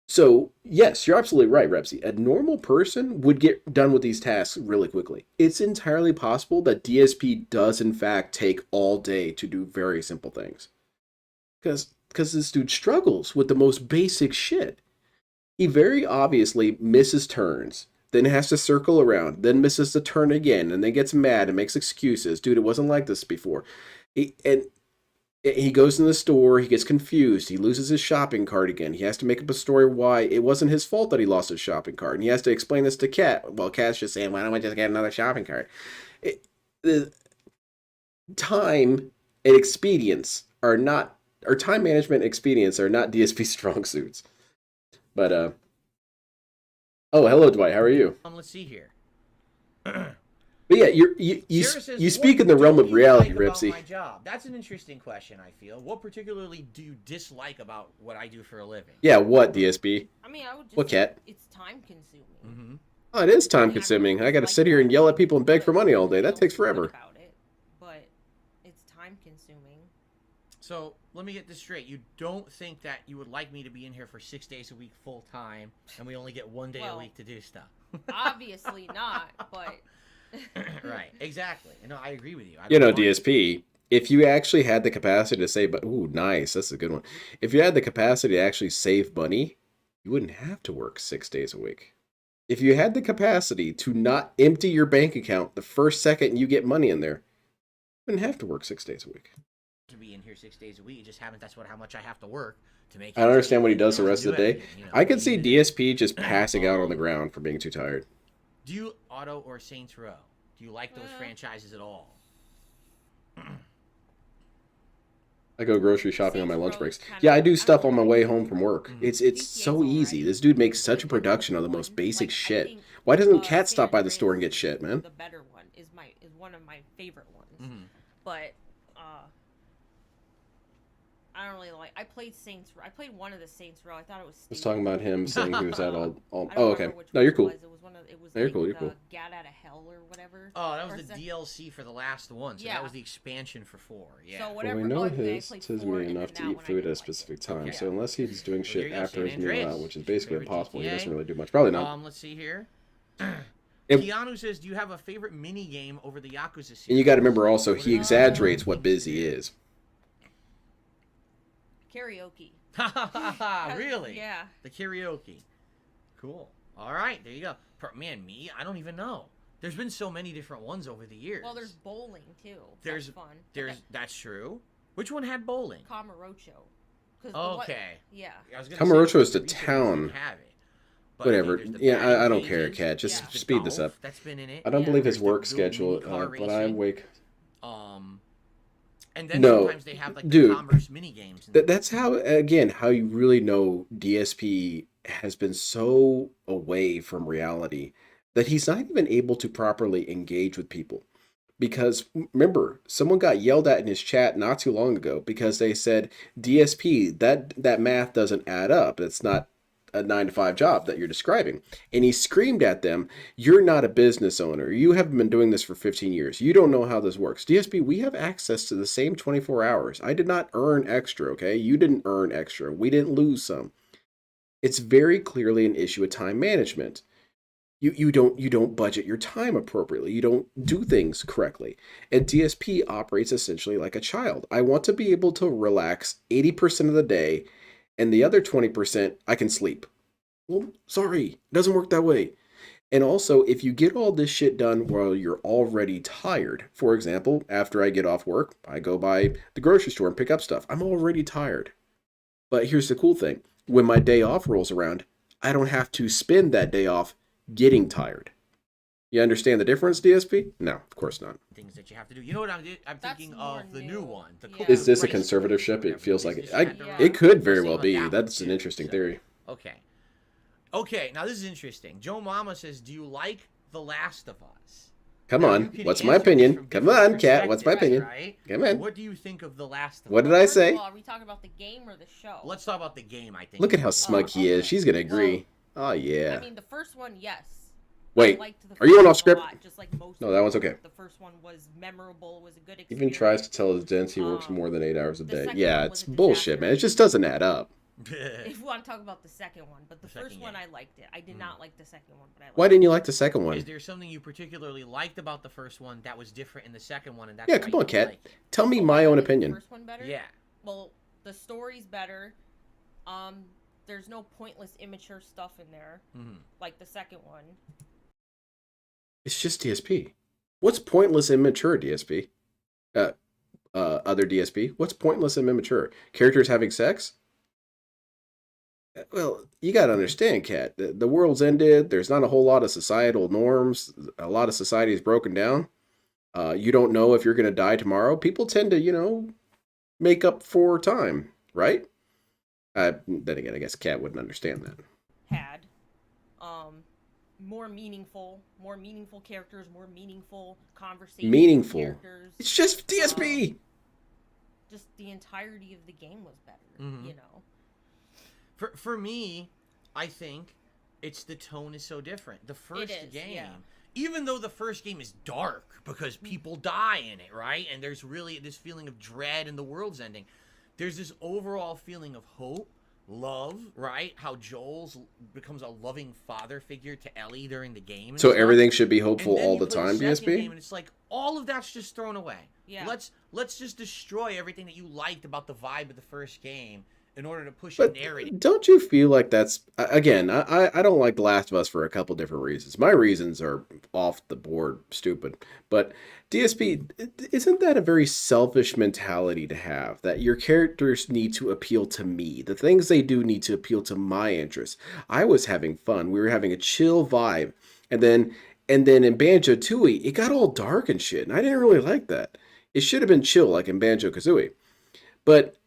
So, yes, you're absolutely right, Repsy. A normal person would get done with these tasks really quickly. It's entirely possible that DSP does, in fact, take all day to do very simple things. Because this dude struggles with the most basic shit. He very obviously misses turns, then has to circle around, then misses the turn again, and then gets mad and makes excuses. Dude, it wasn't like this before. He goes in the store, he gets confused, he loses his shopping cart again. He has to make up a story why it wasn't his fault that he lost his shopping cart. And he has to explain this to Khet. Well, Khet's just saying, why don't I just get another shopping cart? The time and expedience are not, or time management expedience are not DSP strong suits. But, oh, hello, Dwight. How are you? Let's see here. But yeah, you Sarah says, you speak "What in the realm don't of you reality, like about Ripsy. my job?" That's an interesting question, I feel. What particularly do you dislike about what I do for a living? Yeah, what, DSP? I mean, I would just What, say Cat? it's time consuming. Mm-hmm. Oh, it is time consuming. I gotta sit here and yell at people and beg for money all day. That takes forever. About it, but it's time consuming. So, let me get this straight. You don't think that you would like me to be in here for 6 days a week full time, and we only get 1 day a Well, week to do stuff? Obviously not, but... Right, exactly. No, I agree with you. I You know, don't want- DSP, if you actually had the capacity to save, ooh, nice, that's a good one. If you had the capacity to actually save money, you wouldn't have to work 6 days a week. If you had the capacity to not empty your bank account the first second you get money in there, you wouldn't have to work 6 days a week. to be in here 6 days a week. It just happens that's how much I have to work to make. I don't understand what he does the rest of the day. everything, you know. I could see DSP just passing out on the ground for being too tired. Do you Auto or Saints Row? Do you like those franchises at all? I go grocery shopping on my Saints lunch Row breaks. is kind Yeah, of- I do I stuff don't on my know. way home from work. It's GTA's so easy. alright, This dude makes but such a it's like production of the one- most basic like, I shit. think, Why doesn't Cat San stop by the store and get Andreas shit, is man? The better one is one of my favorite ones, Mm-hmm. but I don't really like. I played Saints Row. I played one of the Saints Row. I thought it was. I was talking about him saying he was out all I don't oh, okay. remember which No, one you're it cool. was. It was one of. It was No, you're like cool, you're the cool. Get Out of Hell or whatever. Oh, that Or was the sec- DLC for the last one. So Yeah. that was the expansion for 4. Yeah. So Well, whatever. we know I played his 4 is and me then enough to that eat one I food at didn't a like specific it. time. Okay. So unless he's doing Well, there shit you go, after his San meal Andreas. out, which is basically Favorite impossible, he GTA? doesn't really do much. Probably not. Let's see here. If- Keanu says, "Do you have a favorite mini game over the Yakuza series?" And you got to remember also, What he are- exaggerates what busy is. Karaoke. Really? Yeah. The karaoke. Cool. All right, there you go. Man, me, I don't even know. There's been so many different ones over the years. Well, there's bowling too. There's- That's fun. That's true. Which one had bowling? Kamurocho. Okay. Yeah. I was gonna Kamurocho say, is the reason it town. doesn't have it. But Whatever. there's the Yeah, batting I don't care, cages, Cat. Just Yeah. the speed this golf up. That's been in it. I don't Yeah. believe his There's the work mini schedule, car but I racing. wake. And then No, sometimes they have like the dude, commerce mini games. That's how, again, how you really know DSP has been so away from reality that he's not even able to properly engage with people. Because remember, someone got yelled at in his chat not too long ago because they said, DSP, that math doesn't add up. It's not a 9 to 5 job that you're describing. And he screamed at them, you're not a business owner. You haven't been doing this for 15 years. You don't know how this works. DSP, we have access to the same 24 hours. I did not earn extra, okay? You didn't earn extra. We didn't lose some. It's very clearly an issue of time management. You don't budget your time appropriately. You don't do things correctly. And DSP operates essentially like a child. I want to be able to relax 80% of the day, and the other 20% I can sleep. Well, sorry, it doesn't work that way. And also, if you get all this shit done while you're already tired, for example, after I get off work, I go by the grocery store and pick up stuff. I'm already tired. But here's the cool thing. When my day off rolls around, I don't have to spend that day off getting tired. You understand the difference, DSP? No, of course not. Things that you have to do. You know what I'm That's thinking more of the new. new one. The Yeah. Is this a Price conservatorship? It feels like it. Yeah. It could very well Something be. like that That's one, an too. interesting So- theory. Okay. Okay, now this is interesting. Joe Mama says, do you like The Last of Us? Come Now, on. you can What's my answer this opinion? from Come different on, Kat. What's my perspectives, opinion? Right? Come on. What do you think of The Last of Us? What did I First of say? all, are we talking about the game or the show? Let's talk about the game, I think. Look at how smug he is. okay. She's going to agree. Well, Oh, yeah. I mean, the first one, yes. Wait, I liked the are you first on one off a script? lot, just like most No, of that one's them. okay. The first one was memorable, was a good experience. Even tries to tell his dents he works more than 8 hours a the day. second Yeah, one was it's a bullshit, disaster. man. It just doesn't add up. If we want to talk about the second one, but the second first one game. I liked it. I did not like the second one, but I liked Why didn't you like the second Is one? there something you particularly liked about the first one that was different in the second one, and that's Yeah, why come you on, Kat. like it? Tell me Oh, my I own liked the opinion. first one better? Yeah. Well, the story's better. There's no pointless, immature stuff in there, like the second one. It's just DSP. What's pointless and immature, DSP? Other DSP? What's pointless and immature? Characters having sex? Well, you gotta understand, Kat. The world's ended. There's not a whole lot of societal norms. A lot of society is broken down. You don't know if you're gonna die tomorrow. People tend to, make up for time, right? Then again, I guess Kat wouldn't understand that. Had more meaningful characters, more meaningful conversations. with Meaningful. characters. It's just DSP. Just the entirety of the game was better. Mhm. You know. For me, I think it's the tone is so different. The first is, game, yeah. even though the first game is dark because people die in it, right? And there's really this feeling of dread and the world's ending. There's this overall feeling of hope, love, right? How Joel's becomes a loving father figure to Ellie during the game. and So stuff. everything should be And hopeful then all you the play time, second DSP? game, and it's like all of that's just thrown away. Yeah. Let's just destroy everything that you liked about the vibe of the first game in order to push But a narrative. don't you feel like that's again? I don't like The Last of Us for a couple different reasons. My reasons are off the board, stupid. But DSP, isn't that a very selfish mentality to have? That your characters need to appeal to me. The things they do need to appeal to my interests. I was having fun. We were having a chill vibe, and then in Banjo Tooie, it got all dark and shit, and I didn't really like that. It should have been chill, like in Banjo Kazooie, but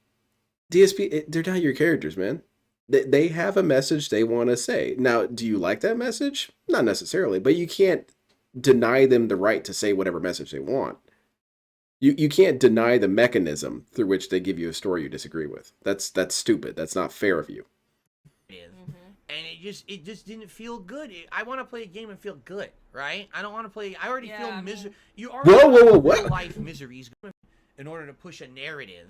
DSP, they're not your characters, man. They have a message they want to say. Now, do you like that message? Not necessarily, but you can't deny them the right to say whatever message they want. You can't deny the mechanism through which they give you a story you disagree with. That's stupid. That's not fair of you. And it just didn't feel good. I want to play a game and feel good, right? I don't want to play. I already Yeah, feel I mean- misery. You already Whoa, have what? real life miseries in order to push a narrative,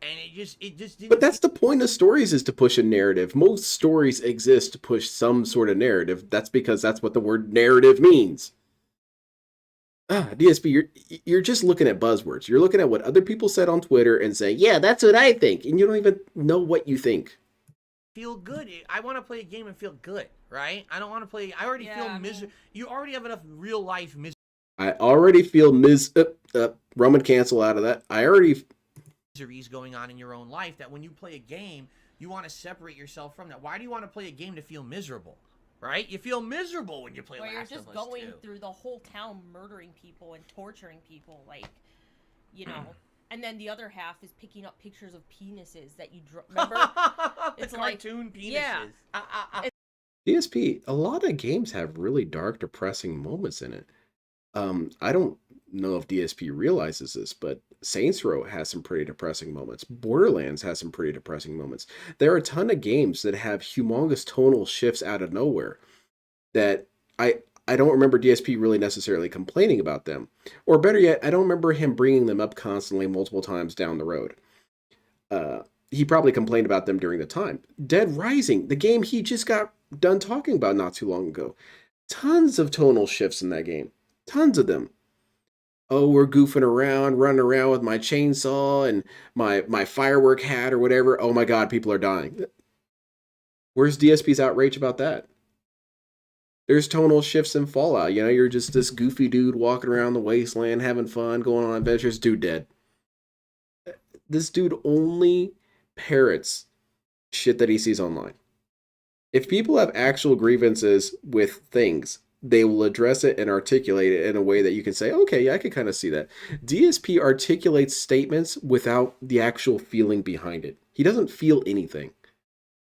and it just didn't. But that's the point of stories, is to push a narrative. Most stories exist to push some sort of narrative. That's because that's what the word narrative means. DSP, you're just looking at buzzwords. You're looking at what other people said on Twitter and saying, yeah, that's what I think. And you don't even know what you think. feel good. I want to play a game and feel good, right? I don't want to play. I already Yeah, feel I mean- misery. You already have enough real life I already feel Roman cancel out of that. I already... miseries going on in your own life that when you play a game, you want to separate yourself from that. Why do you want to play a game to feel miserable? Right? You feel miserable when you play Where you're Last just of Us going 2. through the whole town murdering people and torturing people, like, you know. And then the other half is picking up pictures of penises that you remember. It's like- cartoon penises. yeah. DSP, a lot of games have really dark, depressing moments in it. I don't know if DSP realizes this, but Saints Row has some pretty depressing moments. Borderlands has some pretty depressing moments. There are a ton of games that have humongous tonal shifts out of nowhere that I don't remember DSP really necessarily complaining about them. Or better yet, I don't remember him bringing them up constantly multiple times down the road. He probably complained about them during the time. Dead Rising, the game he just got done talking about not too long ago. Tons of tonal shifts in that game. Tons of them. Oh, we're goofing around, running around with my chainsaw and my firework hat or whatever. Oh my god, people are dying. Where's DSP's outrage about that? There's tonal shifts in Fallout. You know, you're just this goofy dude walking around the wasteland, having fun, going on adventures. Dude dead. This dude only parrots shit that he sees online. If people have actual grievances with things, they will address it and articulate it in a way that you can say, okay, yeah, I could kind of see that. DSP articulates statements without the actual feeling behind it. He doesn't feel anything.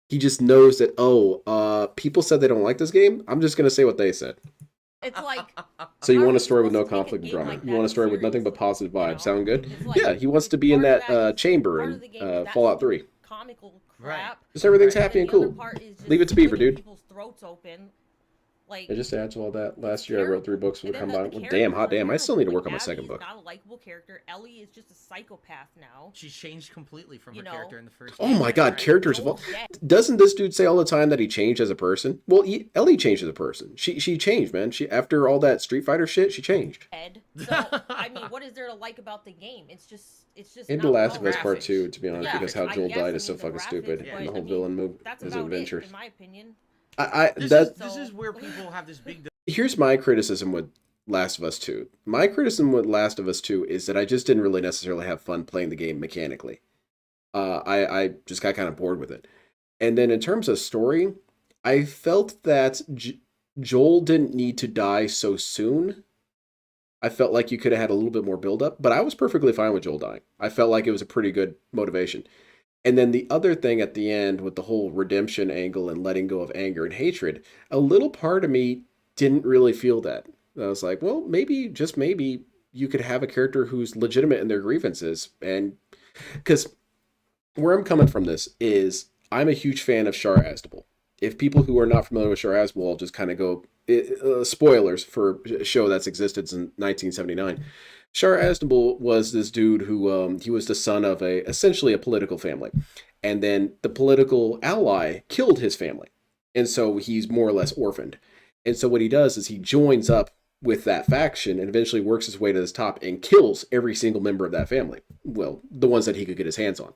He just knows that, people said they don't like this game. I'm just going to say what they said. It's like. So you how want are a story with no supposed to take conflict and game drama. like You that want a story with nothing but seriously, positive you know? vibes. Sound good? It's like, Yeah, he wants to be in part of that is- chamber part in of the game is that Fallout 3. Comical Right. crap. Just everything's and happy then and the other cool. part is just Leave it to Beaver, slitting dude. People's throats open. Like, I just added to all that. Last year I wrote 3 books for and the then combine. the Well, damn, hot characters are damn. I still need to terrible. work on my Like, second Abby's book. not a likable character. Ellie is just a psychopath now. She's changed completely from You her know. character in the first Oh game. my god, Right. characters of all. Joel's dead. Doesn't this dude say all the time that he changed as a person? Well, Ellie changed as a person. She changed, man. She after all that Street Fighter shit, she changed. So, I mean, what is there to like about the game? It's just In not The Last of well Us Part graphics. 2, to be honest, Yeah, because how I Joel guess, died I is so mean, the fucking graphics, stupid, but, and the I whole mean, villain move That's is about adventures. it, in my opinion. This is where people have this big Here's my criticism with Last of Us 2. My criticism with Last of Us 2 is that I just didn't really necessarily have fun playing the game mechanically. I just got kind of bored with it. And then in terms of story, I felt that Joel didn't need to die so soon. I felt like you could have had a little bit more build-up, but I was perfectly fine with Joel dying. I felt like it was a pretty good motivation. And then the other thing at the end with the whole redemption angle and letting go of anger and hatred, a little part of me didn't really feel that. I was like, well, maybe, just maybe, you could have a character who's legitimate in their grievances. And because where I'm coming from this is I'm a huge fan of Char Aznable. If people who are not familiar with Char Aznable, I'll just kind of go, spoilers for a show that's existed since 1979. Char Aznable was this dude who he was the son of essentially a political family, and then the political ally killed his family, and so he's more or less orphaned. And so what he does is he joins up with that faction and eventually works his way to the top and kills every single member of that family. Well, the ones that he could get his hands on.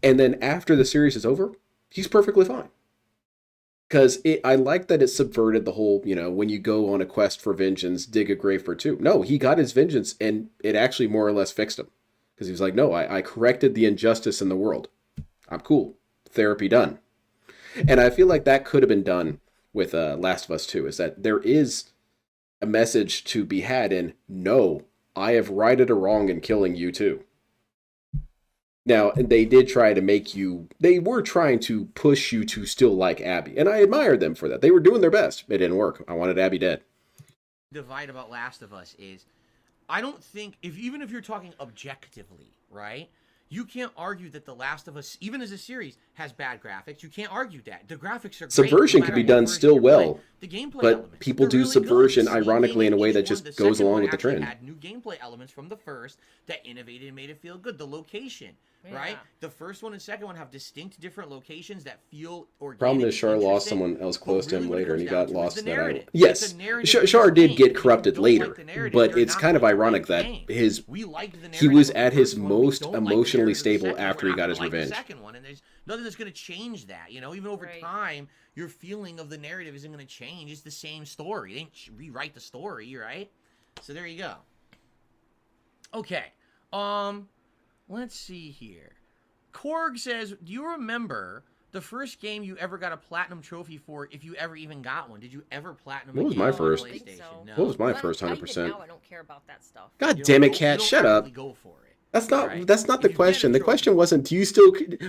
And then after the series is over, he's perfectly fine. Because I like that it subverted the whole, when you go on a quest for vengeance, dig a grave for two. No, he got his vengeance, and it actually more or less fixed him. Because he was like, no, I corrected the injustice in the world. I'm cool. Therapy done. And I feel like that could have been done with Last of Us 2, is that there is a message to be had in, no, I have righted a wrong in killing you too. Now, they did try to they were trying to push you to still like Abby. And I admired them for that. They were doing their best. It didn't work. I wanted Abby dead. divide about Last of Us is, I don't think, even if you're talking objectively, right? You can't argue that The Last of Us, even as a series, has bad graphics. You can't argue that. The graphics are great. Subversion no can matter be what done version still you're well, playing. The gameplay but elements, people they're do really subversion good. Steam ironically in a way Gaming that is just one. The goes second along one with the actually trend. had new gameplay elements from the first that innovated and made it feel good. The location, right? Yeah. The first one and second one have distinct different locations that feel organic. Problem is, Char lost interesting. someone else close to him Really what it later, and he comes got down to is lost the in that narrative. idol. Yes, It's a narrative Char based did game. get If you corrupted don't later, like the narrative, but you're it's not kind of gonna like ironic the that game. We liked the he narrative was of the at his first one, we most don't like the emotionally narrative of the stable second one, after he we're got not his gonna like the revenge. second one, and there's nothing that's going to change that. Even over Right. time, your feeling of the narrative isn't going to change. It's the same story. They didn't rewrite the story, right? So there you go. Okay. Let's see here. Korg says, do you remember the first game you ever got a platinum trophy for, if you ever even got one? Did you ever platinum What a was game my on first? PlayStation? I think so. No. What was my But first even 100%? now, I don't care about that stuff. God You damn don't- it, Cat, you don't shut up. actively go for it. That's not Right. that's not If the you get a question. The trophy- question wasn't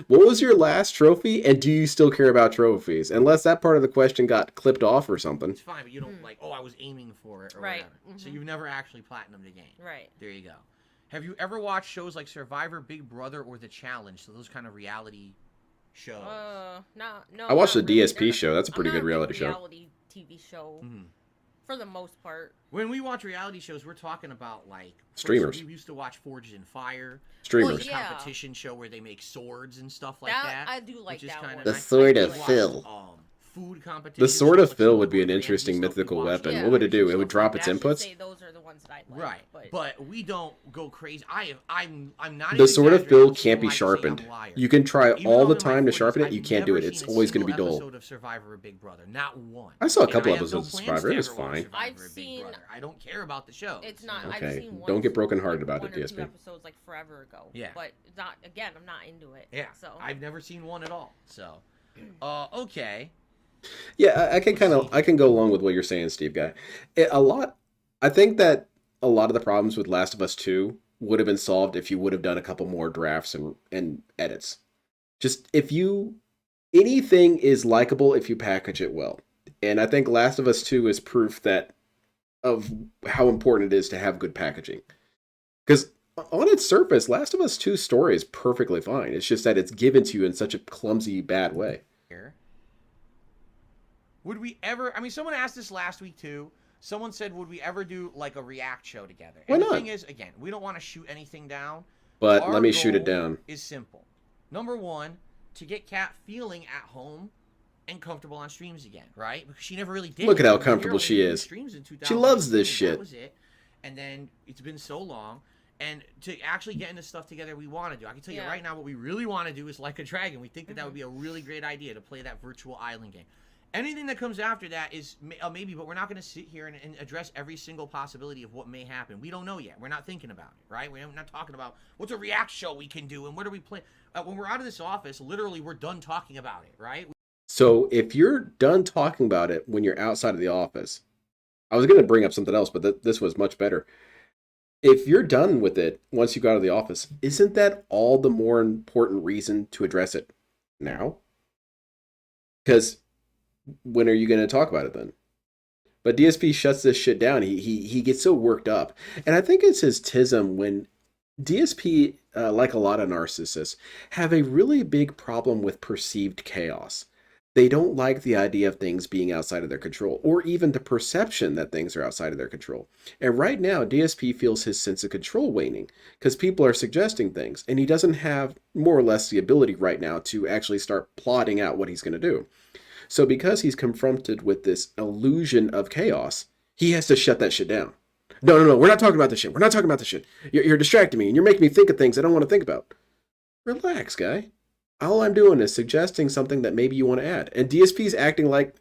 what was your last trophy and do you still care about trophies? Unless that part of the question got clipped off or something. It's fine, but you don't like, oh, I was aiming for it or Right. whatever. So you've never actually platinumed the game. Right. There you go. Have you ever watched shows like Survivor, Big Brother, or The Challenge? So those kind of reality shows. No. I watched not the really. DSP They're- show. That's a pretty I'm not good big reality show. Reality TV show. Mhm. For the most part. When we watch reality shows, we're talking about like Streamers. We used to watch Forged in Fire. Streamers. There's a Yeah. competition show where they make swords and stuff like That that. I do like which is that kinda one. The nice. Sword I of watched, Phil. Food competition. The Sword of shows, like Phil some would be an Gordon interesting Ramsay stuff we mythical watched, weapon. Yeah. What would it do? It stuff would drop like its that. I should inputs? say those are the ones that I like. Right, but we don't go crazy. I'm not. The even Sword of exaggerating. Phil Most can't people be might say sharpened. I'm a liar. You can try Even all though the I'm in my time to 40s, sharpen it. I've You can't do never it. It's seen a always going to be single dull. episode of Survivor or Big Brother, not one. I saw a And couple I have episodes no of plans Survivor. to It was ever watch fine. Survivor I've or Big seen- Brother. I don't care about the show. It's not. Okay, I've seen one. don't get brokenhearted about one it, or DSP. Two episodes like forever ago. Yeah. But it's not. Again, I'm not into it. Yeah, So I've never seen one at all. So, okay. Yeah, I can go along with what you're saying, Steve Guy. I think that a lot of the problems with Last of Us 2 would have been solved if you would have done a couple more drafts and edits. Just anything is likable if you package it well. And I think Last of Us 2 is proof of how important it is to have good packaging. Because on its surface, Last of Us 2's story is perfectly fine. It's just that it's given to you in such a clumsy, bad way. Here. Would we ever? I mean, someone asked this last week too. Someone said, "Would we ever do like a react show together?" Why And not? the thing is, again, we don't want to shoot anything down. But Our let me shoot it goal down. Is simple. Number one, to get Kat feeling at home and comfortable on streams again, right? Because she never really did. Look at how She was here comfortable when she we did is. streams in She loves 2018, this That shit. was it. And then it's been so long. And to actually get into stuff together we want to do. I can tell you Yeah. right now what we really want to do is Like a Dragon. We think that that would be a really great idea to play that virtual island game. Anything that comes after that is maybe, but we're not going to sit here and address every single possibility of what may happen. We don't know yet. We're not thinking about it, right? We're not talking about what's a react show we can do and what are we playing. When we're out of this office, literally we're done talking about it, right? So if you're done talking about it when you're outside of the office, I was going to bring up something else, but this was much better. If you're done with it once you got out of the office, isn't that all the more important reason to address it now? Because when are you going to talk about it then? But DSP shuts this shit down. He gets so worked up. And I think it's his tism when DSP, like a lot of narcissists, have a really big problem with perceived chaos. They don't like the idea of things being outside of their control, or even the perception that things are outside of their control. And right now, DSP feels his sense of control waning, because people are suggesting things, and he doesn't have more or less the ability right now to actually start plotting out what he's going to do. So because he's confronted with this illusion of chaos, he has to shut that shit down. No, we're not talking about this shit. We're not talking about this shit. You're distracting me, and you're making me think of things I don't want to think about. Relax, guy. All I'm doing is suggesting something that maybe you want to add. And DSP's acting like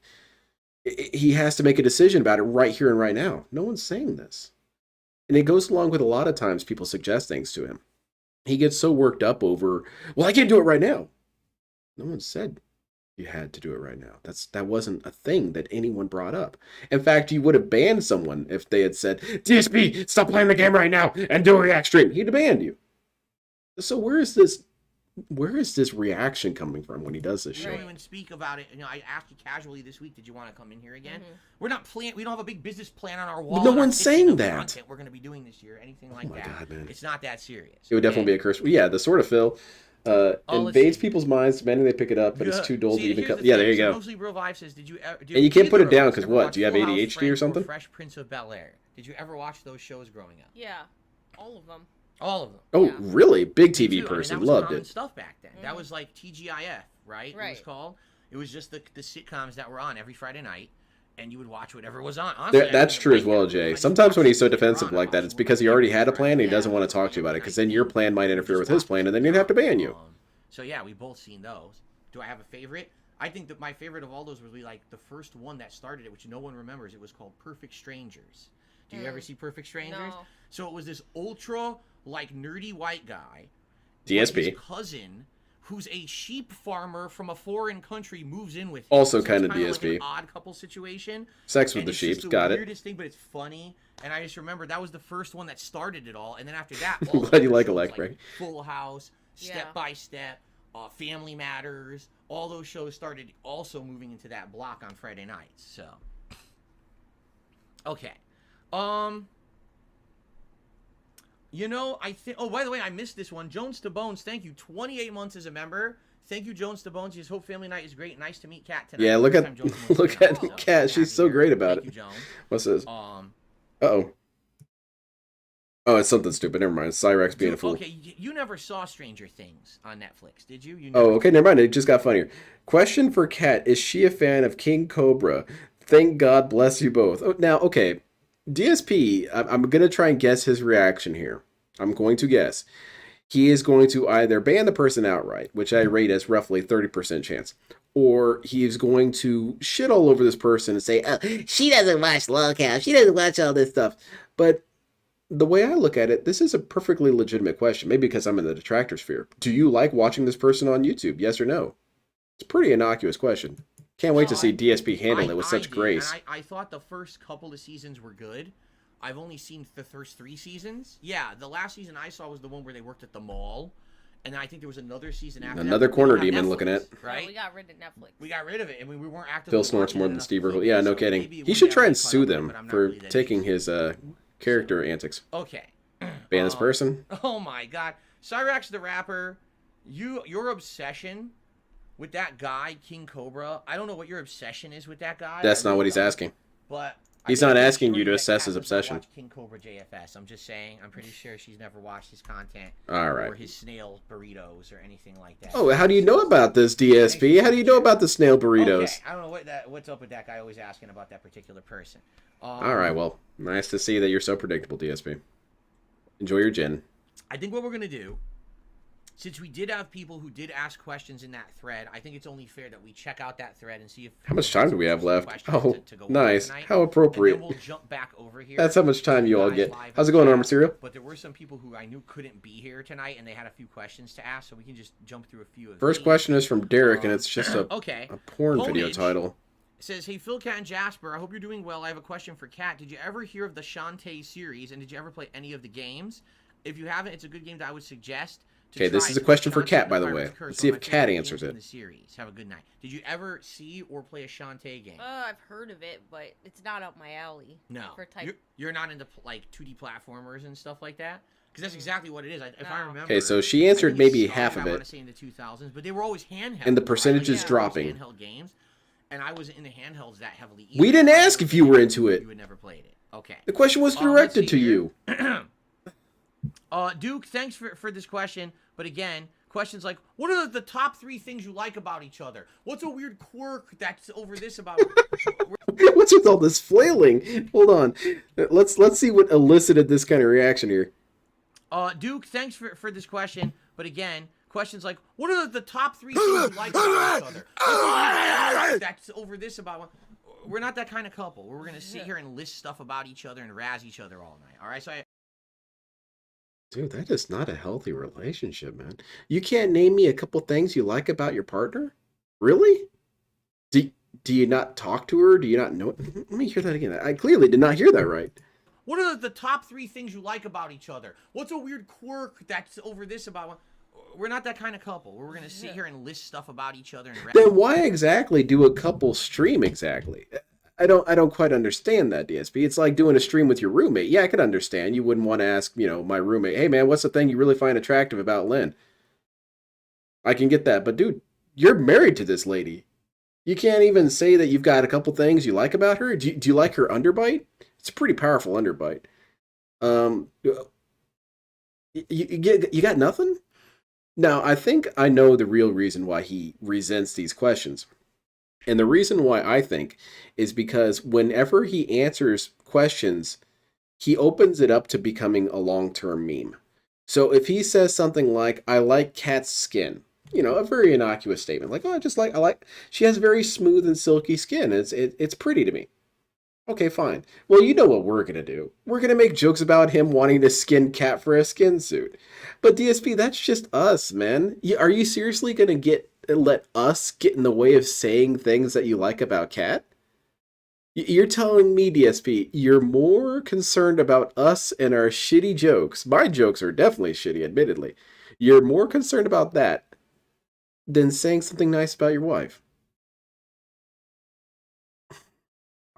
he has to make a decision about it right here and right now. No one's saying this. And it goes along with a lot of times people suggest things to him. He gets so worked up over, well, I can't do it right now. No one said you had to do it right now. That wasn't a thing that anyone brought up. In fact, you would have banned someone if they had said, DSP, stop playing the game right now and do a react stream. He'd have banned you. So where is this reaction coming from when he does this We shit? don't even speak about it. You know, I asked you casually this week, did you want to come in here again? We're not planning. We don't have a big business plan on our wall. No and our one's fiction saying of that. Content we're going to be doing this year, anything like my that. God, man. It's not that serious. It would definitely be a curse. Yeah, the Sword of Phil let's invades see. people's minds demanding they pick it up, but it's too dull to See, even here's come. the Yeah, thing. there you So go. Mostly Bro Vive says, did you ever? And you can't put it either of down us 'cause ever what? watch Do you have Full House, ADHD or Friends, something? Fresh Prince of Bel-Air. Did you ever watch those shows growing up? Yeah, all of them. All of them. Oh, Yeah. really? Big Me TV too. person. I mean, that was Loved common it. stuff back then. That was like TGIF, right? It was Right. called. It was just the sitcoms that were on every Friday night, and you would watch whatever was on. Honestly, I That's didn't true as like well, that. I Jay. just Sometimes watched when he's so it later defensive on. like I that, watched it's it because with he my already favorite had a friends. plan and he Yeah. doesn't want to talk to you about it, because then your plan might interfere with his plan, and then you'd have to ban you. So yeah, we both seen those. Do I have a favorite? I think that my favorite of all those would be like the first one that started it, which no one remembers. It was called Perfect Strangers. Do you ever see Perfect Strangers? No. So it was this ultra like nerdy white guy. DSP. His cousin, who's a sheep farmer from a foreign country, moves in with him. Also So it's kinda kinda DSP. like an odd couple situation. Sex with And the it's just sheep. Got the it. weirdest thing, but it's funny. And I just remember that was the first one that started it all. And then after that, I'm all the glad you other like shows, Electric Bracket. Full House, Yeah. Step by Step, Family Matters, all those shows started also moving into that block on Friday nights. So, okay. You know, I think. Oh, by the way, I missed this one. Jones to Bones, thank you. 28 months as a member. Thank you, Jones to Bones. His Hope Family Night is great. Nice to meet Kat tonight. Yeah, look First at time Jones to Bones look came at out, so Kat. I'm She's happy so here. great about Thank it. you, Jones. What's this? Uh-oh. Oh, it's something stupid. Never mind. Cyrex being a fool. Okay, you never saw Stranger Things on Netflix, did you? Oh, okay, never mind. It just got funnier. Question for Kat. Is she a fan of King Cobra? Thank God bless you both. Oh, now, okay. DSP, I'm going to try and guess his reaction here. I'm going to guess. He is going to either ban the person outright, which I rate as roughly 30% chance, or he is going to shit all over this person and say, oh, she doesn't watch Lolcap, she doesn't watch all this stuff. But the way I look at it, this is a perfectly legitimate question, maybe because I'm in the detractor sphere. Do you like watching this person on YouTube? Yes or no? It's a pretty innocuous question. Can't wait to see DSP handle it with such grace. And I thought the first couple of seasons were good. I've only seen the first 3 seasons. Yeah, the last season I saw was the one where they worked at the mall. And then I think there was another season after Another that. corner We don't have demon Netflix, looking at. right? Yeah, we got rid of Netflix. We got rid of it, and we weren't actively Phil snorts watching more it than enough Steve to Urkel. keep Yeah, it, no so kidding. maybe He one should day try I'll and get caught sue up with it, them but I'm not for really that taking interested. his character antics. Okay. Ban this person? Oh my God, Cyrax the rapper, your obsession with that guy King Cobra. I don't know what your obsession is with that guy. That's I not really what he's don't. asking. But He's I'm not pretty asking sure you to that assess Kat his does not obsession. watch King Cobra JFS. I'm just saying. I'm pretty sure she's never watched his content. All right. Or his snail burritos or anything like that. Oh, how do you know about this, DSP? How do you know about the snail burritos? Okay, I don't know what's up with that guy always asking about that particular person. All right, well, nice to see that you're so predictable, DSP. Enjoy your gin. I think what we're gonna do, since we did have people who did ask questions in that thread, I think it's only fair that we check out that thread and see if. How much time do we have left? questions Oh, to go over nice. tonight. How appropriate. And then we'll jump back over here. That's how much time you all guys get. live How's it in going, chat. Armor Cereal? But there were some people who I knew couldn't be here tonight, and they had a few questions to ask, so we can just jump through a few of First these. question is from Derek, and it's just a Okay. porn video Homage. title. It says, hey, Phil, Kat, and Jasper, I hope you're doing well. I have a question for Kat. Did you ever hear of the Shantae series, and did you ever play any of the games? If you haven't, it's a good game that I would suggest. Okay, this is a question for Kat, by the way. Let's see if Kat answers it. In the series. Have a good night. Did you ever see or play a Shantae game? I've heard of it, but it's not up my alley. No. For type. You're not into like 2D platformers and stuff like that? Because that's exactly what it is. If I No. remember. Okay, so she I answered think it maybe started, half of I want it. to say in the 2000s, but they were always handheld. And the right? percentage Like, is they were dropping. always handheld games, and I wasn't into handhelds that heavily. We either. didn't ask if you were into it. You had never played it. Okay. The question was Let's directed to see you. here. Duke, thanks for this question. But again, questions like, what are the top 3 things you like about each other? What's a weird quirk that's over this about? What's with all this flailing? Hold on. Let's see what elicited this kind of reaction here. Duke, thanks for this question. But again, questions like, what are the top 3 things you like about each other? What's a weird quirk that's over this about? We're not that kind of couple. We're going to sit here and list stuff about each other and razz each other all night. All right, so Dude, that is not a healthy relationship, man. You can't name me a couple things you like about your partner? Really? Do you not talk to her? Do you not know? Let me hear that again. I clearly did not hear that right. What are the top 3 things you like about each other? What's a weird quirk that's over this about? We're not that kind of couple. We're going to sit here and list stuff about each other and Then why exactly do a couple stream exactly? I don't quite understand that, DSP. It's like doing a stream with your roommate. Yeah, I could understand. You wouldn't want to ask, my roommate, hey man, what's the thing you really find attractive about Lynn? I can get that, but dude, you're married to this lady. You can't even say that you've got a couple things you like about her. Do you like her underbite? It's a pretty powerful underbite. You got nothing? Now, I think I know the real reason why he resents these questions. And the reason why I think is because whenever he answers questions, he opens it up to becoming a long-term meme. So if he says something like, I like Kat's skin, a very innocuous statement, like, oh, she has very smooth and silky skin. It's pretty to me. Okay, fine. Well, you know what we're going to do. We're going to make jokes about him wanting to skin Kat for a skin suit. But DSP, that's just us, man. Are you seriously going to let us get in the way of saying things that you like about Kat? You're telling me, DSP, you're more concerned about us and our shitty jokes. My jokes are definitely shitty, admittedly. You're more concerned about that than saying something nice about your wife.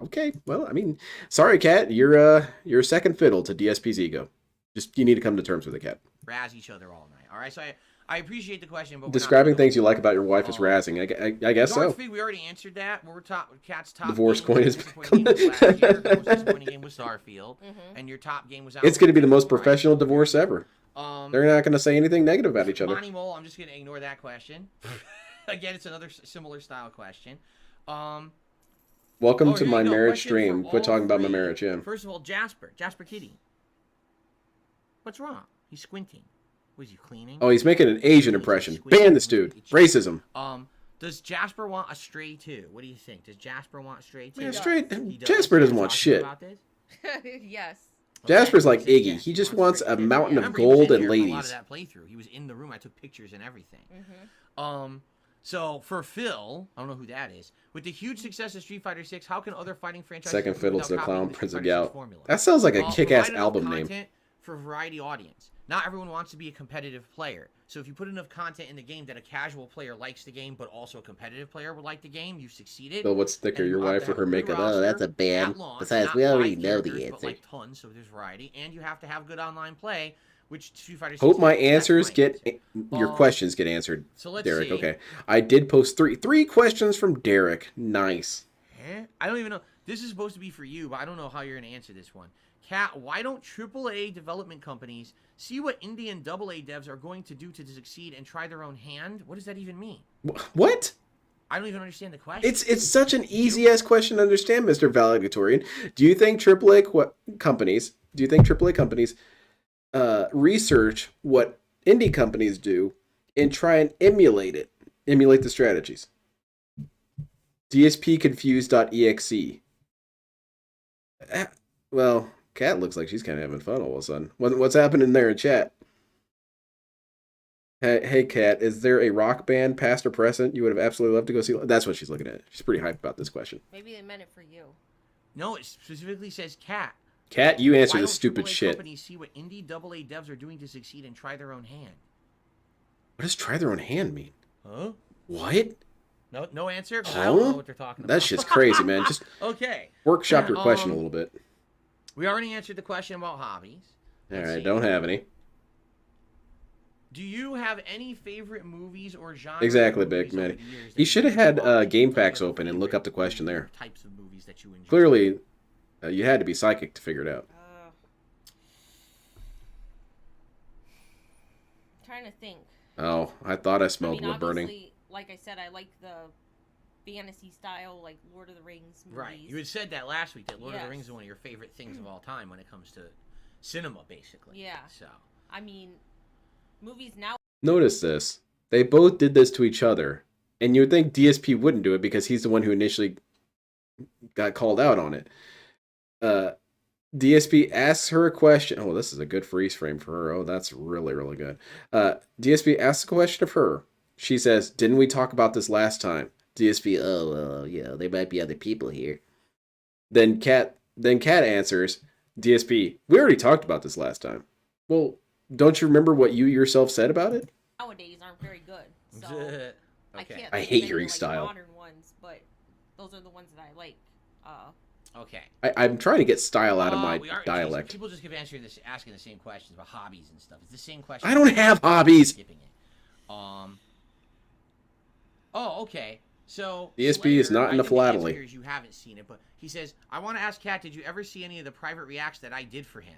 Okay, well, I mean, sorry, Kat, you're second fiddle to DSP's ego. Just you need to come to terms with it, Kat. Razz each other all night. All right, so I appreciate the question, but Describing things you like about your wife is razzing. I guess so. We already answered that. We're Cat's top Divorce game coin is disappointing game was last year. Her most disappointing game was Starfield, and your top game was. It's going to be the most professional divorce ever. They're not going to say anything negative about each other. Monty Mole, I'm just going to ignore that question. Again, it's another similar style question. Welcome to my marriage question stream. for Quit all talking about my three. marriage, yeah. First of all, Jasper Kitty. What's wrong? He's squinting. Was he cleaning? Oh, he's making an Asian impression. Ban this dude. Racism. Does Jasper want a Stray too? What do you think? Does Jasper want Stray too? Man, He does. Jasper doesn't We want talked shit. about this? Yes. Jasper's like He said Iggy. yes, He just wants wants Stray a too. mountain of Remember, he was gold in and here for a lot of ladies. that playthrough. He was in the room. I took pictures and everything. So for Phil, I don't know who that is. With the huge success of Street Fighter 6, how can other fighting franchises Second improve fiddle without to the copying clown, the Street Prince of Fighter 6 Gout. formula? That sounds like a kick-ass Provide enough album name. content for a variety audience. Not everyone wants to be a competitive player. So if you put enough content in the game that a casual player likes the game, but also a competitive player would like the game, you've succeeded. Bill, what's thicker, And your you have wife to or have her a good makeup? roster Oh, that's a bad. at launch, Besides, not we already 5 know the characters, answer. But like tons, so there's variety, and you have to have good online play, which Street Fighter 6 Hope my that's answers great. your questions get answered, So let's Derek. see. Okay. I did post three questions from Derek. Nice. I don't even know. This is supposed to be for you, but I don't know how you're going to answer this one. Kat, why don't AAA development companies see what indie and AA devs are going to do to succeed and try their own hand? What does that even mean? What? I don't even understand the question. It's such an easy ass question to understand, Mr. Valedictorian. Do you think AAA companies research what indie companies do and try and emulate the strategies? DSPconfused.exe. Well, Kat looks like she's kind of having fun all of a sudden. What's happening there in chat? Hey, Kat, is there a rock band, past or present, you would have absolutely loved to go see? That's what she's looking at. She's pretty hyped about this question. Maybe they meant it for you. No, it specifically says Kat. Kat, you answer Why this don't stupid AAA shit. companies see what indie AA devs are doing to succeed and try their own hand? What does try their own hand mean? Huh? What? No answer? 'Cause I don't know Huh? what they're talking about. That shit's crazy, man. Just Okay. workshop your question a little bit. We already answered the question about hobbies. All Let's right, see. don't have any. Do you have any favorite movies or genres? Exactly, of Big movies over Matty. the years that You should have had watch? Game What Facts are your open and look up the favorite question there. Types of movies that you enjoy. Clearly, you had to be psychic to figure it out. Trying to think. Oh, I thought I smelled wood burning. Obviously, like I said, I like the fantasy style, like Lord of the Rings movies. Right. You had said that last week, that Lord of the Yes. Rings is one of your favorite things of all time when it comes to cinema, basically. Yeah. So. I mean, movies now. Notice this. They both did this to each other. And you would think DSP wouldn't do it because he's the one who initially got called out on it. DSP asks her a question. Oh, this is a good freeze frame for her. Oh, that's really, really good. DSP asks a question of her. She says, "Didn't we talk about this last time?" DSP, yeah, there might be other people here. Then Kat answers, DSP, "We already talked about this last time." Well, don't you remember what you yourself said about it? Nowadays aren't very good. So I Okay. can't. I think hate of your any, style. Modern ones, but those are the ones that I like. Okay. I'm trying to get style out of my We are- dialect. People just keep asking the same questions about hobbies and stuff. It's the same question. I don't have hobbies. Skipping it. Oh, okay. So DSP is not I in the think answer philately. here is you haven't seen it, but he says, "I want to ask Kat, did you ever see any of the private reacts that I did for him?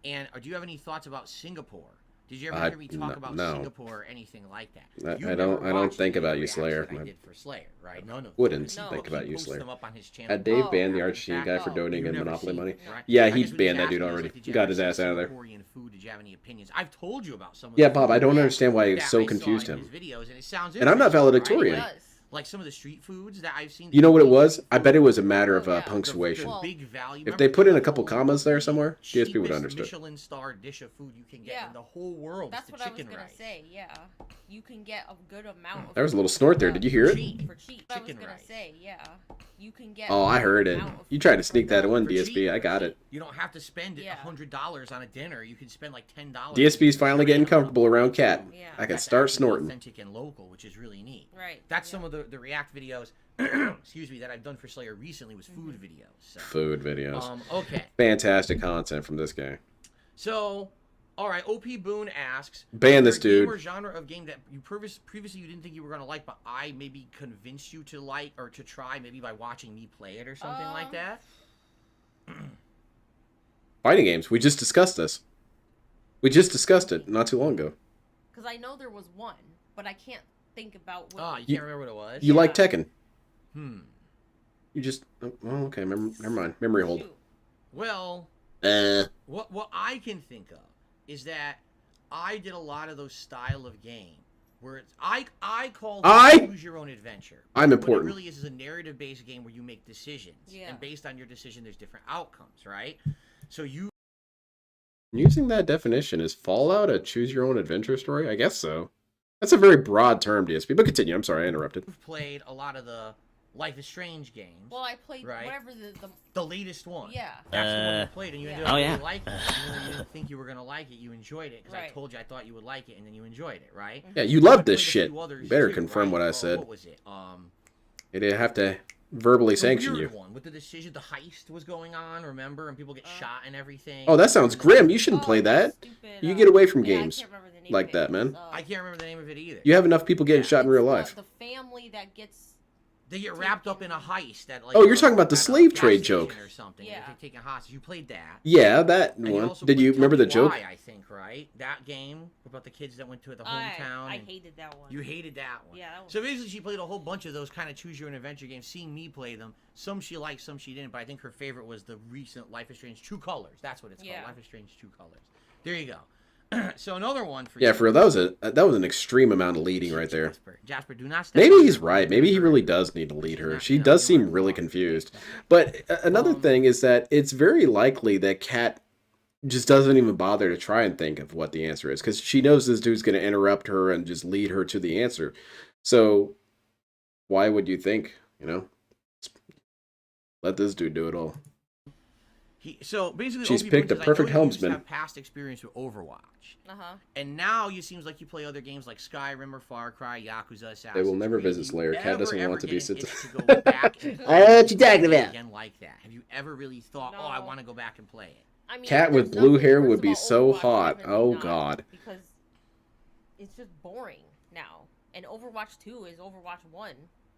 And do you have any thoughts about Singapore? Did you ever hear me talk about no. Singapore or anything like that?" I don't think about you, Slayer. I did for Slayer, right? No. Wouldn't No. think about He you, posts Slayer. them up on his channel. Had Dave Oh, banned the after Argentina fact. guy for Oh, donating You've him never Monopoly seen money? it, right? Yeah, I he guess what banned he's that dude asking is, already. like, did you Got ever his see ass out of there. Singaporean food? Did you have any opinions? I've told you about some of Yeah, the Bob, I food don't that understand why he's so I saw confused in him. his videos, and it sounds And I'm not interesting, right? valedictorian. It does. Like some of the street foods that I've seen. You know what it was? I bet it was a matter of Yeah. punctuation. The big value. If Remember they put in a the couple whole commas there somewhere, DSP would cheapest understand. Michelin star dish of food you can get Yeah. in the whole world. That's is what the I was chicken gonna rice. say. Yeah, you can get a good amount. Of There was a little food snort there. for Did you hear it? Cheap. For cheap. I was Chicken gonna rice. say, yeah, you can get. Oh, a I good heard it. amount of You tried to food sneak for that one, For DSP. cheap. I got it. You don't have to spend Yeah. $100 on a dinner. You can spend like $10. DSP's finally getting comfortable around Cat. Yeah. I can That's start actually snorting. Authentic and local, which is really neat. Right. That's yeah. some of the React videos. Excuse me, that I've done for Slayer recently was food videos. So. Food videos. Okay. Fantastic content from this guy. So, all right. OP Boone asks, Ban is this there a game dude. or genre of game that you previously you didn't think you were gonna like, but I maybe convinced you to like or to try, maybe by watching me play it or something like that. Fighting games. We just discussed this. We just discussed it not too long ago. Because I know there was one, but I can't think about what. Oh, you You- can't remember what it was? You Yeah. like Tekken. Hmm. You just... Oh, okay. Never mind. Memory hold. Shoot. Well, Uh, what I can think of is that I did a lot of those style of game where it's I call it choose your own adventure. I'm What important. it really is a narrative based game where you make decisions, Yeah. and based on your decision, there's different outcomes, right? So you Using that definition, is Fallout a choose-your-own-adventure story? I guess so. That's a very broad term, DSP, but continue. I'm sorry, I interrupted. have played a lot of the Life is Strange games. Well, I played Right. whatever the The latest one. yeah. That's the one you played, and you ended Yeah. up Oh, really yeah. liking it. Even though you didn't think you were going to like it, you enjoyed it, because I Right. told you I thought you would like it, and then you enjoyed it, right? Yeah, you I love played this a shit. few others You better too, confirm right? what I Oh, said. What was it? You didn't have to verbally The sanction weird you. one with the decision, the heist was going on, remember? And people get shot and everything. Oh, that sounds grim. You shouldn't play that. Stupid, You get away from yeah, I games can't remember the name like of it. that, man. It's, I can't remember the name of it either. You have enough people getting Yeah. shot in real it's life. the family that gets. They get wrapped up in a heist that, like, Oh, you're talking about the at a slave gas trade station joke. or something. Yeah. They're taking hostage. You played that. Yeah, that And you one. also Did you played remember the Tell Me joke? Why, I think, right? That game about the kids that went to the I hometown. and hated that one. You hated that one. Yeah, that one. So basically, she played a whole bunch of those kind of choose your own adventure games. Seeing me play them, some she liked, some she didn't. But I think her favorite was the recent Life is Strange True Colors. That's what it's Yeah. called. Life is Strange True Colors. There you go. So another one for Yeah, you. for real, that was an extreme amount of leading right there. Jasper, do not step Maybe on he's her. right. Maybe he really does need to lead her. not- She you know, does you seem are really wrong. confused. But another thing is that it's very likely that Kat just doesn't even bother to try and think of what the answer is because she knows this dude's going to interrupt her and just lead her to the answer. So why would you think, let this dude do it all? So basically, She's OP picked Boone a says, perfect I know you used to helmsman. have past experience with Overwatch. And now it seems like you play other games like Skyrim or Far Cry, Yakuza, Assassin's They will never Creed. visit Do Slayer. you Cat doesn't ever want to be get an sit- itch to go back and I know what you're talking about. again like that? Have you ever really thought, oh, I No. want to go back and play it? I mean, Cat with there's blue nothing- hair first would of be all, so Overwatch hot. definitely Oh, not, God. Because it's just boring now. And Overwatch 2 is Overwatch 1.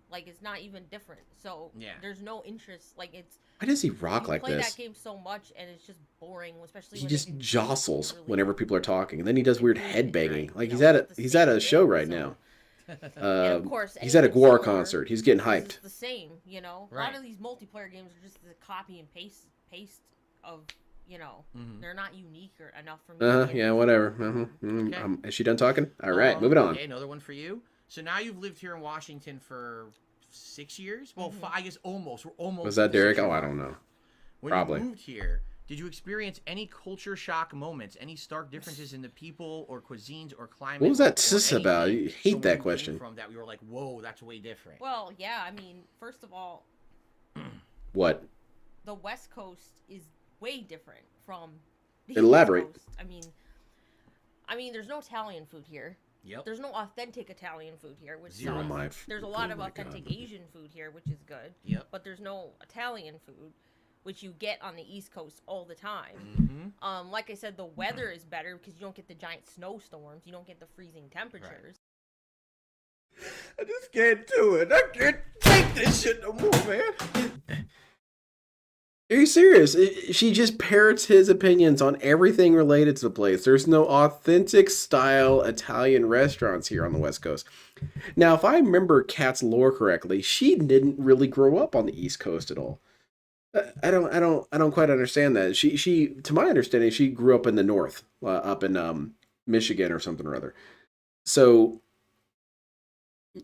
Like, it's not even different. So, Yeah. there's no interest. Like, it's... Why does he rock you like play this? that game so much, and it's just boring, especially He when just they do jostles really- whenever people are talking, and then he does weird head banging. Like You he's know, at it's the he's at a same show thing, right so- now. And of course, He's at a anything Gwar similar concert. He's getting is hyped. just the same, you know? A Right. lot of these multiplayer games are just the copy and paste of, they're not unique or enough for me. to be Yeah, interested. whatever. Okay. Is she done talking? All right, moving on. Okay, another one for you. So now you've lived here in Washington for 6 years? Well, I guess almost. We're almost. Was that at the Derek? 6-year Oh, I mark. don't know. When Probably. you moved here, did you experience any culture shock moments, any stark differences in the people or cuisines or climate? What was that or sis about? anything You hate from that where you came question. From that we were like, whoa, that's way different. Well, yeah, I mean, first of all, What? the West Coast is way different from the Elaborate. East Coast. I mean, there's no Italian food here. Yep. There's no authentic Italian food here, which Zero. Oh sucks. my. There's a lot oh of my authentic God. Asian food here, which is good. Yep. But there's no Italian food, which you get on the East Coast all the time. Mm-hmm. Like I said, the weather is better because you don't get the giant snowstorms. You don't get the freezing temperatures. I just can't do it. I can't take this shit no more, man. Are you serious? She just parrots his opinions on everything related to the place. There's no authentic style Italian restaurants here on the West Coast. Now, if I remember Kat's lore correctly, she didn't really grow up on the East Coast at all. I don't quite understand that. She, to my understanding, she grew up in the North, up in Michigan or something or other. So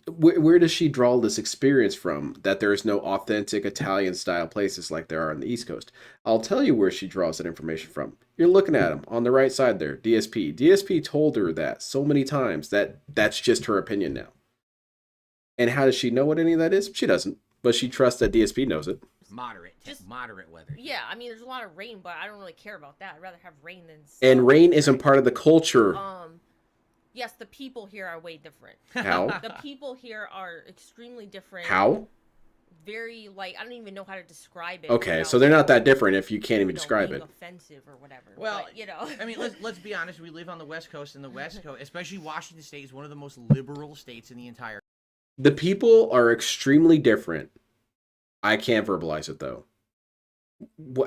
Where does she draw this experience from? That there's no authentic Italian style places like there are on the East Coast. I'll tell you where she draws that information from. You're looking at him on the right side there, DSP. DSP told her that so many times that that's just her opinion now. And how does she know what any of that is? She doesn't, but she trusts that DSP knows it. Moderate weather. Yeah, I mean, there's a lot of rain, but I don't really care about that. I'd rather have rain than snow. And rain isn't part of the culture. Yes, the people here are way different. How? The people here are extremely different. How? Very, like, I don't even know how to describe it. Okay, so they're not that different if you can't even describe being it. Offensive or whatever. Well, but, you know. I mean, let's be honest. We live on the West Coast, and the West Coast, especially Washington State, is one of the most liberal states in the entire. The people are extremely different. I can't verbalize it, though.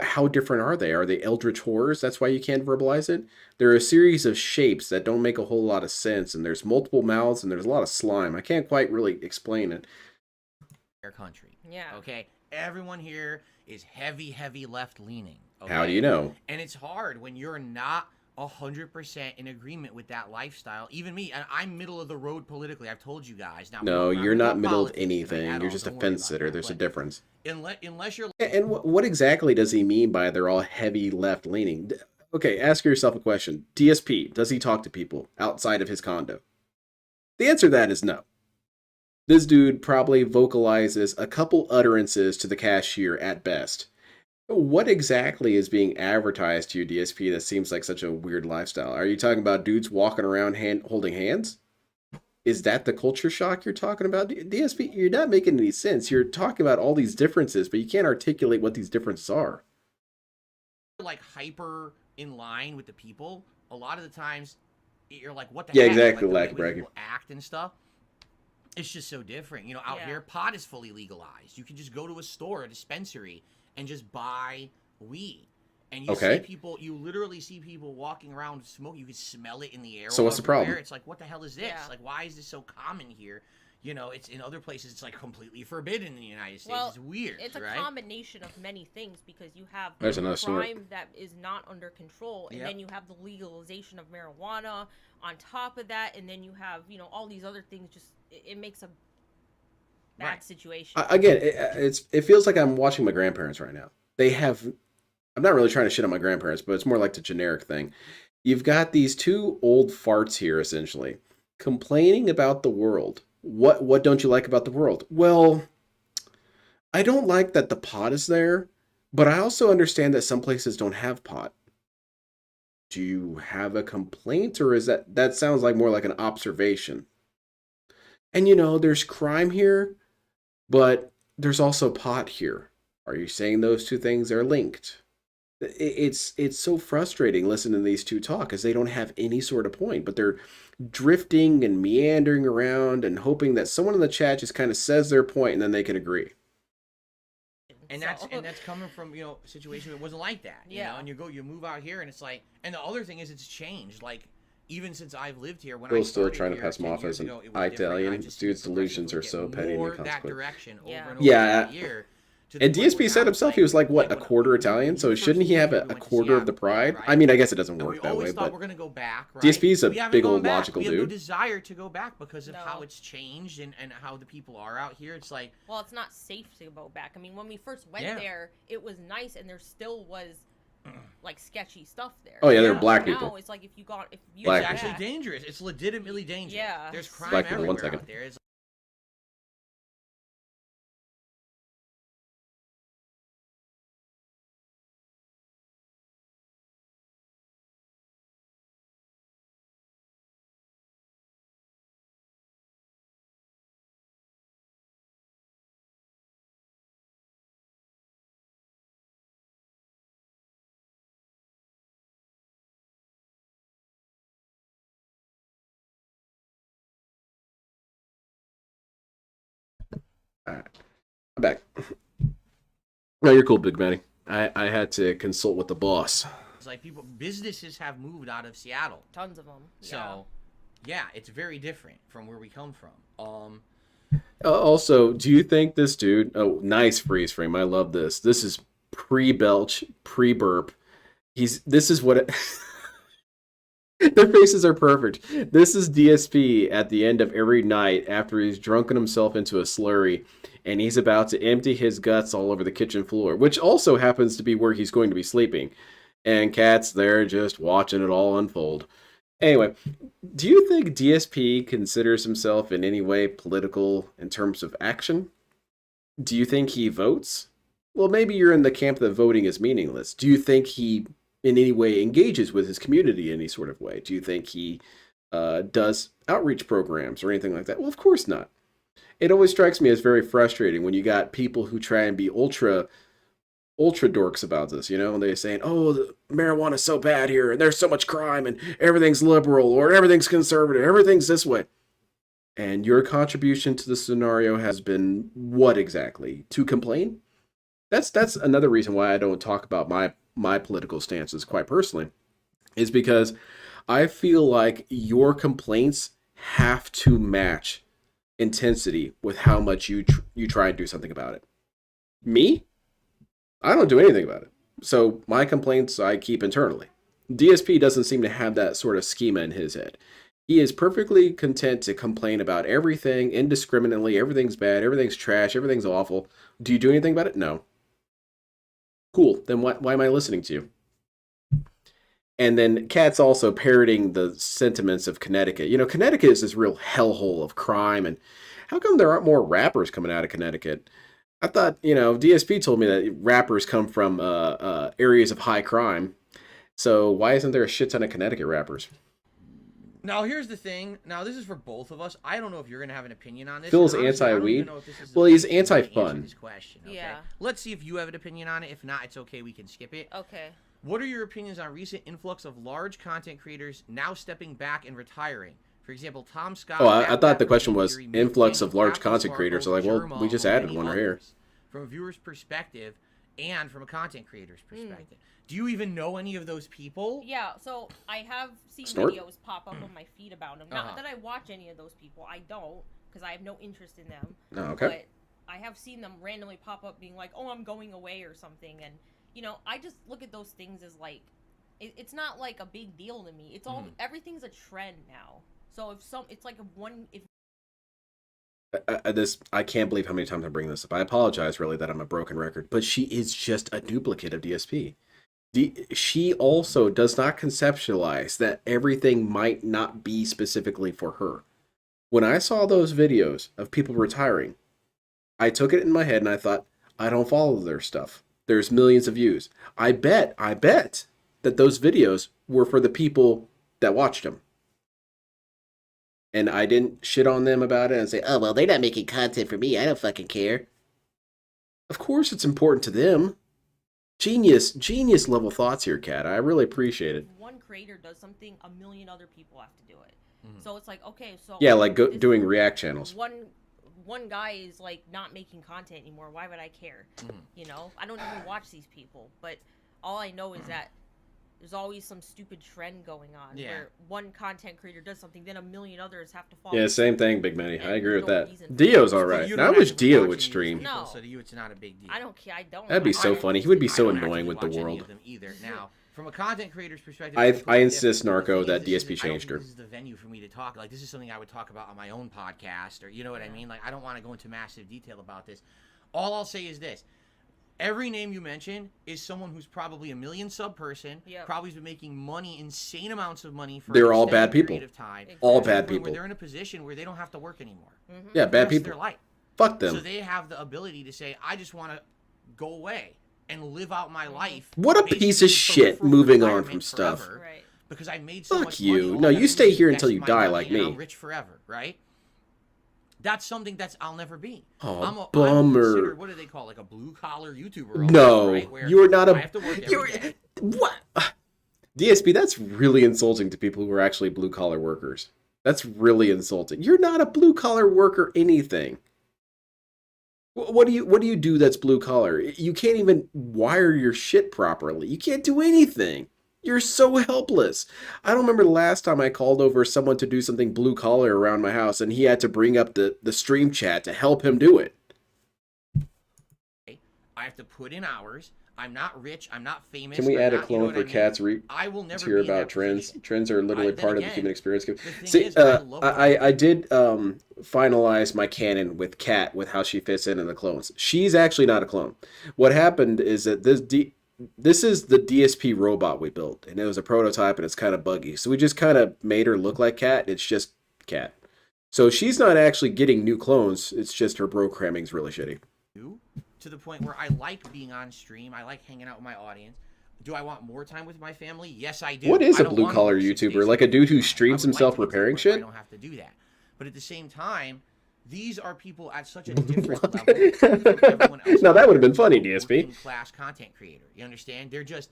How different are they? Are they eldritch horrors? That's why you can't verbalize it? There are a series of shapes that don't make a whole lot of sense, and there's multiple mouths, and there's a lot of slime. I can't quite really explain it. Country. Yeah. Okay. Everyone here is heavy left leaning. Okay? How do you know? And it's hard when you're not 100% in agreement with that lifestyle. Even me, and I'm middle of the road politically. I've told you guys. Now, No, I'm you're not about middle of politics anything. at You're all. just a Don't worry fence about sitter. that. There's a But difference. Unless you're And what exactly does he mean by they're all heavy left leaning? Okay, ask yourself a question. DSP, does he talk to people outside of his condo? The answer to that is no. This dude probably vocalizes a couple utterances to the cashier at best. What exactly is being advertised to you, DSP, that seems like such a weird lifestyle? Are you talking about dudes walking around holding hands? Is that the culture shock you're talking about? DSP, you're not making any sense. You're talking about all these differences, but you can't articulate what these differences are. like hyper in line with the people, a lot of the times you're like, what the Yeah, heck? exactly, Like, the way Lackey people act and stuff. It's just so different. You know, out Yeah. here, pot is fully legalized. You can just go to a store, a dispensary, and just buy weed. And you Okay. see people, you literally see people walking around smoking. You can smell it in the air. So what's the everywhere. problem? It's like, what the hell is this? Yeah. Like, why is this so common here? You know, it's in other places, it's like completely forbidden in the United States. Well, it's weird, It's a right? combination of many things because you have There's another snort. crime that is not under control, and Yep. then you have the legalization of marijuana on top of that, and then you have, you know, all these other things. Just it makes a bad Right. situation. Again, it feels like I'm watching my grandparents right now. They have. I'm not really trying to shit on my grandparents, but it's more like the generic thing. You've got these two old farts here, essentially, complaining about the world. What don't you like about the world? Well, I don't like that the pot is there, but I also understand that some places don't have pot. Do you have a complaint, or is that sounds like more like an observation? And you know, there's crime here, but there's also pot here. Are you saying those two things are linked? It's so frustrating listening to these two talk because they don't have any sort of point, but they're drifting and meandering around and hoping that someone in the chat just kind of says their point and then they can agree. And So- that's coming from, you know, a situation that wasn't like that. You Yeah. know, and you move out here and it's like, and the other thing is it's changed. Like, even since I've lived here, when I Bill's still started trying to here pass him 10 off years as an ago, it was different. Italian. I just Dude's see the delusions progression are so get petty and more that inconsequential. direction over Yeah. and over Yeah. every year. To the And point DSP where said now it's himself he was like, what, a when quarter when Italian? we So first shouldn't he moved have here, a we went to quarter of the Seattle, pride? right? I mean, I guess it doesn't And we work that always way, thought but we're gonna go back, right? DSP's a We haven't big gone old back. logical We have no dude. desire to go back because of No. how it's changed and how the people are out here. It's like, Well, it's not safe to go back. I mean, when we first went Yeah. there, it was nice, and there still was like sketchy stuff there. Oh, yeah, there were Yeah. black Now people. it's like if you Black it's people. actually back- dangerous. It's legitimately dangerous. Yeah. There's crime Black people, one everywhere second. out there. It's All right. I'm back. No, you're cool, Big Matty. I had to consult with the boss. like businesses have moved out of Seattle. Tons of them. So, yeah, it's very different from where we come from. Also, do you think this dude... Oh, nice freeze frame. I love this. This is pre-belch, pre-burp. This is what... Their faces are perfect. This is DSP at the end of every night after he's drunken himself into a slurry and he's about to empty his guts all over the kitchen floor, which also happens to be where he's going to be sleeping. And Khet's there just watching it all unfold. Anyway, do you think DSP considers himself in any way political in terms of action? Do you think he votes? Well, maybe you're in the camp that voting is meaningless. Do you think he in any way engages with his community in any sort of way? Do you think he does outreach programs or anything like that? Well, of course not. It always strikes me as very frustrating when you got people who try and be ultra dorks about this, you know, and they're saying, oh, the marijuana's so bad here, and there's so much crime, and everything's liberal, or everything's conservative, everything's this way. And your contribution to the scenario has been what exactly? To complain? That's another reason why I don't talk about my political stances quite personally, is because I feel like your complaints have to match intensity with how much you try and do something about it. Me? I don't do anything about it. So my complaints I keep internally. DSP doesn't seem to have that sort of schema in his head. He is perfectly content to complain about everything indiscriminately. Everything's bad. Everything's trash. Everything's awful. Do you do anything about it? No. Cool. Then why am I listening to you? And then Khet's also parroting the sentiments of Connecticut. You know, Connecticut is this real hellhole of crime. And how come there aren't more rappers coming out of Connecticut? I thought, you know, DSP told me that rappers come from areas of high crime. So why isn't there a shit ton of Connecticut rappers? Now, here's the thing. Now, this is for both of us. I don't know if you're going to have an opinion on this. Phil's And honestly, I don't anti-weed? even know if this is Well, the he's way to answer anti-fun. this question, okay? Yeah. Let's see if you have an opinion on it. If not, it's okay. We can skip it. Okay. What are your opinions on recent influx of large content creators now stepping back and retiring? For example, Tom Scott. Oh, I thought the Rapper, question was Theory, influx Daniel of large Kraft, content Sparkle, creators. So like, well, Jerma, we just and added many one right here. others. From a viewer's perspective and from a content creator's perspective. Do you even know any of those people? Yeah, so I have seen Snort? videos pop up on my feed about them. Uh-huh. Not that I watch any of those people. I don't, because I have no interest in them. Oh, okay. But I have seen them randomly pop up being like, oh, I'm going away or something. And, you know, I just look at those things as like, it's not like a big deal to me. It's all, everything's a trend now. So it's like if I can't believe how many times I bring this up. I apologize, really, that I'm a broken record, but she is just a duplicate of DSP. She also does not conceptualize that everything might not be specifically for her. When I saw those videos of people retiring, I took it in my head and I thought, I don't follow their stuff. There's millions of views. I bet that those videos were for the people that watched them. And I didn't shit on them about it and say, oh, well, they're not making content for me. I don't fucking care. Of course it's important to them. Genius level thoughts here, Khet. I really appreciate it. one creator does something, a million other people have to do it. So it's like, okay, so Yeah, like this doing react channels. One guy is like not making content anymore. Why would I care? You know, I don't even watch these people, but all I know is that there's always some stupid trend going on where one content creator does something, then a million others have to follow. Yeah, same thing, Big Manny. I agree with no that. reason for Dio's it. alright. You Now I don't wish actually Dio watch would any of these stream. people, No. So to you, it's not a big deal. I don't care. I don't. That'd be so I- funny. He would be so I don't annoying actually with the watch any world. of them either. Now, from a content creator's perspective, I it's completely insist, different. The Narco, thing that is, DSP I don't changed think her. This is the venue for me to talk. Like, this is something I would talk about on my own podcast, or you know what I mean? Like, I don't want to go into massive detail about this. All I'll say is this. Every name you mention is someone who's probably a million sub person, probably has been making money, insane amounts of money for They're an all extended bad people. period of time. All To the bad point where people. they're in a position where they don't have to work anymore. Yeah, for the bad rest of people. their life. Fuck So them. they have the ability to say, I just want to go away and live out my life. What a piece of basically shit from moving on retirement from stuff. forever, Right. Because I made so Fuck much you. money. all No, I you gotta stay do is here until invest you my die money like and me. I'm rich forever, right? That's something I'll never be. Oh, I'm bummer. considered, what do they call, like a blue collar YouTuber? almost, No, right? Where you're not I have to work every day. What? DSP, that's really insulting to people who are actually blue collar workers. That's really insulting. You're not a blue collar worker anything. What do you do that's blue collar? You can't even wire your shit properly. You can't do anything. You're so helpless. I don't remember the last time I called over someone to do something blue collar around my house and he had to bring up the stream chat to help him do it. I have to put in hours. I'm not rich. I'm not famous. Can we I'm add a not, you clone know what for I mean? Cat's I will never hear be in about that trends? position. Trends are literally Then part of the again, human experience. the thing See, is, I love I did finalize my canon with Cat with how she fits in the clones. She's actually not a clone. What happened is that this is the DSP robot we built, and it was a prototype, and it's kind of buggy. So we just kind of made her look like Cat. It's just Cat. So she's not actually getting new clones. It's just her programming's really shitty. To the point where I like being on stream. I like hanging out with my audience. Do I want more time with my family? Yes, I do. What is I a don't blue wanna collar work 6 days YouTuber? Like a dude who week. streams I would himself like to get to the repairing point where shit? I don't have to do that. But at the same time, these are people at such a different level from everyone else. Now that would have been funny, DSP. Class content creator. You understand? They're just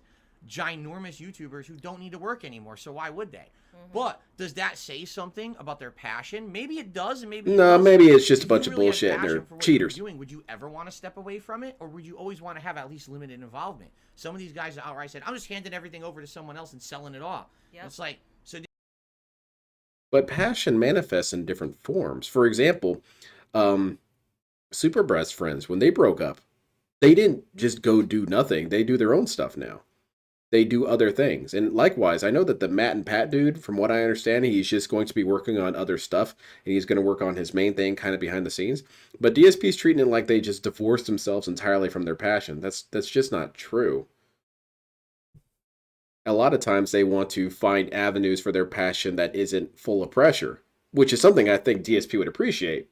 ginormous YouTubers who don't need to work anymore. So why would they? But does that say something about their passion? Maybe it does, and maybe it No, doesn't. maybe it's just a If bunch you of really have bullshit and passion they're for what you're cheaters. doing, would you ever want to step away from it, or would you always want to have at least limited involvement? Some of these guys outright said, "I'm just handing everything over to someone else and selling it off." Yep. It's like, so But passion manifests in different forms. For example, Super Best Friends, when they broke up, they didn't just go do nothing. They do their own stuff now. They do other things. And likewise, I know that the Matt and Pat dude, from what I understand, he's just going to be working on other stuff, and he's going to work on his main thing kind of behind the scenes. But DSP's treating it like they just divorced themselves entirely from their passion. That's just not true. A lot of times they want to find avenues for their passion that isn't full of pressure, which is something I think DSP would appreciate,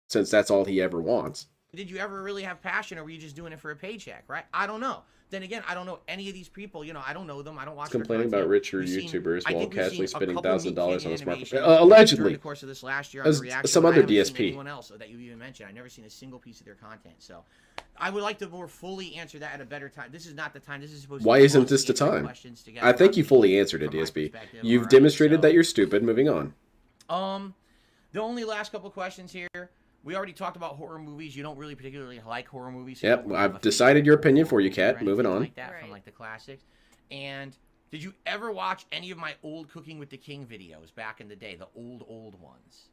since that's all he ever wants. did you ever really have passion, or were you just doing it for a paycheck, right? I don't know. Then again, I don't know any of these people. You know, I don't know them. I don't watch their Complaining content. about richer We've seen- YouTubers I while think we've casually seen a spending couple $1,000 on a Night QnA smartphone. animations during Allegedly. the course of this last year on As the reaction. some I other haven't seen DSP. anyone else that you even mentioned. I've never seen a single piece of their content. So I would like to more fully answer that at a better time. This is not the time. This is supposed Why to be isn't us this the answering time? questions together. I think you Not fully me, answered it, from my DSP. perspective. You've Alright, demonstrated so- that you're stupid. Moving on. The only last couple questions here. We already talked about horror movies. You don't really particularly like horror movies. So you Yep, don't really have I've a decided favorite your opinion horror for you, movie or Kat. Moving anything on. Like that from Right. like the classics. And did you ever watch any of my old Cooking with the King videos back in the day, the old ones?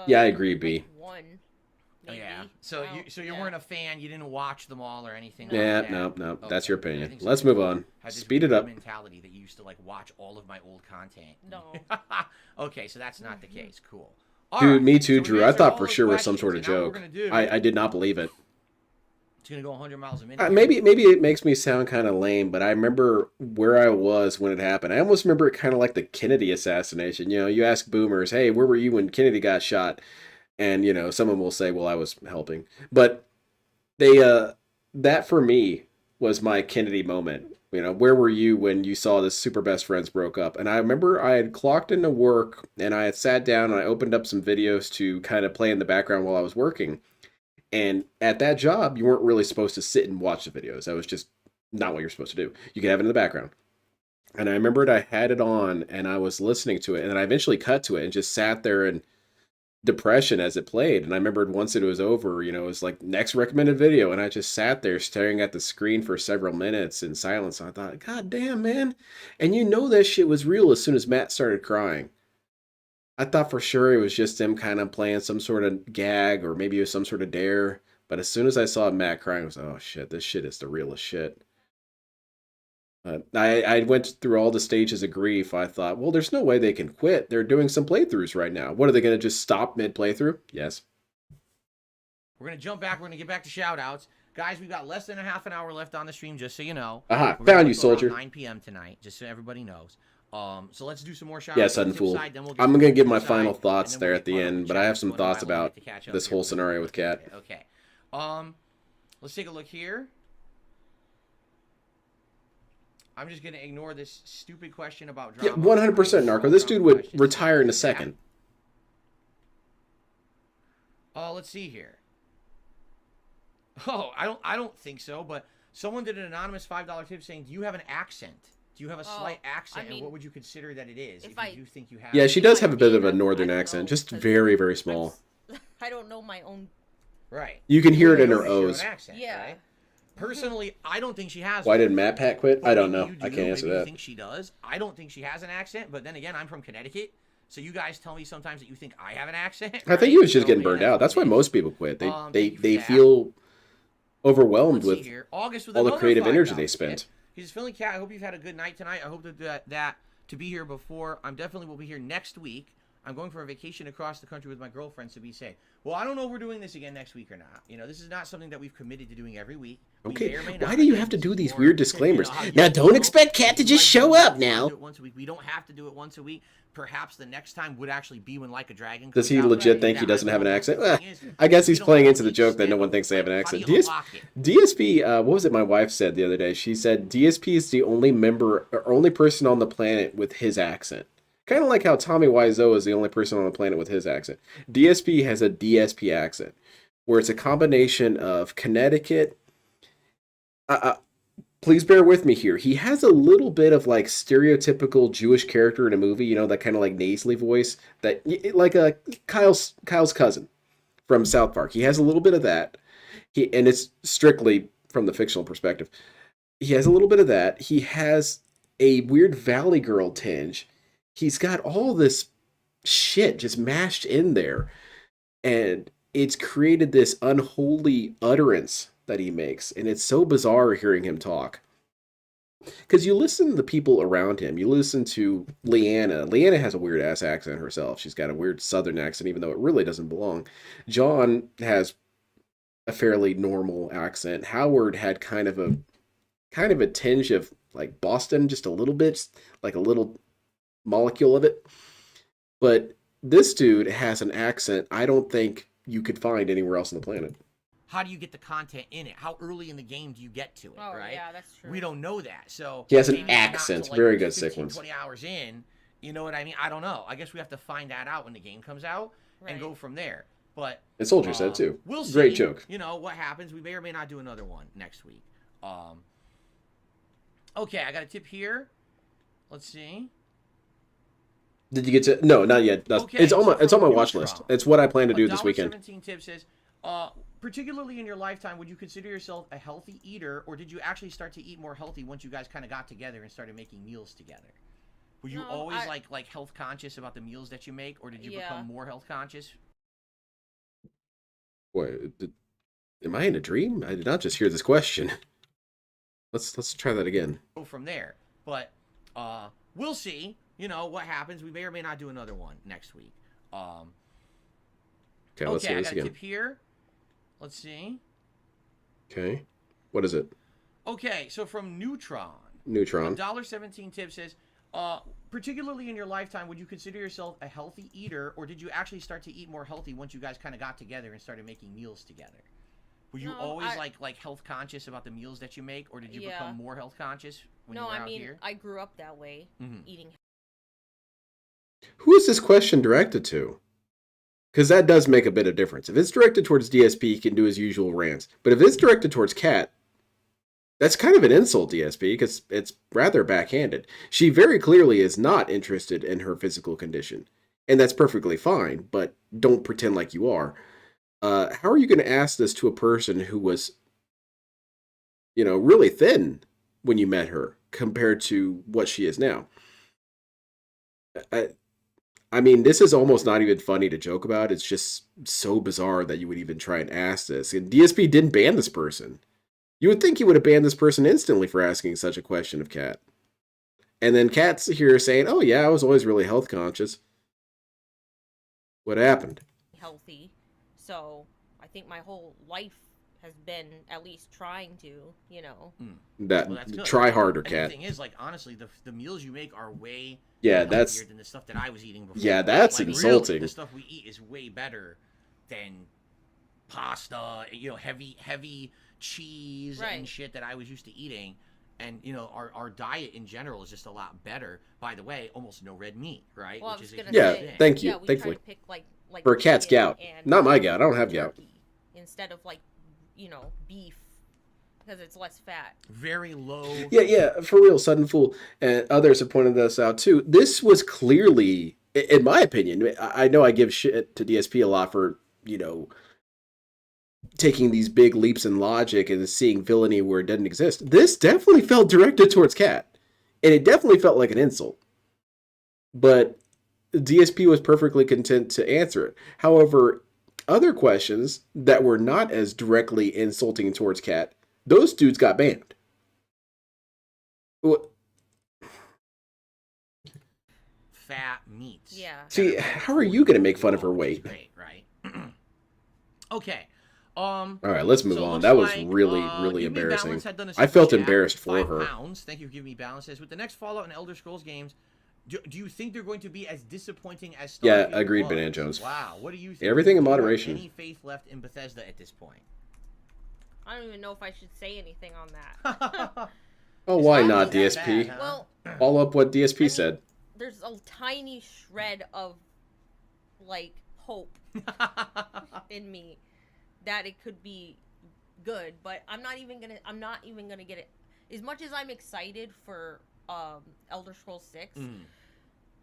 Yeah, I agree, B. Like one. Maybe. Yeah. So Wow, you yeah. weren't a fan. You didn't watch them all or anything. Yeah, like that. no, that's your opinion. I think some Let's move people on. had this Speed it weird up. mentality that you used to like watch all of my old content. No. Okay, so that's not the case. Cool. Dude, Alright, me so too, we've Drew. I answered thought all for those sure it was some questions, sort of and now what joke. we're gonna do- I did not believe it. It's gonna go 100 miles a minute. Maybe it makes me sound kind of lame, but I remember where I was when it happened. I almost remember it kind of like the Kennedy assassination. You know, you ask boomers, hey, where were you when Kennedy got shot? And, you know, someone will say, well, I was helping. But they, that for me was my Kennedy moment. You know, where were you when you saw this Super Best Friends broke up? And I remember I had clocked into work and I had sat down and I opened up some videos to kind of play in the background while I was working. And at that job, you weren't really supposed to sit and watch the videos. That was just not what you're supposed to do. You could have it in the background. And I remembered I had it on and I was listening to it. And then I eventually cut to it and just sat there in depression as it played. And I remembered once it was over, you know, it was like next recommended video. And I just sat there staring at the screen for several minutes in silence. And I thought, God damn, man. And you know that shit was real as soon as Matt started crying. I thought for sure it was just them kind of playing some sort of gag or maybe it was some sort of dare. But as soon as I saw Matt crying, I was like, oh shit, this shit is the realest shit. I went through all the stages of grief. I thought, well, there's no way they can quit. They're doing some playthroughs right now. What, are they going to just stop mid-playthrough? Yes. We're gonna jump back. We're gonna get back to shout outs. Guys, we've got less than a half an hour left on the stream, just so you know. Aha, We're gonna found you, go till around soldier. 9 p.m. tonight, just so everybody knows. So let's do some more shout Yeah, outs. sudden fool. I'm going to give my final thoughts there at the end, but I have some thoughts about this whole scenario with Kat. Okay. Let's take a look here. I'm just gonna ignore this stupid question about Yeah, drama. 100% Narco. This dude would Questions. retire in a Yeah. second. Let's see here. Oh, I don't think so, but someone did an anonymous $5 tip saying, do you have an accent? Do you have a slight accent, and mean, what would you consider that it is? If you do think you have Yeah, it? she does I have a bit did, of a I northern don't accent, know, just 'cause very, very small. I don't know my own. Right. You can hear it in You her notice your own O's. accent, Yeah. right? Personally, I don't think she has Why one. did Matt Pat quit? But I don't maybe know. you do, I can't answer maybe you that. think she does. I don't think she has an accent, but then again, I'm from Connecticut, so you guys tell me sometimes that you think I have an accent. I think he was just getting burned out. That's why most people quit. They Thank you for that. feel overwhelmed Let's see with here. August with all the another creative energy $5 they spent. tip. He's feeling cat. I hope you've had a good night tonight. I hope that to be here before. I'm definitely will be here next week. I'm going for a vacation across the country with my girlfriend, so be safe. Well, I don't know if we're doing this again next week or not. You know, this is not something that we've committed to doing every week. Okay, why do you have to do these weird disclaimers? Now, don't expect Cat to just show up now. Once a week. We don't have to do it once a week. Perhaps the next time would actually be when Like a Dragon comes Does he out. legit think he doesn't have an accent? I guess he's playing into the joke that no one thinks they have an accent. DSP, what was it my wife said the other day? She said DSP is the only member or only person on the planet with his accent. Kind of like how Tommy Wiseau is the only person on the planet with his accent. DSP has a DSP accent, where it's a combination of Connecticut. Please bear with me here. He has a little bit of like stereotypical Jewish character in a movie, you know, that kind of like nasally voice, that like a Kyle's cousin from South Park. He has a little bit of that. And it's strictly from the fictional perspective. He has a little bit of that. He has a weird Valley Girl tinge. He's got all this shit just mashed in there. And it's created this unholy utterance that he makes. And it's so bizarre hearing him talk. Because you listen to the people around him. You listen to Leanna. Leanna has a weird-ass accent herself. She's got a weird southern accent, even though it really doesn't belong. John has a fairly normal accent. Howard had kind of a tinge of like Boston, just a little bit, like a little molecule of it. But this dude has an accent I don't think you could find anywhere else on the planet. How do you get the content in it? How early in the game do you get to it, right? Yeah, that's true. We don't know that. So he has an maybe not accent, till, like, very good 15, sequence. 20 hours in, you know what I mean? I don't know. I guess we have to find that out when the game comes out and go from there. But and Soldier said too. We'll see. Great joke. You know what happens. We may or may not do another one next week. Okay, I got a tip here. Let's see. Did you get to? No, not yet. Okay, it's on my watch Neutron. list. It's what I plan to do this weekend. 17 tip says, particularly in your lifetime, would you consider yourself a healthy eater, or did you actually start to eat more healthy once you guys kind of got together and started making meals together? Were you always like health conscious about the meals that you make, or did you become more health conscious? Wait, am I in a dream? I did not just hear this question. Let's try that again. Go from there, but we'll see. You know what happens. We may or may not do another one next week. Okay, let's see this I got again. a tip here. Let's see. Okay, what is it? Okay, so from Neutron. $1.17 tip says, particularly in your lifetime, would you consider yourself a healthy eater, or did you actually start to eat more healthy once you guys kind of got together and started making meals together? Were you always like health conscious about the meals that you make, or did you become more health conscious when you were out here? I grew up that way, eating. Who is this question directed to? Because that does make a bit of difference. If it's directed towards DSP, he can do his usual rants. But if it's directed towards Kat, that's kind of an insult, DSP, because it's rather backhanded. She very clearly is not interested in her physical condition. And that's perfectly fine, but don't pretend like you are. How are you going to ask this to a person who was, you know, really thin when you met her compared to what she is now? I mean, this is almost not even funny to joke about. It's just so bizarre that you would even try and ask this. And DSP didn't ban this person. You would think he would have banned this person instantly for asking such a question of Kat. And then Kat's here saying, oh yeah, I was always really health conscious. What happened? Healthy. So I think my whole life has been at least trying to, you know. That's good. Try harder, And Kat. the thing is, like, honestly, the meals you make are way Yeah, healthier than the stuff that I was eating before. Yeah, that's like, insulting. Really, the stuff we eat is way better than pasta, you know, heavy cheese and shit that I was used to eating. And, you know, our diet in general is just a lot better. By the way, almost no red meat, right? Well, Which is thank you. Yeah, we Thankfully. try to pick like For Kat's gout. and Not my gout. I don't have gout. turkey instead of like, you know, beef, because it's less fat. very low. Yeah, for real, Sudden Fool. And others have pointed this out too. This was clearly, in my opinion, I know I give shit to DSP a lot for, you know, taking these big leaps in logic and seeing villainy where it doesn't exist. This definitely felt directed towards Kat. And it definitely felt like an insult. But DSP was perfectly content to answer it. However, other questions that were not as directly insulting towards Cat, those dudes got banned. Fat meats. Yeah. See, how are you going to make fun of her weight? Great, right? Okay. All right, let's move So it on. looks That was like, really Give Me embarrassing. Balance had done a I felt super chat, embarrassed for her. £5. Thank you for giving me balance. Says, with the next Fallout and Elder Scrolls games, do you think they're going to be as disappointing as Starfield Yeah, agreed, was? Banana Jones. Wow, what do you think? Everything in Do you have moderation. any faith left in Bethesda at this point? I don't even know if I should say anything on that. Oh, why It's not, that DSP? bad, huh? Well, Follow up what DSP I mean, said. there's a tiny shred of, like, hope in me that it could be good, but I'm not even gonna get it. As much as I'm excited for Elder Scrolls 6,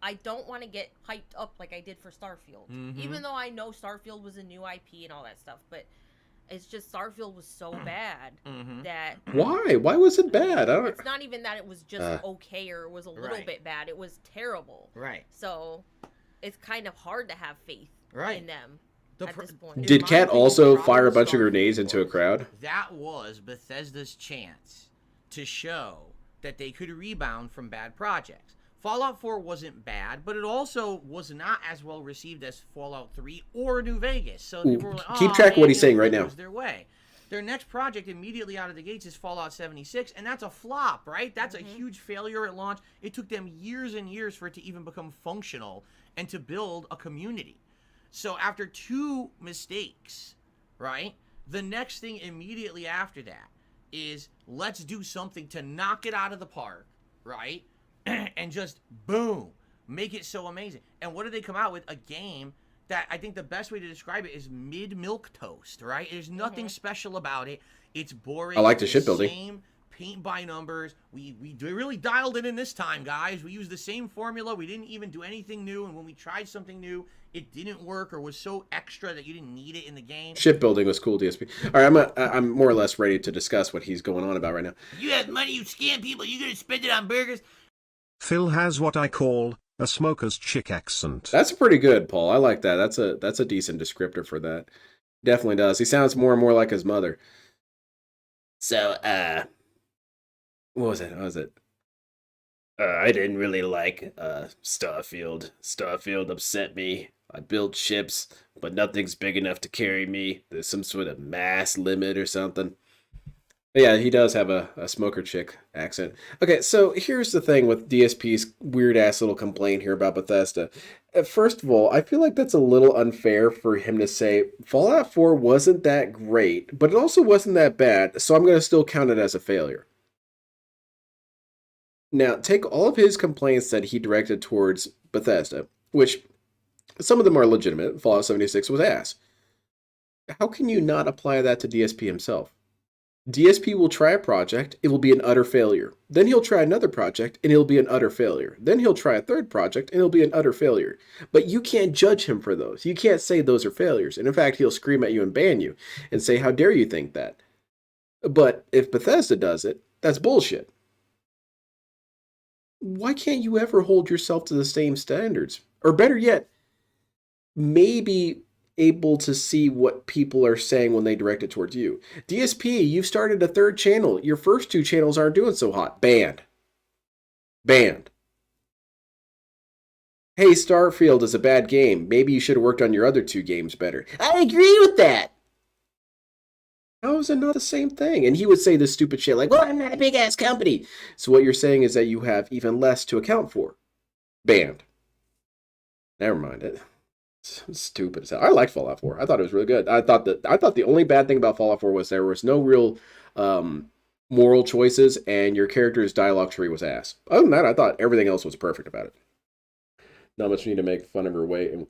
I don't want to get hyped up like I did for Starfield. Even though I know Starfield was a new IP and all that stuff, but it's just Starfield was so bad that Why? Why was it bad? I don't. it's not even that it was just okay or it was a little Right. bit bad. It was terrible. Right. So it's kind of hard to have faith Right. in them The at pr- this point. Did my Cat opinion, also the fire a problem bunch of with grenades Starfield into a was crowd? That was Bethesda's chance to show that they could rebound from bad projects. Fallout 4 wasn't bad, but it also was not as well received as Fallout 3 or New Vegas. So people were like, keep "Oh, track of what man, he's saying they right now." lose their way. Their next project immediately out of the gates is Fallout 76, and that's a flop, right? That's a huge failure at launch. It took them years and years for it to even become functional and to build a community. So after 2 mistakes, right, the next thing immediately after that is let's do something to knock it out of the park, right? And just boom, make it so amazing. And what did they come out with? A game that I think the best way to describe it is mid-milk toast, right? There's nothing special about it. It's boring. I like the It's shipbuilding. Same paint by numbers. We really dialed it in this time, guys. We used the same formula. We didn't even do anything new. And when we tried something new, it didn't work or was so extra that you didn't need it in the game. Shipbuilding was cool, DSP. All right, I'm more or less ready to discuss what he's going on about right now. You have money, you scam people. You're going to spend it on burgers. Phil has what I call a smoker's chick accent. That's pretty good, Paul. I like that. That's a decent descriptor for that. Definitely does. He sounds more and more like his mother. So, what was it? I didn't really like Starfield. Starfield upset me. I built ships, but nothing's big enough to carry me. There's some sort of mass limit or something. But yeah, he does have a smoker chick accent. Okay, so here's the thing with DSP's weird-ass little complaint here about Bethesda. First of all, I feel like that's a little unfair for him to say Fallout 4 wasn't that great, but it also wasn't that bad, so I'm going to still count it as a failure. Now, take all of his complaints that he directed towards Bethesda, which some of them are legitimate. Fallout 76 was ass. How can you not apply that to DSP himself? DSP will try a project, it will be an utter failure. Then he'll try another project, and it'll be an utter failure. Then he'll try a third project, and it'll be an utter failure. But you can't judge him for those. You can't say those are failures. And in fact, he'll scream at you and ban you and say, how dare you think that? But if Bethesda does it, that's bullshit. Why can't you ever hold yourself to the same standards? Or better yet, maybe able to see what people are saying when they direct it towards you. DSP, you've started a 3rd channel. Your first 2 channels aren't doing so hot. Banned. Banned. Hey, Starfield is a bad game. Maybe you should have worked on your other 2 games better. I agree with that. How is it not the same thing? And he would say this stupid shit like, well, I'm not a big-ass company. So what you're saying is that you have even less to account for. Banned. Never mind it. Stupid as hell. I liked Fallout 4. I thought it was really good. I thought the only bad thing about Fallout 4 was there was no real moral choices, and your character's dialogue tree was ass. Other than that, I thought everything else was perfect about it. Not much need to make fun of her weight, and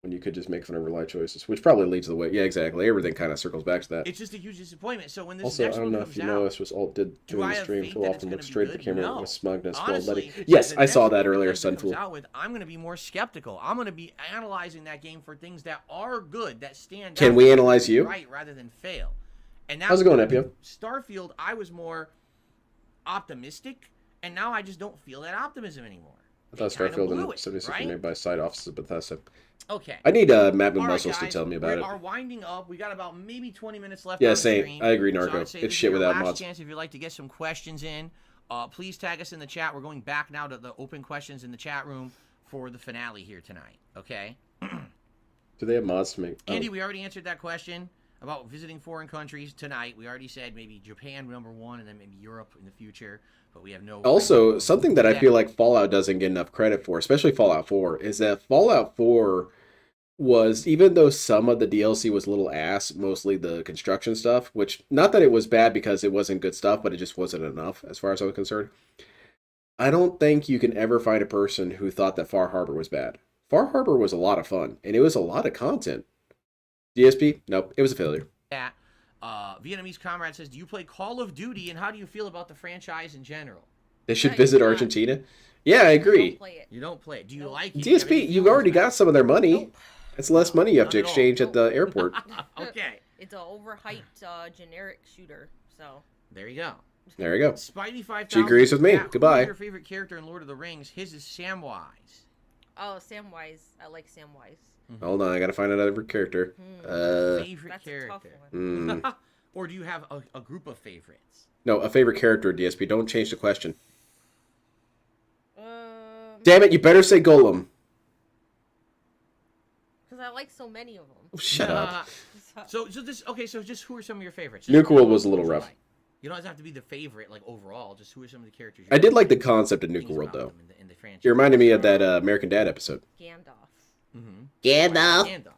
when you could just make fun of her life choices, which probably leads to the weight. Yeah, exactly. Everything kind of circles back to that. It's just a huge disappointment. So when this Also, I next don't one know comes if you out, know this was all did do during I the have stream. faith Phil that it's often gonna looked be straight at the good? camera No. with smugness while Honestly, letting. the Yes, I next saw one that earlier, Bethesda comes Sunfool. out with, I'm going to be more skeptical. I'm going to be analyzing that game for things that are good, that stand Can out, we that analyze do you? right rather than fail. And now How's it going, Epio? Starfield, I was more optimistic, and now I just don't feel that optimism anymore. I thought kinda Starfield blew and it, 76 right? were made by side offices of Bethesda. Okay. I need Matt All right, Muscles to guys, tell me about we it. are winding up. We got about maybe 20 minutes left Yeah, on the same. stream. I agree, So Narco. I'd say It's this shit is your without last mods. chance if you'd like to get some questions in. Please tag us in the chat. We're going back now to the open questions in the chat room for the finale here tonight. Okay? Do they have mods to make? Andy, we already answered that question about visiting foreign countries tonight. We already said maybe Japan #1 and then maybe Europe in the future, but we have no... Also, something that I feel like Fallout doesn't get enough credit for, especially Fallout 4, is that Fallout 4 was, even though some of the DLC was a little ass, mostly the construction stuff, which, not that it was bad because it wasn't good stuff, but it just wasn't enough as far as I was concerned. I don't think you can ever find a person who thought that Far Harbor was bad. Far Harbor was a lot of fun, and it was a lot of content. DSP? Nope, it was a failure. Yeah. Vietnamese Comrade says, do you play Call of Duty, and how do you feel about the franchise in general? They should Yeah, visit you Argentina. Yeah, I agree. Don't play it. You don't play it. Do you Nope. like it? DSP, you've already got some of their money. Nope. It's less money you have to Not at all. exchange at the airport. Okay. It's an overhyped generic shooter. So There you go. There you go. Spidey 5000. She agrees with me. Yeah, Goodbye. Who's your favorite character in Lord of the Rings? His is Samwise. oh, Samwise. I like Samwise. Hold on, I gotta find another character. Favorite That's a character. tough one. Or do you have a group of favorites? No, a favorite character, DSP. Don't change the question. Because Damn it, you better say Golem. I like so many of them. Shut up. So just who are some of your favorites? Nuke Just World was a little who you rough. like. You don't have to be the favorite, like overall. Just who are some of the characters? I did like the concept of Nuke things World, about though. them in the franchise. It reminded me of that American Dad episode. Gandalf. Gandalf. Gandalf.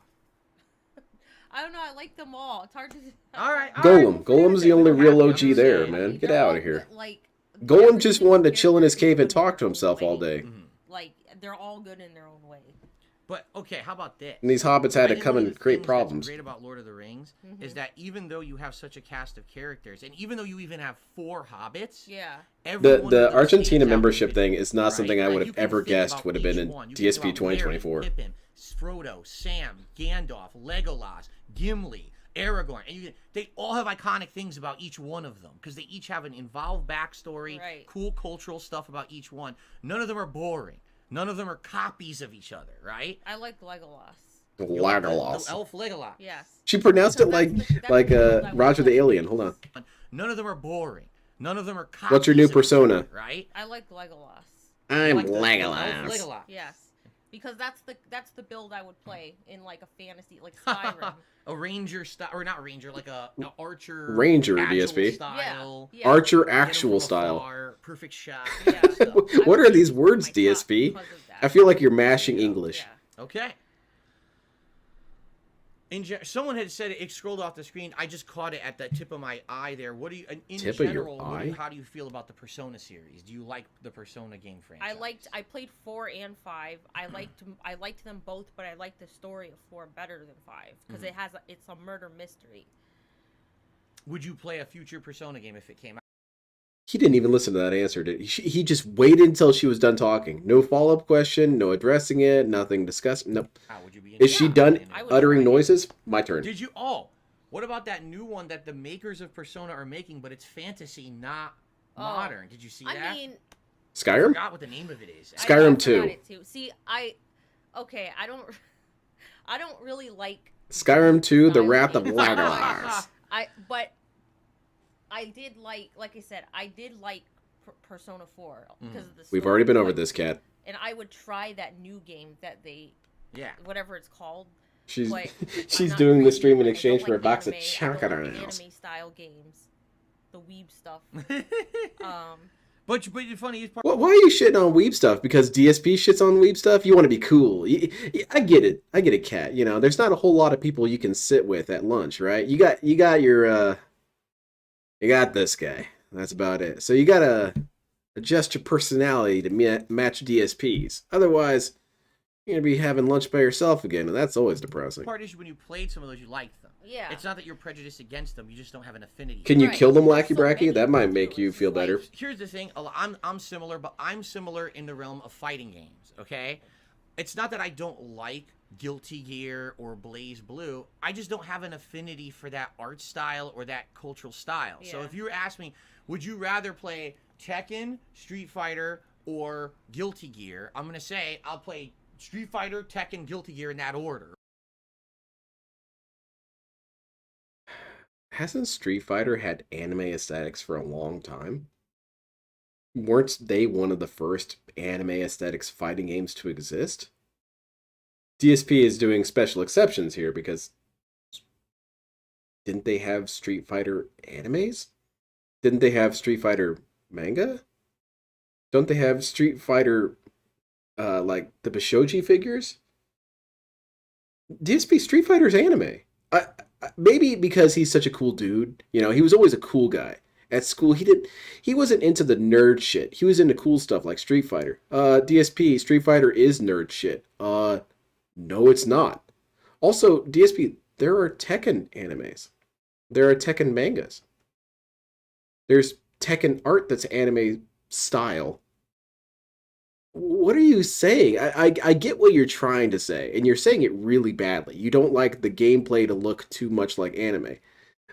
I don't know. I like them all. It's hard to. All right. Golem. Golem's the only real OG there, Understand. man. Get They're out all of here. good, Like Golem just wanted to chill in his cave and talk to himself all day. Like they're all good in their own way. But okay, how about this? And these hobbits had I to think come one of and the create things problems. That's great about Lord of the Rings is that even though you have such a cast of characters, and even though you even have 4 hobbits, Yeah. every one of The them Argentina stands out membership to me, thing is not right? something I Like, would you have can ever think guessed about would have been each in one. You can think DSP about Merry, 2024. Pippin, Frodo, Sam, Gandalf, Legolas, Gimli, Aragorn, and they all have iconic things about each one of them because they each have an involved backstory, Right. cool cultural stuff about each one. None of them are boring. None of them are copies of each other, right? I like Legolas. You like the Legolas. elf Legolas. Yes. She pronounced it That's like the build I would Roger the like. Alien. Hold on. None of them are boring. None of them are copies. What's your new of each persona? other, right? I like Legolas. I'm Like the elf Legolas. Legolas. Yes. Because that's the build I would play in like a fantasy like Skyrim. A ranger style, or not ranger, like a archer. Ranger, agile DSP. Style. Yeah. Archer Get 'em actual from style. afar, perfect shot. Yeah. stuff. What I are would these use words, my top DSP? because of that. I feel like you're mashing English. Yeah. Okay. Someone had said it scrolled off the screen. I just caught it at the tip of my eye there. What do you, in Tip of your general, eye? how do you feel about the Persona series? Do you like the Persona game franchise? I played 4 and 5. I liked them both, but I liked the story of 4 better than 5 because it's a murder mystery. Would you play a future Persona game if it came out? He didn't even listen to that answer, did he? He just waited until she was done talking. No follow-up question, no addressing it, nothing discussing. Nope. How would you be? Is she done I would uttering try it. noises? My turn. Did you? Oh, what about that new one that the makers of Persona are making, but it's fantasy, not modern? Did you see that? I mean, I Skyrim? forgot what the name of it is. Skyrim I 2. forgot it too. See, I don't really like Skyrim 2, The style Wrath of games. Legolas. But I did like I said, I did like Persona 4 because of the We've story, already been over but- this, Kat. and I would try that new game that they Yeah. whatever it's called. She's But she's I'm doing not the stream in crazy. I exchange don't for a like box of anime. I don't chocolate like nails. anime style games, the weeb stuff. But the funny is, Why are you shitting on weeb stuff? Because DSP shits on weeb stuff? You want to be cool. I get it, Kat. You know, there's not a whole lot of people you can sit with at lunch, right? You got your you got this guy. That's about it. So you gotta adjust your personality to match DSP's. Otherwise, you're gonna be having lunch by yourself again, and that's always depressing. part is when you played some of those, you liked them. Yeah. It's not that you're prejudiced against them; you just don't have an affinity. Can you Right. kill them, There's Lackey so Bracky? many That might to make do. you It's feel like- better. Here's the thing: I'm similar, but I'm similar in the realm of fighting games. Okay, it's not that I don't like Guilty Gear or Blaze Blue. I just don't have an affinity for that art style or that cultural style. So Yeah. if you ask me, would you rather play Tekken, Street Fighter, or Guilty Gear, I'm gonna say I'll play Street Fighter, Tekken, Guilty Gear in that order. Hasn't Street Fighter had anime aesthetics for a long time? Weren't they one of the first anime aesthetics fighting games to exist? DSP is doing special exceptions here because didn't they have Street Fighter animes? Didn't they have Street Fighter manga? Don't they have Street Fighter, like the Bishoji figures? DSP Street Fighter's anime. Maybe because he's such a cool dude. You know, he was always a cool guy. At school, he wasn't into the nerd shit. He was into cool stuff like Street Fighter. DSP, Street Fighter is nerd shit. No, it's not. Also, DSP, there are Tekken animes. There are Tekken mangas. There's Tekken art that's anime style. What are you saying? I get what you're trying to say, and you're saying it really badly. You don't like the gameplay to look too much like anime.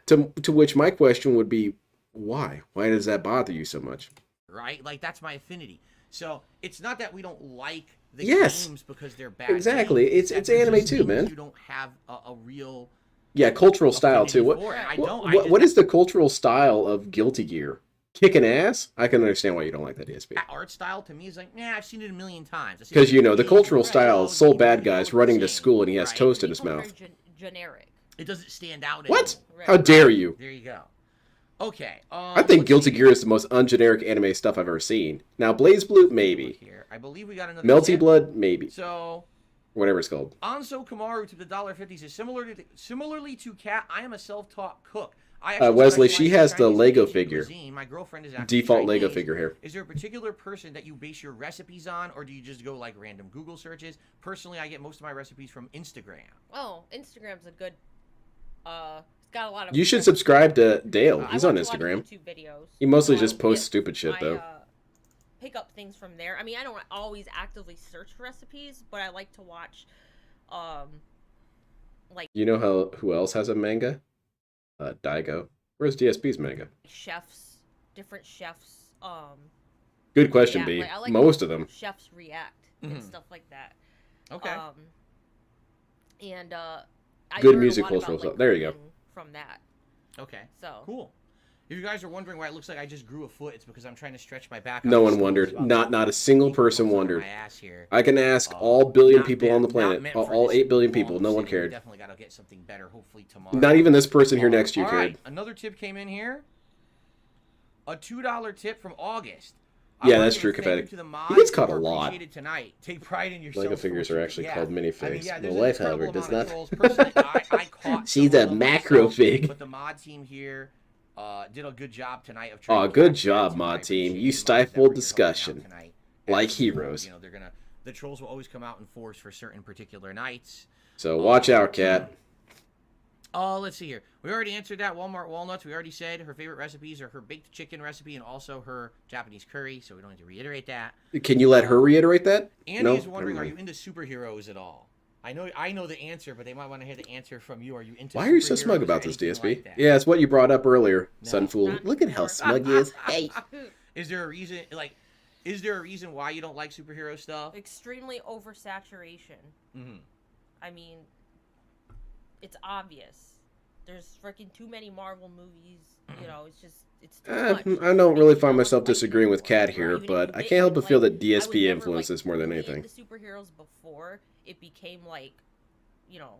To which my question would be, why? Why does that bother you so much? Right? Like, that's my affinity. So, it's not that we don't like the Yes. games because they're bad. Exactly. games. It's That anime there's too, things man. You don't have a real Yeah, cultural style too. affinity for it. I don't. What is the cultural style of Guilty Gear? Kicking ass? I can understand why you don't like that DSP. That art style to me is like, nah, I've seen it a million times. I've seen Because, it you know, the in cultural games, style right? is Soul You Bad know Guys it's running the to same. school and he has Right. toast in his People are mouth. generic. It doesn't stand out What? anymore. How dare you? There you go. Okay. I think let's Guilty see. Gear is the most ungeneric anime stuff I've ever seen. Now, Blaze Blue, maybe. Here. I believe we got another Melty tip. Blood, maybe. So, Whatever it's called. Anso Kamaru to the $1.50 says, similarly to Kat, I am a self-taught cook. Wesley, she has the Lego figure. My girlfriend is actually Default Lego Chinese. figure here. Is there a particular person that you base your recipes on, or do you just go like random Google searches? Personally, I get most of my recipes from Instagram. Oh, Instagram's a good. It's got a lot of. You should subscribe to Dale. I He's on watch a lot of Instagram. YouTube videos. He mostly So just posts get stupid shit, my, though. Pick up things from there. I mean, I don't always actively search for recipes, but I like to watch. You know who else has a manga? Daigo. Where's DSP's manga? Chefs, different chefs. Good question, yeah, B. like, I like Most of them. chefs react and stuff like that. Okay. And I Good learn a music lot cultural about, stuff. like, There you go. cooking from that. Okay. So Cool. If you guys are wondering why it looks like I just grew a foot, it's because I'm trying to stretch my back. No out. one This wondered. is about Not a single person my wondered. ass here. I can ask all billion Not people meant- on the not planet, meant for all this 8 billion long people. No one sitting. We cared. definitely got to get something better, hopefully tomorrow. Not even this person here next to you All cared. right, another tip came in here. A $2 tip from August. Yeah, I wanna that's give true, a thank you Khet. to the He mods gets caught who a are lot. appreciated tonight. Take pride in yourself. Lego for figures what are you- actually yeah. called I mean, minifigs. yeah, The there's an wife, incredible however, does amount of not. trolls. Personally, I caught She's some a of them macro myself, fig. But the mod team here did a good job tonight of Aw, trying to good catch job, that, mod I team. appreciate You mods stifled that bring helping discussion. out tonight. Like And, heroes. You know, the trolls will always come out in force for certain particular nights. So watch out, Cat. Oh, let's see here. We already answered that. Walmart walnuts. We already said her favorite recipes are her baked chicken recipe and also her Japanese curry, so we don't need to reiterate that. Can you let her reiterate that? Andy No? is wondering, Never are mind. you into superheroes at all? I know the answer, but they might want to hear the answer from you. Are you into Why are you so superheroes smug or about this, anything DSP? like that? Yeah, it's what you brought up earlier, No. Sunfool. Not Look at how anymore. smug he is. Hey. Is there a reason why you don't like superhero stuff? extremely oversaturation. Mm-hmm. I mean, it's obvious. There's freaking too many Marvel movies. You know, it's too much. I don't really Makes find no one myself like disagreeing with anymore. Cat here, Even if but you I did, can't help but feel that I was DSP never, influences more than really anything. into superheroes before it became like, you know,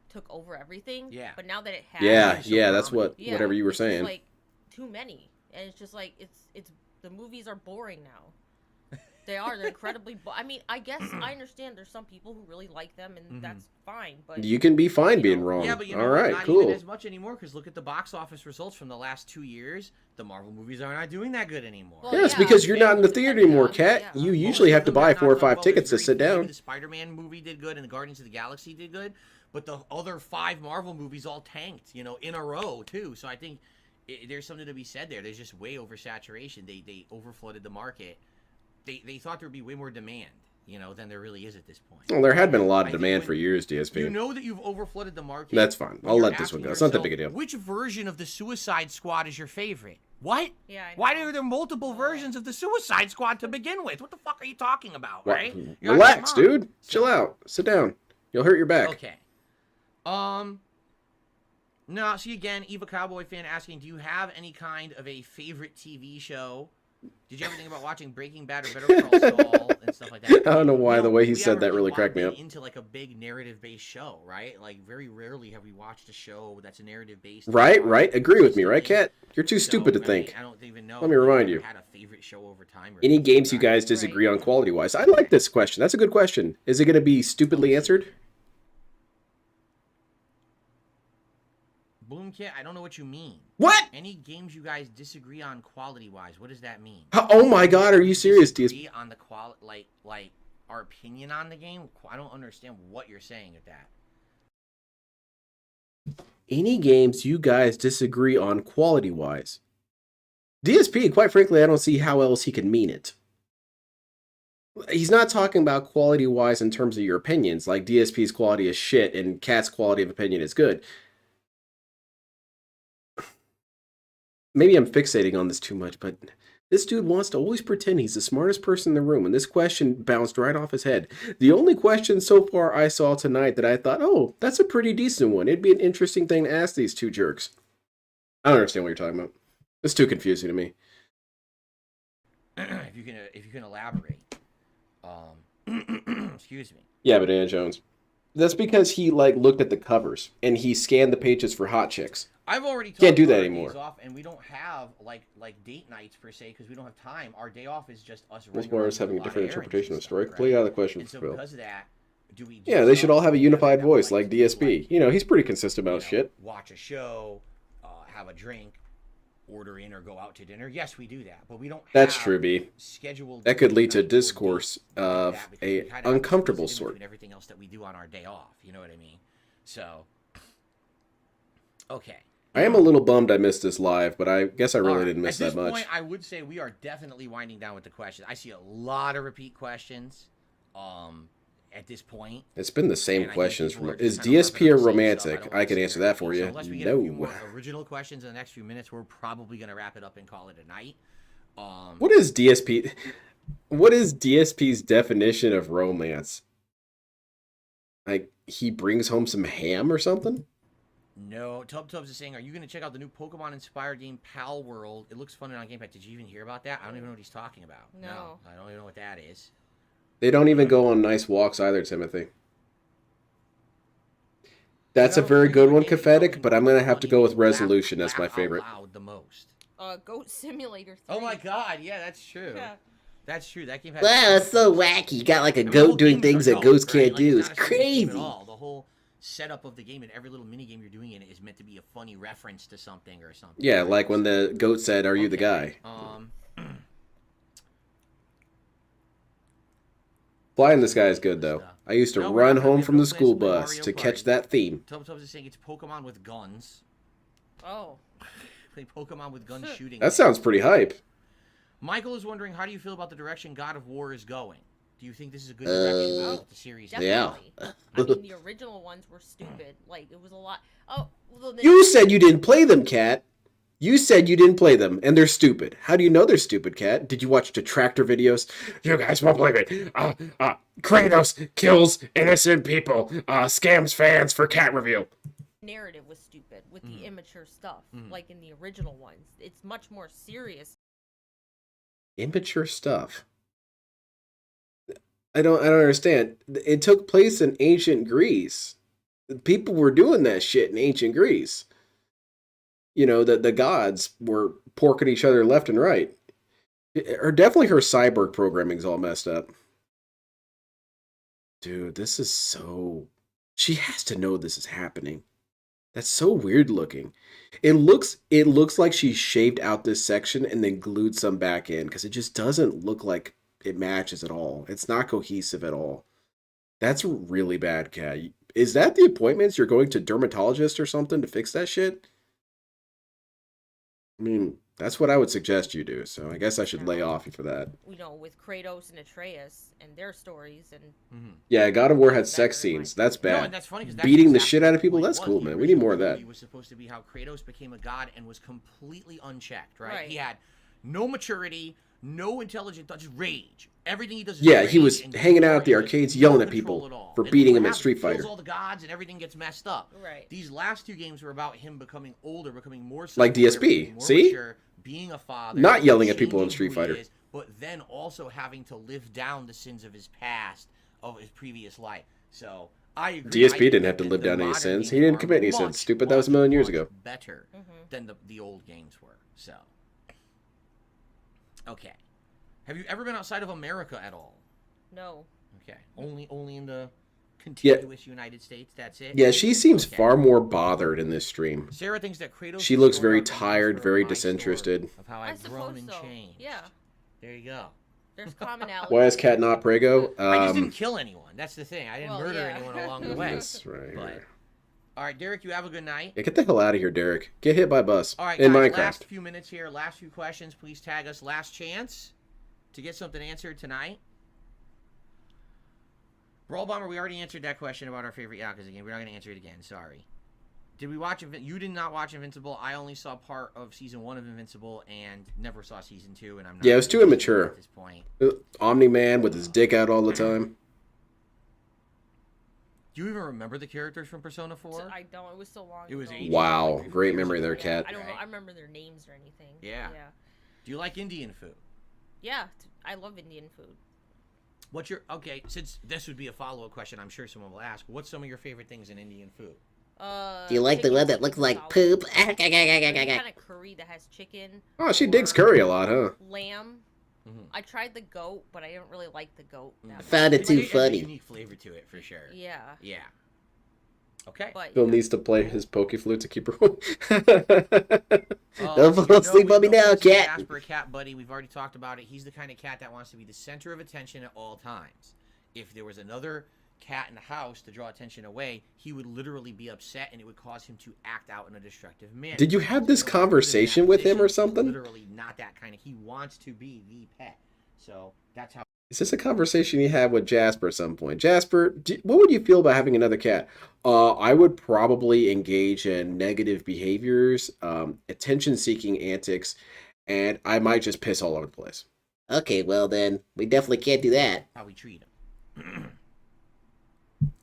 took over everything. Yeah. But now that it has, Yeah, so yeah, that's prominent. what whatever you were it's just, saying. like too many, and it's just like it's the movies are boring now. They are. They're incredibly. I mean, I guess I understand. There's some people who really like them, and that's fine. But You can be fine you being know, wrong. Yeah, but you know All what? right, Not cool. even as much anymore, because look at the box office results from the last 2 years. The Marvel movies are not doing that good anymore. Well, Yeah, it's yeah, because you're not in the depending theater on- anymore, Cat. yeah. You Most usually of have to them buy have 4 or not 5 done well. tickets to There's sit very few. down. Maybe the Spider-Man movie did good, and the Guardians of the Galaxy did good, but the other 5 Marvel movies all tanked, you know, in a row too. So I think there's something to be said there. There's just way oversaturation. They overflooded the market. They thought there would be way more demand. than there really is at this point. Well, there had been a lot I of think demand when- for years, DSP. You know that you've overflooded the market. That's fine. when I'll you're let this one asking go. It's not that yourself, big a deal. Which version of the Suicide Squad is your favorite? What? Yeah, I know. Why are there multiple versions of the Suicide Squad to begin with? What the fuck are you talking about, Well, right? You're relax, out of your mind. dude. Chill out. Sit down. You'll hurt your back. Okay. No, see again, Eva Cowboy fan asking, do you have any kind of a favorite TV show? Did you ever think about watching Breaking Bad or Better Call Saul and stuff like that? I don't know why the way he we said haven't that really cracked me been up. into like a big narrative-based show, right? Like very rarely have we watched a show that's a narrative-based. Right, right. Agree with me, right, Kat? You're too stupid to I think. mean, I don't even know. Let me if remind I've you. ever had a favorite show over time. Or Any games you guys Right. disagree on quality-wise? I like this question. That's a good question. Is it going to be stupidly answered? Boom Kit, I don't know what you mean. What? Any games you guys disagree on quality-wise? What does that mean? Oh my god, are you serious, DSP? Disagree on the like our opinion on the game? I don't understand what you're saying with that. Any games you guys disagree on quality-wise? DSP, quite frankly, I don't see how else he can mean it. He's not talking about quality-wise in terms of your opinions, like DSP's quality is shit and Cat's quality of opinion is good. Maybe I'm fixating on this too much, but this dude wants to always pretend he's the smartest person in the room, and this question bounced right off his head. The only question so far I saw tonight that I thought, oh, that's a pretty decent one. It'd be an interesting thing to ask these two jerks. I don't understand what you're talking about. It's too confusing to me. if you can elaborate. Excuse me. Yeah, but Anna Jones. That's because he looked at the covers and he scanned the pages for hot chicks. I've already Can't do about that our anymore. days off, and we don't have like date nights per se because we don't have time. Our day off is just us. Most running players around having a doing different errands interpretation and of the story. stuff, Completely right? out of the question, And so Phil. because of that, do we? Yeah, they should all have a stuff unified that we voice like to do, DSP. You know, he's pretty consistent about shit. Watch a show, have a drink, order in or go out to dinner. Yes, we do that, but we don't. That's have true, B. Scheduled. That could lead to date nights or discourse dates like of that because a we kinda have to uncomfortable split it in sort. between everything else that we do on our day off. You know what I mean? So. Okay. I am a little bummed I missed this live, but I guess I really Alright, didn't miss at that this much. point, I would say we are definitely winding down with the questions. I see a lot of repeat questions. At this point, It's been the same and I think questions. people are From just Is kinda DSP wrapping a up the same romantic? stuff. I can answer that for So you. unless we get a few more No. original questions in the next few minutes, we're probably going to wrap it up and call it a night. What is DSP? What is DSP's definition of romance? Like he brings home some ham or something? No, Tubs is saying, are you going to check out the new Pokemon-inspired game, Pal World? It looks fun on Game Pass. Did you even hear about that? I don't even know what he's talking about. No. I don't even know what that is. They don't even go on nice walks either, Timothy. That's a very good one, Kephetic, but I'm going to have to go with Resolution. That's my Laugh out favorite. loud the most. Goat Simulator 3. Oh my god, yeah, that's true. Yeah. That's true. That game has. Wow, it's so wacky. You got like a I mean, the whole goat doing game's things a that goats right? can't Like, do. it's It's not a serious game crazy. At all. The whole setup of the game and every little mini game you're doing in it is meant to be a funny reference to something or something. Yeah, like when the goat said, "Are you the guy?" Flying this guy is good though. I used to No, we're run not. home We have from no the plans school to play bus Mario to catch Party. that theme. Tubs is saying it's Pokemon with guns. Oh. Play Pokemon with guns shooting. That sounds pretty hype. Michael is wondering, how do you feel about the direction God of War is going? Do you think this is a good direction for the series? Yeah. Definitely. I mean, the original ones were stupid. Like, it was a lot. Oh, well, You said you didn't play them, Kat. You said you didn't play them, and they're stupid. How do you know they're stupid, Kat? Did you watch detractor videos? You guys won't believe it. Kratos kills innocent people. Scams fans for Cat review. narrative was stupid with the immature stuff. Like in the original ones, it's much more serious. Immature stuff. I don't understand. It took place in ancient Greece. People were doing that shit in ancient Greece. You know, the gods were porking each other left and right. Or definitely her cyborg programming's all messed up. Dude, this is so... She has to know this is happening. That's so weird looking. It looks like she shaved out this section and then glued some back in, because it just doesn't look like it matches at all. It's not cohesive at all. That's really bad, Kat. Is that the appointments? You're going to dermatologist or something to fix that shit? I mean, That's what I would suggest you do. So I guess I should lay off you for that. You know, with Kratos and Atreus and their stories and Yeah, God of War had Better sex in my scenes. That's No, bad. and that's funny because Beating the shit out of people, that's cool, man. We need more of that. It was supposed to be how Kratos became a god and was completely unchecked, right? Right. He had no maturity, no intelligent thought, just rage. Everything he does is Yeah, rage he was and hanging out at the no arcades yelling at control people at all. for And beating what him in happens? Street He kills Fighter. all the gods and everything gets messed up. Right. These last two games were about him becoming older, becoming more Like self-aware, DSP, becoming more see? mature, being a father, Not yelling at people in changing Street who he Fighter. is, but then also having to live down the sins of his past, of his previous life. So I agree. DSP I didn't think have to that live the down any modern sins. He games didn't are commit any much, sins. Stupid, that was a million years much ago. Better than the old games were. So, okay. Have you ever been outside of America at all? no. Okay. Only in the contiguous United States. That's it. Yeah, she seems Okay. far more bothered in this stream. Sarah thinks that Kratos. She is looks sort very of a tired, monster very of my disinterested. story Of how I I've grown suppose and so. changed. Yeah. There you go. There's commonality. Why is Cat not Prego? I just didn't kill anyone. That's the thing. I didn't Well, murder yeah. anyone along the way. This right But- here. All right, Derek, you have a good night. Yeah, get the hell out of here, Derek. Get hit by a bus. All right, in guys, Minecraft. last few minutes here, last few questions. Please tag us. Last chance to get something answered tonight. Brawl Bomber, we already answered that question about our favorite Yakuza game. We're not going to answer it again. Sorry. Did we watch You did not watch Invincible. I only saw part of Season 1 of Invincible and never saw Season 2, and I'm not Yeah, it was too immature. at this point. Omni-Man with his dick out all the time. Do you even remember the characters from Persona 4? I don't. It was so long. It was ago. ages Wow, ago. great memory there, Yeah, Cat. I don't know. I remember their names or anything. Yeah. Yeah. Do you like Indian food? Yeah. I love Indian food. What's your... Okay, since this would be a follow-up question, I'm sure someone will ask. What's some of your favorite things in Indian food? Do you like the chicken one that looks like salad. poop? Any kind of curry that has chicken. Oh, she digs or curry a lot, huh? Lamb. Mhm. I tried the goat, but I didn't really like the goat. that much. Found it But too has a funny. unique flavor to it, for sure. Yeah. Yeah. Okay. But Phil yeah. needs to play his Poke Flute to keep her. Don't fall asleep on me now, cat. Jasper, cat buddy. We've already talked about it. He's the kind of cat that wants to be the center of attention at all times. If there was another cat in the house to draw attention away, he would literally be upset, and it would cause him to act out in a destructive manner. Did you have So this don't put him in conversation that with him or position. He's something? Literally not that kind of. He wants to be the pet. So that's how. Is this a conversation you had with Jasper at some point? Jasper, what would you feel about having another cat? I would probably engage in negative behaviors, attention-seeking antics, and I might just piss all over the place. Okay, well then, we definitely can't do that. How we treat him.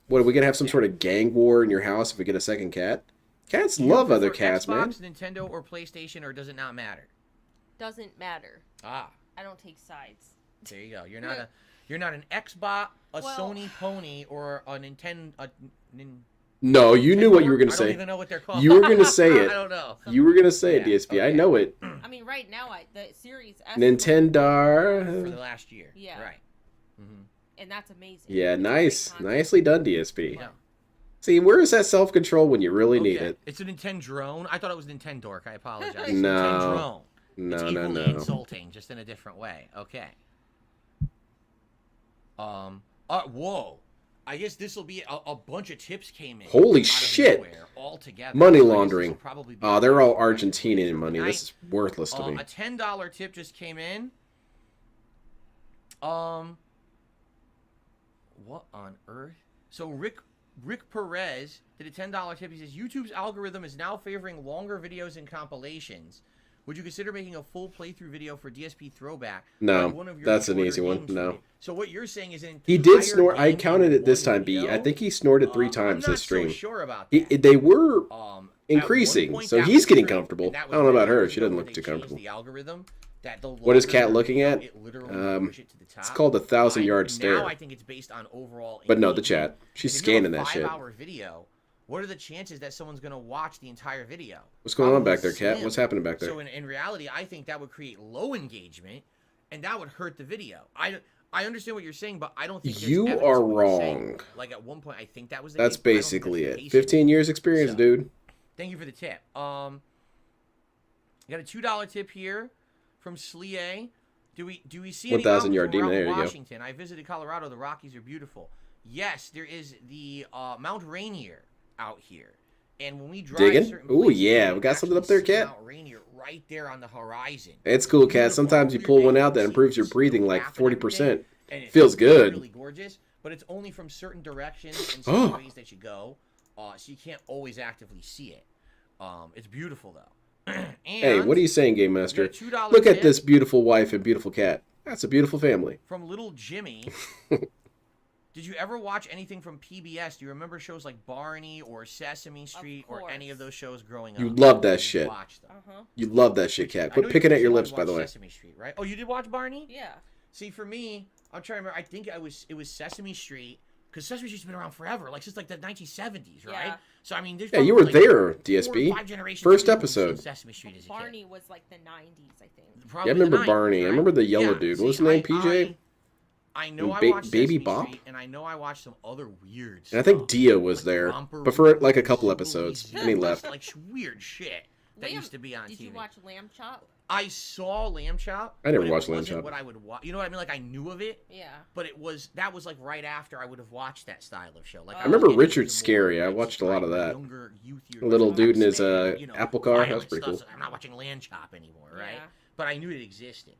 What, are we going to have some sort of gang war in your house if we get a second cat? Cats Do you love other prefer cats, man. Xbox, Nintendo, or PlayStation, or does it not matter? Doesn't matter. Ah. I don't take sides. There you go. You're not an Xbox, a Well- Sony Pony, or a Nintendo. No, you knew what you were going to I don't say. even know what they're called. You were going to say I it. don't know. You were going to say it, Yeah, DSP. I okay. know it. I mean, right now, the Series S. For the Nintendo. last year. Yeah. Right. Mm-hmm. And that's amazing. Yeah, It's great nice. content. Nicely done, DSP. Yeah. See, where is that self-control when you really need Okay. it? It's a Nintendo drone. I thought it was Nintendo Dork. I apologize. It's No. Nintendo drone. No, It's no, equally no. insulting, just in a different way. Okay. Whoa. I guess this will be a bunch of tips came in. Holy out of shit. nowhere, all together. Money So I guess this laundering. will probably be Oh, they're all a Argentinian money. night. This is worthless to me. A $10 tip just came in. What on earth? So Rick Perez did a $10 tip. He says YouTube's algorithm is now favoring longer videos and compilations. Would you consider making a full playthrough video for DSP Throwback? No, like one of your that's an shorter easy one. games No. video? So what you're saying is an He did entire snort. I game counted in it this one time, B. I video? think he snorted 3 I'm times not this stream. so sure about He, that. they were At one increasing, point, so that he's was getting true, comfortable. and that I was don't know when about her. years She doesn't ago look they too changed comfortable. The algorithm that the What is longer Cat the looking video, at? it literally push it to the top. It's called a 1,000-yard stare. Now I think it's based on overall. But no, the engagement. chat. She's If you have scanning a that shit. 5-hour video. What are the chances that someone's going to watch the entire video? What's going on Probably back there, Cat? slim. What's happening back there? So in reality, I think that would create low engagement, and that would hurt the video. I understand what you're saying, but I don't think there's You evidence are of what you're saying. wrong. Like at one point, I think that was the That's case, but I don't think basically that's it. the case 15 years experience, So- dude. Thank you for the tip. You got a $2 tip here from Slee. Do we see any 1,000-yard mountains demon. There around you go. Washington? I visited Colorado. The Rockies are beautiful. Yes, there is the Mount Rainier out here. And when we drive Digging? certain Ooh, places, yeah. you We got can something up actually there, see Cat? Mount Rainier right there on the horizon. It's cool, Cat. Beautiful. Sometimes you Clear pull day, one you out that see improves your the breathing snow like path and everything, 40%. and it Feels good. Really gorgeous, but it's only from certain directions and certain ways that you go, so you can't always actively see it. It's beautiful though. And Hey, what are you saying, Game Master? you get a $2 Look at tip this beautiful wife and beautiful cat. That's a beautiful family. from little Jimmy. Did you ever watch anything from PBS? Do you remember shows like Barney or Sesame Street or any of those shows growing up? You love that Did you shit. watch them? You love that shit, Cat. I know Quit you picking at said your you lips, wanted by to the watch way. Sesame Street, right? Oh, you did watch Barney? Yeah. See, for me, I'm trying to remember. I think it was Sesame Street, because Sesame Street's been around forever, like since like the 1970s, right? Yeah. So I mean, there's Yeah, you probably, were like, there, 4 DSP. or 5 generations First of people who've seen episode. Sesame Street as a Barney kid. was like the 90s, I think. Probably Yeah, I remember the 90s, Barney. I right? remember the yellow Yeah, dude. see, What was his name? PJ? I know And I watched Baby Sesame Bop? Street, and I know I watched some other weird And I stuff. think Dio was Like there, Romper but for Room, like a couple Zooey, episodes, Zooey, and he left. Like weird shit that used to be on Did TV. you watch Lamb Chop? I saw Lamb Chop. I never but it watched Lamb wasn't Chop. What I would watch, you know what I mean? Like I knew of it, Yeah. but that was like right after I would have watched that style of show. Like I was remember getting Richard into more, Scary. I like, watched a lot of my that. Younger, youthier A little stuff, dude in his X-Men, Apple car. That was violent pretty stuff, cool. so I'm not watching Lamb Chop anymore, right? Yeah. But I knew it existed.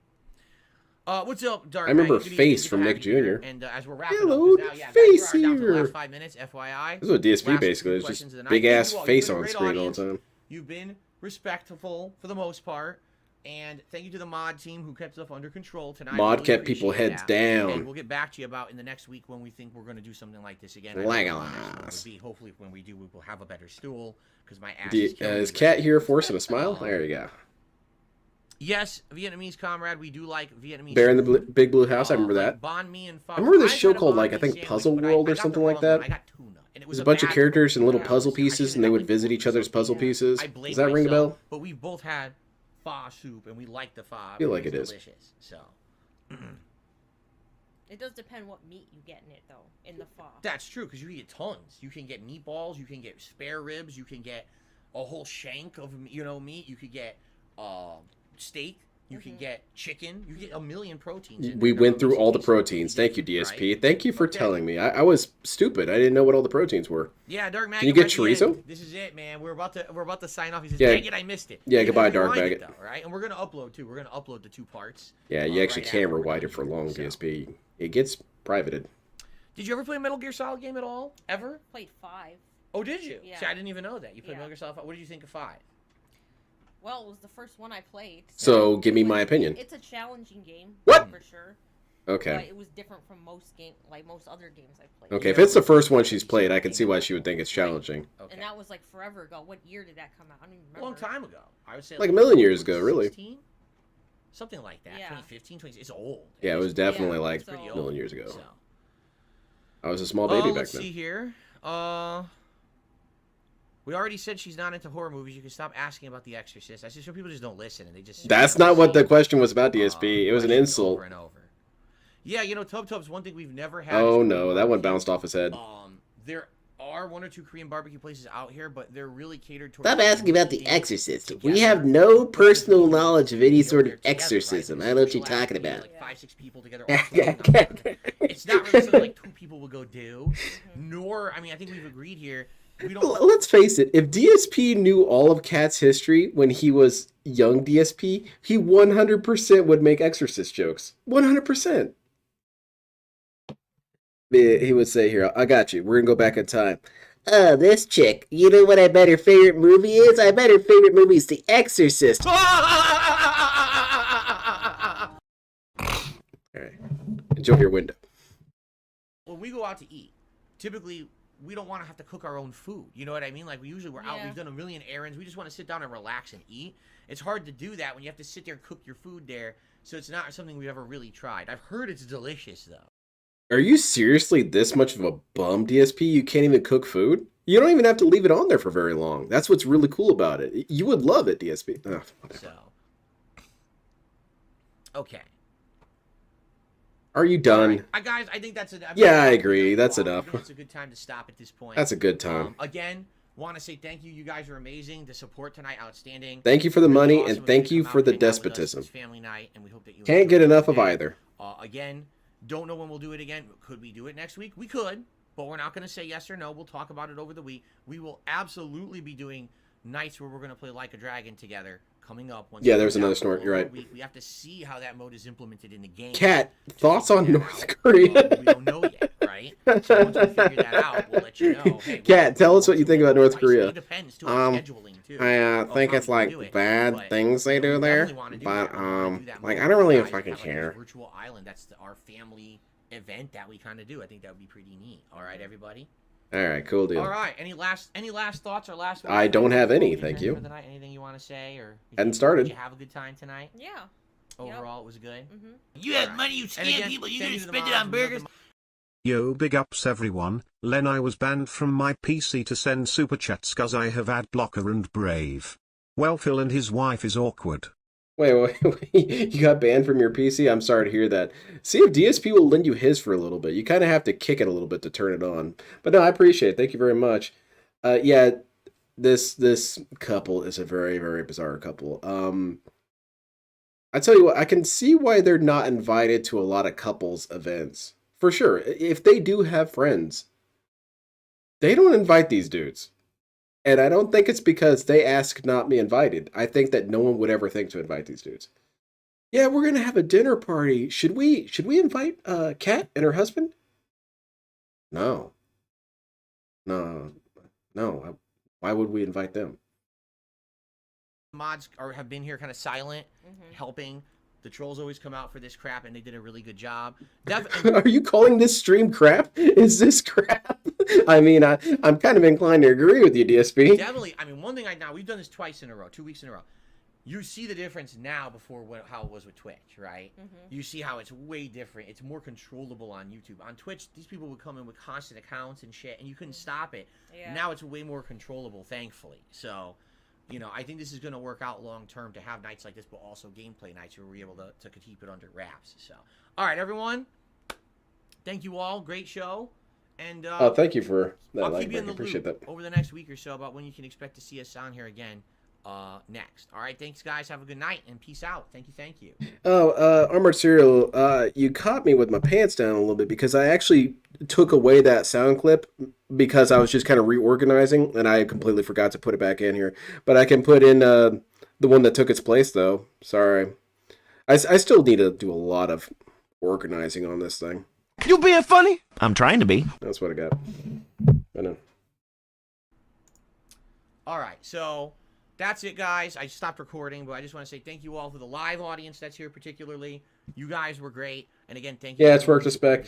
What's up, Dark? I remember Knight? Good Face evening, from good to Nick have you here. Jr. And as we're wrapping Hello, up, 'cause now, yeah, Face guys, we're down to the here. last 5 minutes, FYI. This is what DSP Last basically two is. questions Just of the night. big Thank ass you all. You've face been a on great screen all audience. the time. You've been respectful for the most part. And thank you to the mod team who kept stuff under control tonight. Mod Really kept people appreciate heads that. down. And we'll get back to you about in the next week when we think we're going to do something like this again. Legolas. Hopefully when we do, we will have a better stool because my ass Is killing me. Cat here forcing a smile? There you go. Yes, Vietnamese comrade. We do like Vietnamese. Bear in the food. Big Blue House. I remember Like that. banh mi and pho. I remember this I've show had a called, banh like, I mi think sandwich, Puzzle but World or got the something wrong like that. one. I got tuna. And it was There's a bunch of bad characters and tuna. little puzzle I pieces, should and they have would like visit pork each or other's something. puzzle pieces. I blame Does that ring a myself, bell? But we both had pho soup, and we liked the pho. I feel like it is. Delicious. So It does depend what meat you get in it, though, in the pho. that's true because you can get tons. You can get meatballs. You can get spare ribs. You can get a whole shank of meat. You could get steak. You can get chicken. You get a million proteins. In We there. went None through of all the these proteins. Thank you, right? DSP. Thank you for Okay. telling me. I was stupid. I didn't know what all the proteins were. Yeah, Dark Maggot. you get might be in. chorizo? This is it, man. We're about to sign off. He says, Yeah. "Dang it, I missed it." Yeah, You can goodbye, Dark rewind it, Maggot. though, right? And we're gonna upload too. We're gonna upload the 2 parts. Yeah, you actually right can after we're rewind done it for here, long, so. DSP. It gets privated. Did you ever play a Metal Gear Solid game at all? Ever? Played 5. Oh, did you? Yeah. See, I didn't even know that. You played Yeah. Metal Gear Solid 5. What did you think of 5? Well, it was the first one I played. So, give me it was- my opinion. It's a challenging game. What? For sure. Okay. But it was different from most other games I played. Okay, if it's the first one she's played, I can see why she would think it's challenging. Okay. And that was like forever ago. What year did that come out? I don't even A remember. long time ago. I would say Like a million years ago, really. 2016? Something like that. Yeah. 2015, 20. It's old. Yeah, it was definitely Yeah, like so- a million years ago. So. I was a small baby back Let's then. see here. We already said she's not into horror movies. You can stop asking about The Exorcist. I see some people just don't listen and they just. That's not what the question was about, DSP. It was an questions insult. Over and over. Yeah, Tub Tub's one thing we've never had. Oh is no, Korean that one barbecue. bounced off his head. There are 1 or 2 Korean barbecue places out here, but they're really catered towards. Stop asking about The eating Exorcist. We together. have no personal knowledge of any You know, sort they're of together, exorcism. right? I don't know what you're Social talking activity, about. Like 5, 6 people together. all sitting on one. It's not really something like 2 people will go do. Nor, I think we've agreed here. We don't. Let's face it, if DSP knew all of Cat's history when he was young DSP, he 100% would make Exorcist jokes. 100%. He would say here, I got you. We're going to go back in time. Oh, this chick. You know what I bet her favorite movie is? I bet her favorite movie is The Exorcist. All right. Enjoy your window. When we go out to eat, typically we don't want to have to cook our own food. You know what I mean? Like we're out, Yeah. we've done a million errands. We just want to sit down and relax and eat. It's hard to do that when you have to sit there and cook your food there. So it's not something we've ever really tried. I've heard it's delicious though. Are you seriously this much of a bum, DSP? You can't even cook food? You don't even have to leave it on there for very long. That's what's really cool about it. You would love it, DSP. Oh, whatever. So, okay. Are you done? All right. Guys, I think that's enough. Yeah, I agree. That's enough. It's a good time to stop at this point. That's a good time. Again, want to say thank you. You guys are amazing. The support tonight, outstanding. Thank you for the Really money, awesome and of thank to you come for out the and hang out with us. despotism. It's family night, and we hope that you Can't get enjoy enough of it. either. Again, don't know when we'll do it again. Could we do it next week? We could, but we're not going to say yes or no. We'll talk about it over the week. We will absolutely be doing nights where we're gonna play Like a Dragon together coming up. Once Yeah, there's another snort. You're right. We have to see how that mode is implemented in the game. Cat, thoughts on North out. Korea? We don't know yet, right? So once we figure that out, we'll let you know. Hey, Cat, tell us what you think about North Korea. It depends too on scheduling too. I think it's like bad things they do there, but like I don't really fucking care. Virtual island, that's our family event that we kind of do. I think that would be pretty neat. All right, everybody. All right, cool deal. All right, any last thoughts or last? I don't have any, thank you. For the night? Anything you want to say or? Hadn't started. Did you have a good time tonight? Yeah. Overall, it was good. Mm-hmm. You have money, you scam people. You gonna spend it on burgers? Yo, big ups everyone. Len, I was banned from my PC to send super chats cause I have ad blocker and Brave. Well, Phil and his wife is awkward. Wait, you got banned from your PC? I'm sorry to hear that. See if DSP will lend you his for a little bit. You kind of have to kick it a little bit to turn it on. But no, I appreciate it. Thank you very much. Yeah, this couple is a very, very bizarre couple. I tell you what, I can see why they're not invited to a lot of couples events. For sure. If they do have friends, they don't invite these dudes. And I don't think it's because they ask not be invited. I think that no one would ever think to invite these dudes. Yeah, we're gonna have a dinner party. Should we invite Kat and her husband? No. No. Why would we invite them? Mods have been here kind of silent, helping. The trolls always come out for this crap, and they did a really good job. Are you calling this stream crap? Is this crap? I mean, I'm kind of inclined to agree with you, DSP. Definitely. I mean, one thing now, we've done this twice in a row, 2 weeks in a row. You see the difference now before how it was with Twitch, right? You see how it's way different. It's more controllable on YouTube. On Twitch, these people would come in with constant accounts and shit, and you couldn't stop it. Yeah. Now it's way more controllable, thankfully. So, you know, I think this is going to work out long term to have nights like this, but also gameplay nights where we're able to keep it under wraps. So, all right, everyone. Thank you all. Great show. And thank you for that. I'll keep you in the appreciate loop that. over the next week or so about when you can expect to see us on here again next. All right, thanks, guys. Have a good night and peace out. Thank you. Oh, Armored Cereal, you caught me with my pants down a little bit because I actually took away that sound clip because I was just kind of reorganizing and I completely forgot to put it back in here. But I can put in the one that took its place, though. Sorry. I still need to do a lot of organizing on this thing. You being funny? I'm trying to be. That's what I got. I know. All right, so that's it, guys. I stopped recording, but I just want to say thank you all for the live audience that's here particularly. You guys were great. And again, thank you. Yeah, it's worked to spec.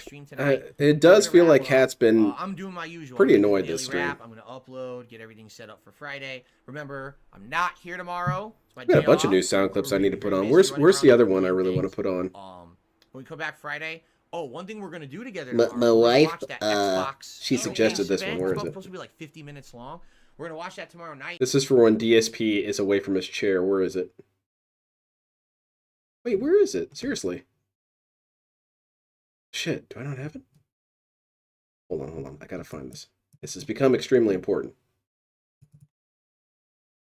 It does feel like Kat's been I'm doing my usual. pretty annoyed this stream. I'm going to upload, get everything set up for Friday. Remember, I'm not here tomorrow. It's my I got a day bunch of off. new sound clips I need to put on. Busy Where's running the around other doing one I really want to things. put on? When we come back Friday, one thing we're going to do together My tomorrow, we're gonna wife, watch that Xbox she suggested this event. one. Where is It's it? supposed to be like 50 minutes long. We're going to watch that tomorrow night. This is for when DSP is away from his chair. Where is it? Wait, where is it? Seriously. Shit, do I not have it? Hold on. I gotta find this. This has become extremely important.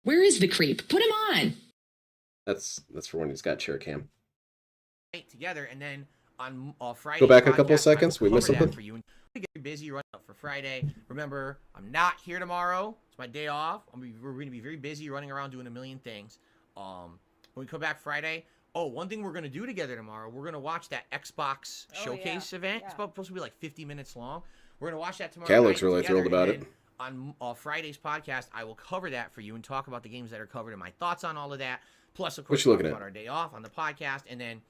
Where is the creep? Put him on. That's for when he's got chair cam. Together, and then on Friday. Go back a couple seconds. We missed something. For you. And get busy running up for Friday. Remember, I'm not here tomorrow. It's my day off. We're going to be very busy running around doing a million things. When we come back Friday. One thing we're going to do together tomorrow, we're going to watch that Xbox showcase event. It's supposed to be like 50 minutes long. We're going to watch that tomorrow. Cat looks really thrilled about it. On Friday's podcast, I will cover that for you and talk about the games that are covered and my thoughts on all of that. Plus, of course, talk about our day off on the podcast. And then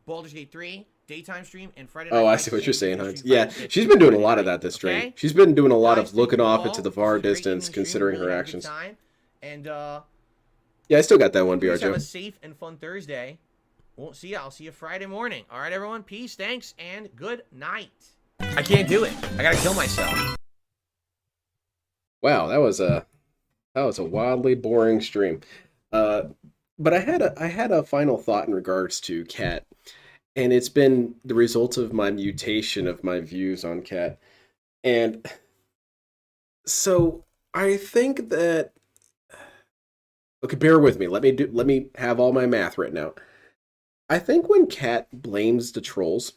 Baldur's Gate 3, daytime stream, and Friday night. Oh, I see what you're saying, Heinz. Yeah, she's been doing a lot of that this stream. Okay? She's been doing a lot of looking off into the far distance, considering her actions. And, yeah, I still got that one, BR Joe. Have a safe and fun Thursday. Won't see you. I'll see you Friday morning. All right, everyone. Peace, thanks, and good night. I can't do it. I gotta kill myself. Wow, that was a wildly boring stream. But I had a final thought in regards to Cat, and it's been the result of my mutation of my views on Cat. And so I think that, okay, bear with me. Let me have all my math written out. I think when Kat blames the trolls,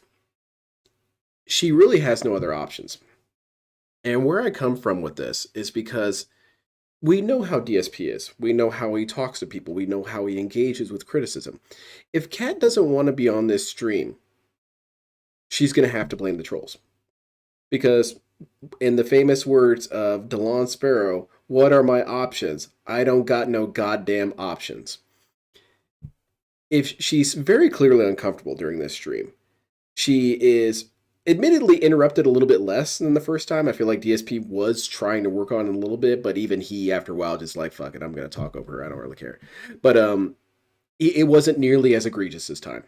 she really has no other options. And where I come from with this is because we know how DSP is. We know how he talks to people. We know how he engages with criticism. If Kat doesn't want to be on this stream, she's going to have to blame the trolls. Because in the famous words of DeLon Sparrow, what are my options? I don't got no goddamn options. If she's very clearly uncomfortable during this stream, she is admittedly interrupted a little bit less than the first time. I feel like DSP was trying to work on it a little bit, but even he, after a while, just like, fuck it, I'm going to talk over her. I don't really care. But it wasn't nearly as egregious this time.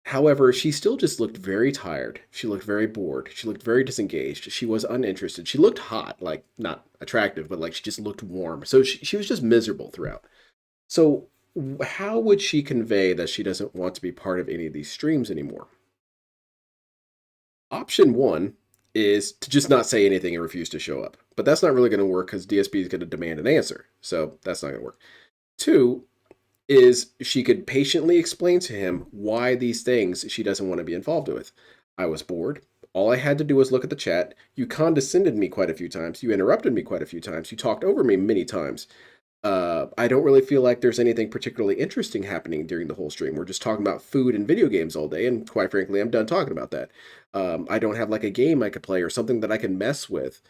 However, she still just looked very tired. She looked very bored. She looked very disengaged. She was uninterested. She looked hot, like not attractive, but like she just looked warm. So she was just miserable throughout. So how would she convey that she doesn't want to be part of any of these streams anymore? Option one is to just not say anything and refuse to show up. But that's not really going to work because DSP is going to demand an answer. So that's not going to work. Two is she could patiently explain to him why these things she doesn't want to be involved with. I was bored. All I had to do was look at the chat. You condescended me quite a few times. You interrupted me quite a few times. You talked over me many times. I don't really feel like there's anything particularly interesting happening during the whole stream. We're just talking about food and video games all day, and quite frankly, I'm done talking about that. I don't have like a game I could play or something that I can mess with,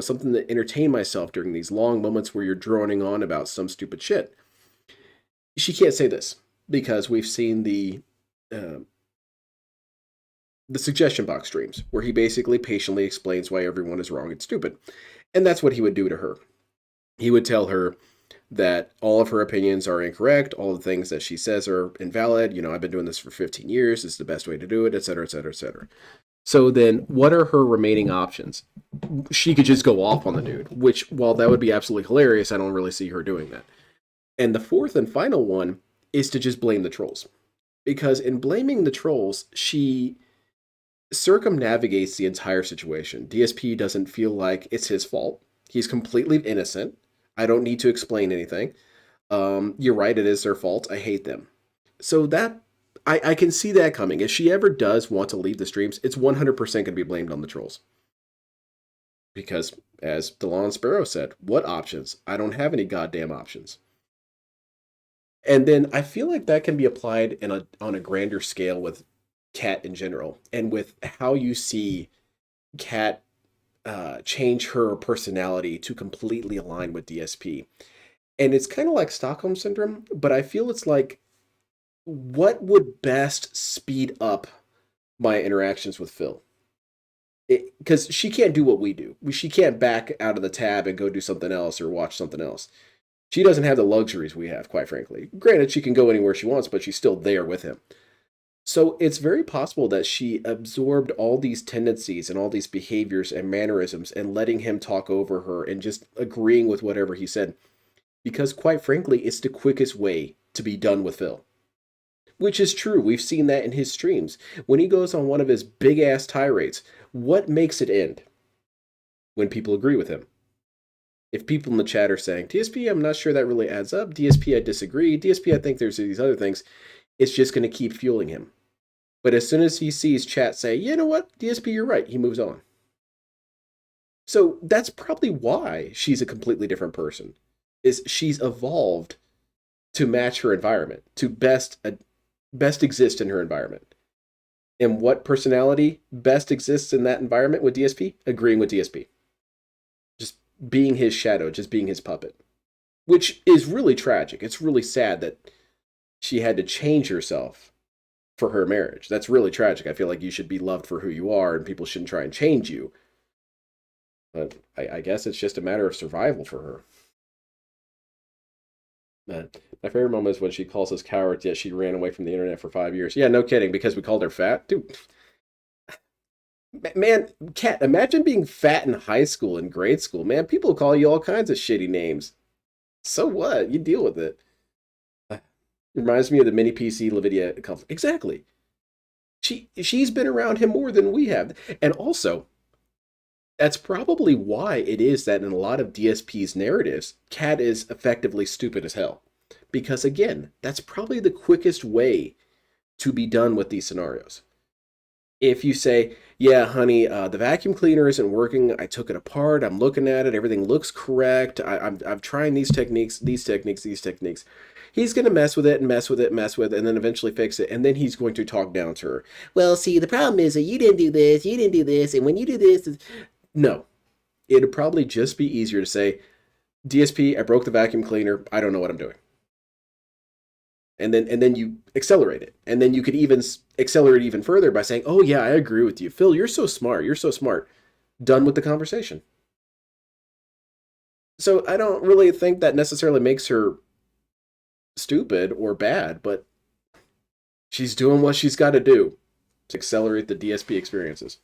something to entertain myself during these long moments where you're droning on about some stupid shit. She can't say this because we've seen the suggestion box streams where he basically patiently explains why everyone is wrong and stupid. And that's what he would do to her. He would tell her that all of her opinions are incorrect, all the things that she says are invalid. I've been doing this for 15 years. This is the best way to do it, etc., etc., etc. So then what are her remaining options? She could just go off on the dude, which, while that would be absolutely hilarious, I don't really see her doing that. And the fourth and final one is to just blame the trolls. Because in blaming the trolls, she circumnavigates the entire situation. DSP doesn't feel like it's his fault. He's completely innocent. I don't need to explain anything. You're right, it is their fault. I hate them. So that, I can see that coming. If she ever does want to leave the streams, it's 100% going to be blamed on the trolls. Because, as DeLon Sparrow said, what options? I don't have any goddamn options. And then I feel like that can be applied on a grander scale with Kat in general, and with how you see Kat change her personality to completely align with DSP. And it's kind of like Stockholm Syndrome, but I feel it's like, what would best speed up my interactions with Phil? Because she can't do what we do. She can't back out of the tab and go do something else or watch something else. She doesn't have the luxuries we have, quite frankly. Granted, she can go anywhere she wants, but she's still there with him. So it's very possible that she absorbed all these tendencies and all these behaviors and mannerisms and letting him talk over her and just agreeing with whatever he said. Because quite frankly, it's the quickest way to be done with Phil. Which is true. We've seen that in his streams. When he goes on one of his big-ass tirades, what makes it end? When people agree with him. If people in the chat are saying, DSP, I'm not sure that really adds up. DSP, I disagree. DSP, I think there's these other things. It's just going to keep fueling him. But as soon as he sees chat say, you know what, DSP, you're right, he moves on. So that's probably why she's a completely different person. Is she's evolved to match her environment, to best exist in her environment. And what personality best exists in that environment with DSP? Agreeing with DSP. Just being his shadow, just being his puppet. Which is really tragic. It's really sad that she had to change herself for her marriage. That's really tragic. I feel like you should be loved for who you are and people shouldn't try and change you. But I guess it's just a matter of survival for her. My favorite moment is when she calls us cowards, yet she ran away from the internet for 5 years. Yeah, no kidding, because we called her fat. Dude. Man, Kat, imagine being fat in high school and grade school. Man, people call you all kinds of shitty names. So what? You deal with it. Reminds me of the mini PC Lavidia conflict. Exactly. She's been around him more than we have. And also, that's probably why it is that in a lot of DSP's narratives, Kat is effectively stupid as hell. Because again, that's probably the quickest way to be done with these scenarios. If you say, yeah, honey, the vacuum cleaner isn't working. I took it apart. I'm looking at it. Everything looks correct. I'm trying these techniques, these techniques, these techniques. He's going to mess with it and mess with it, mess with it, and then eventually fix it. And then he's going to talk down to her. Well, see, the problem is that you didn't do this, you didn't do this, and when you do this, no. It'd probably just be easier to say, DSP, I broke the vacuum cleaner. I don't know what I'm doing. And then you accelerate it. And then you could even accelerate even further by saying, oh, yeah, I agree with you. Phil, you're so smart. You're so smart. Done with the conversation. So I don't really think that necessarily makes her stupid or bad, but she's doing what she's got to do to accelerate the DSP experiences.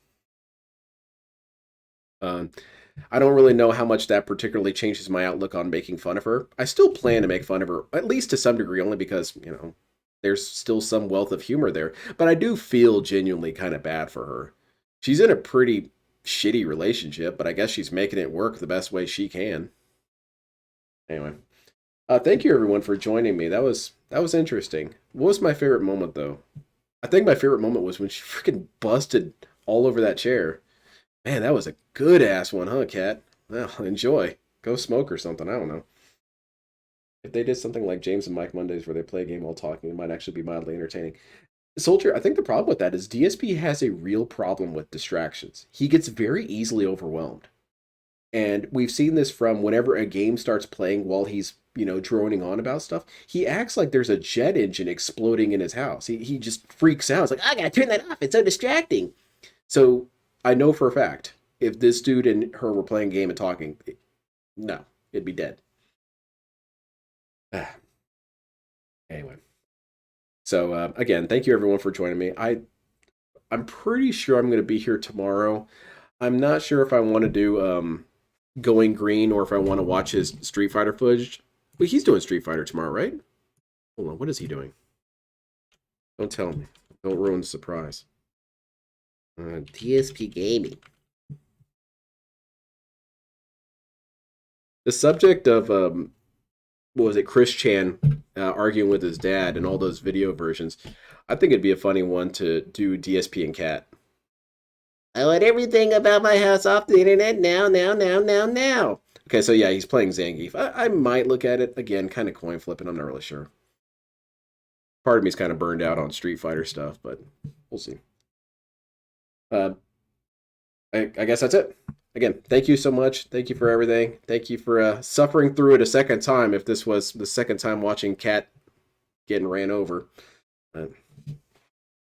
I don't really know how much that particularly changes my outlook on making fun of her. I still plan to make fun of her, at least to some degree, only because, you know, there's still some wealth of humor there. But I do feel genuinely kind of bad for her. She's in a pretty shitty relationship, but I guess she's making it work the best way she can. Anyway, thank you everyone for joining me. That was interesting. What was my favorite moment though? I think my favorite moment was when she freaking busted all over that chair. Man, that was a good ass one, huh, Kat? Well, enjoy. Go smoke or something. I don't know. If they did something like James and Mike Mondays where they play a game while talking, it might actually be mildly entertaining. Soldier, I think the problem with that is DSP has a real problem with distractions. He gets very easily overwhelmed. And we've seen this from whenever a game starts playing while he's, you know, droning on about stuff. He acts like there's a jet engine exploding in his house. He just freaks out. It's like, I gotta turn that off. It's so distracting. So I know for a fact, if this dude and her were playing a game and talking, no, it'd be dead. Anyway. So, again, thank you everyone for joining me. I'm pretty sure I'm going to be here tomorrow. I'm not sure if I want to do Going Green or if I want to watch his Street Fighter footage. But he's doing Street Fighter tomorrow, right? Hold on, what is he doing? Don't tell me. Don't ruin the surprise. DSP Gaming. The subject of what was it, Chris Chan arguing with his dad and all those video versions. I think it'd be a funny one to do DSP and Cat. I let everything about my house off the internet now. Okay, so yeah, he's playing Zangief. I might look at it again, kind of coin flipping. I'm not really sure. Part of me's kind of burned out on Street Fighter stuff, but we'll see. I guess that's it. Again, thank you so much. Thank you for everything. Thank you for suffering through it a second time. If this was the second time watching Cat getting ran over,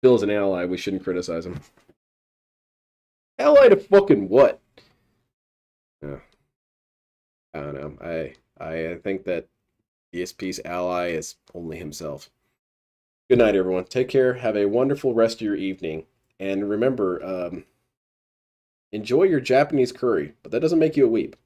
Bill's an ally. We shouldn't criticize him. Ally to fucking what? I don't know. I think that DSP's ally is only himself. Good night, everyone. Take care. Have a wonderful rest of your evening. And remember, enjoy your Japanese curry, but that doesn't make you a weep.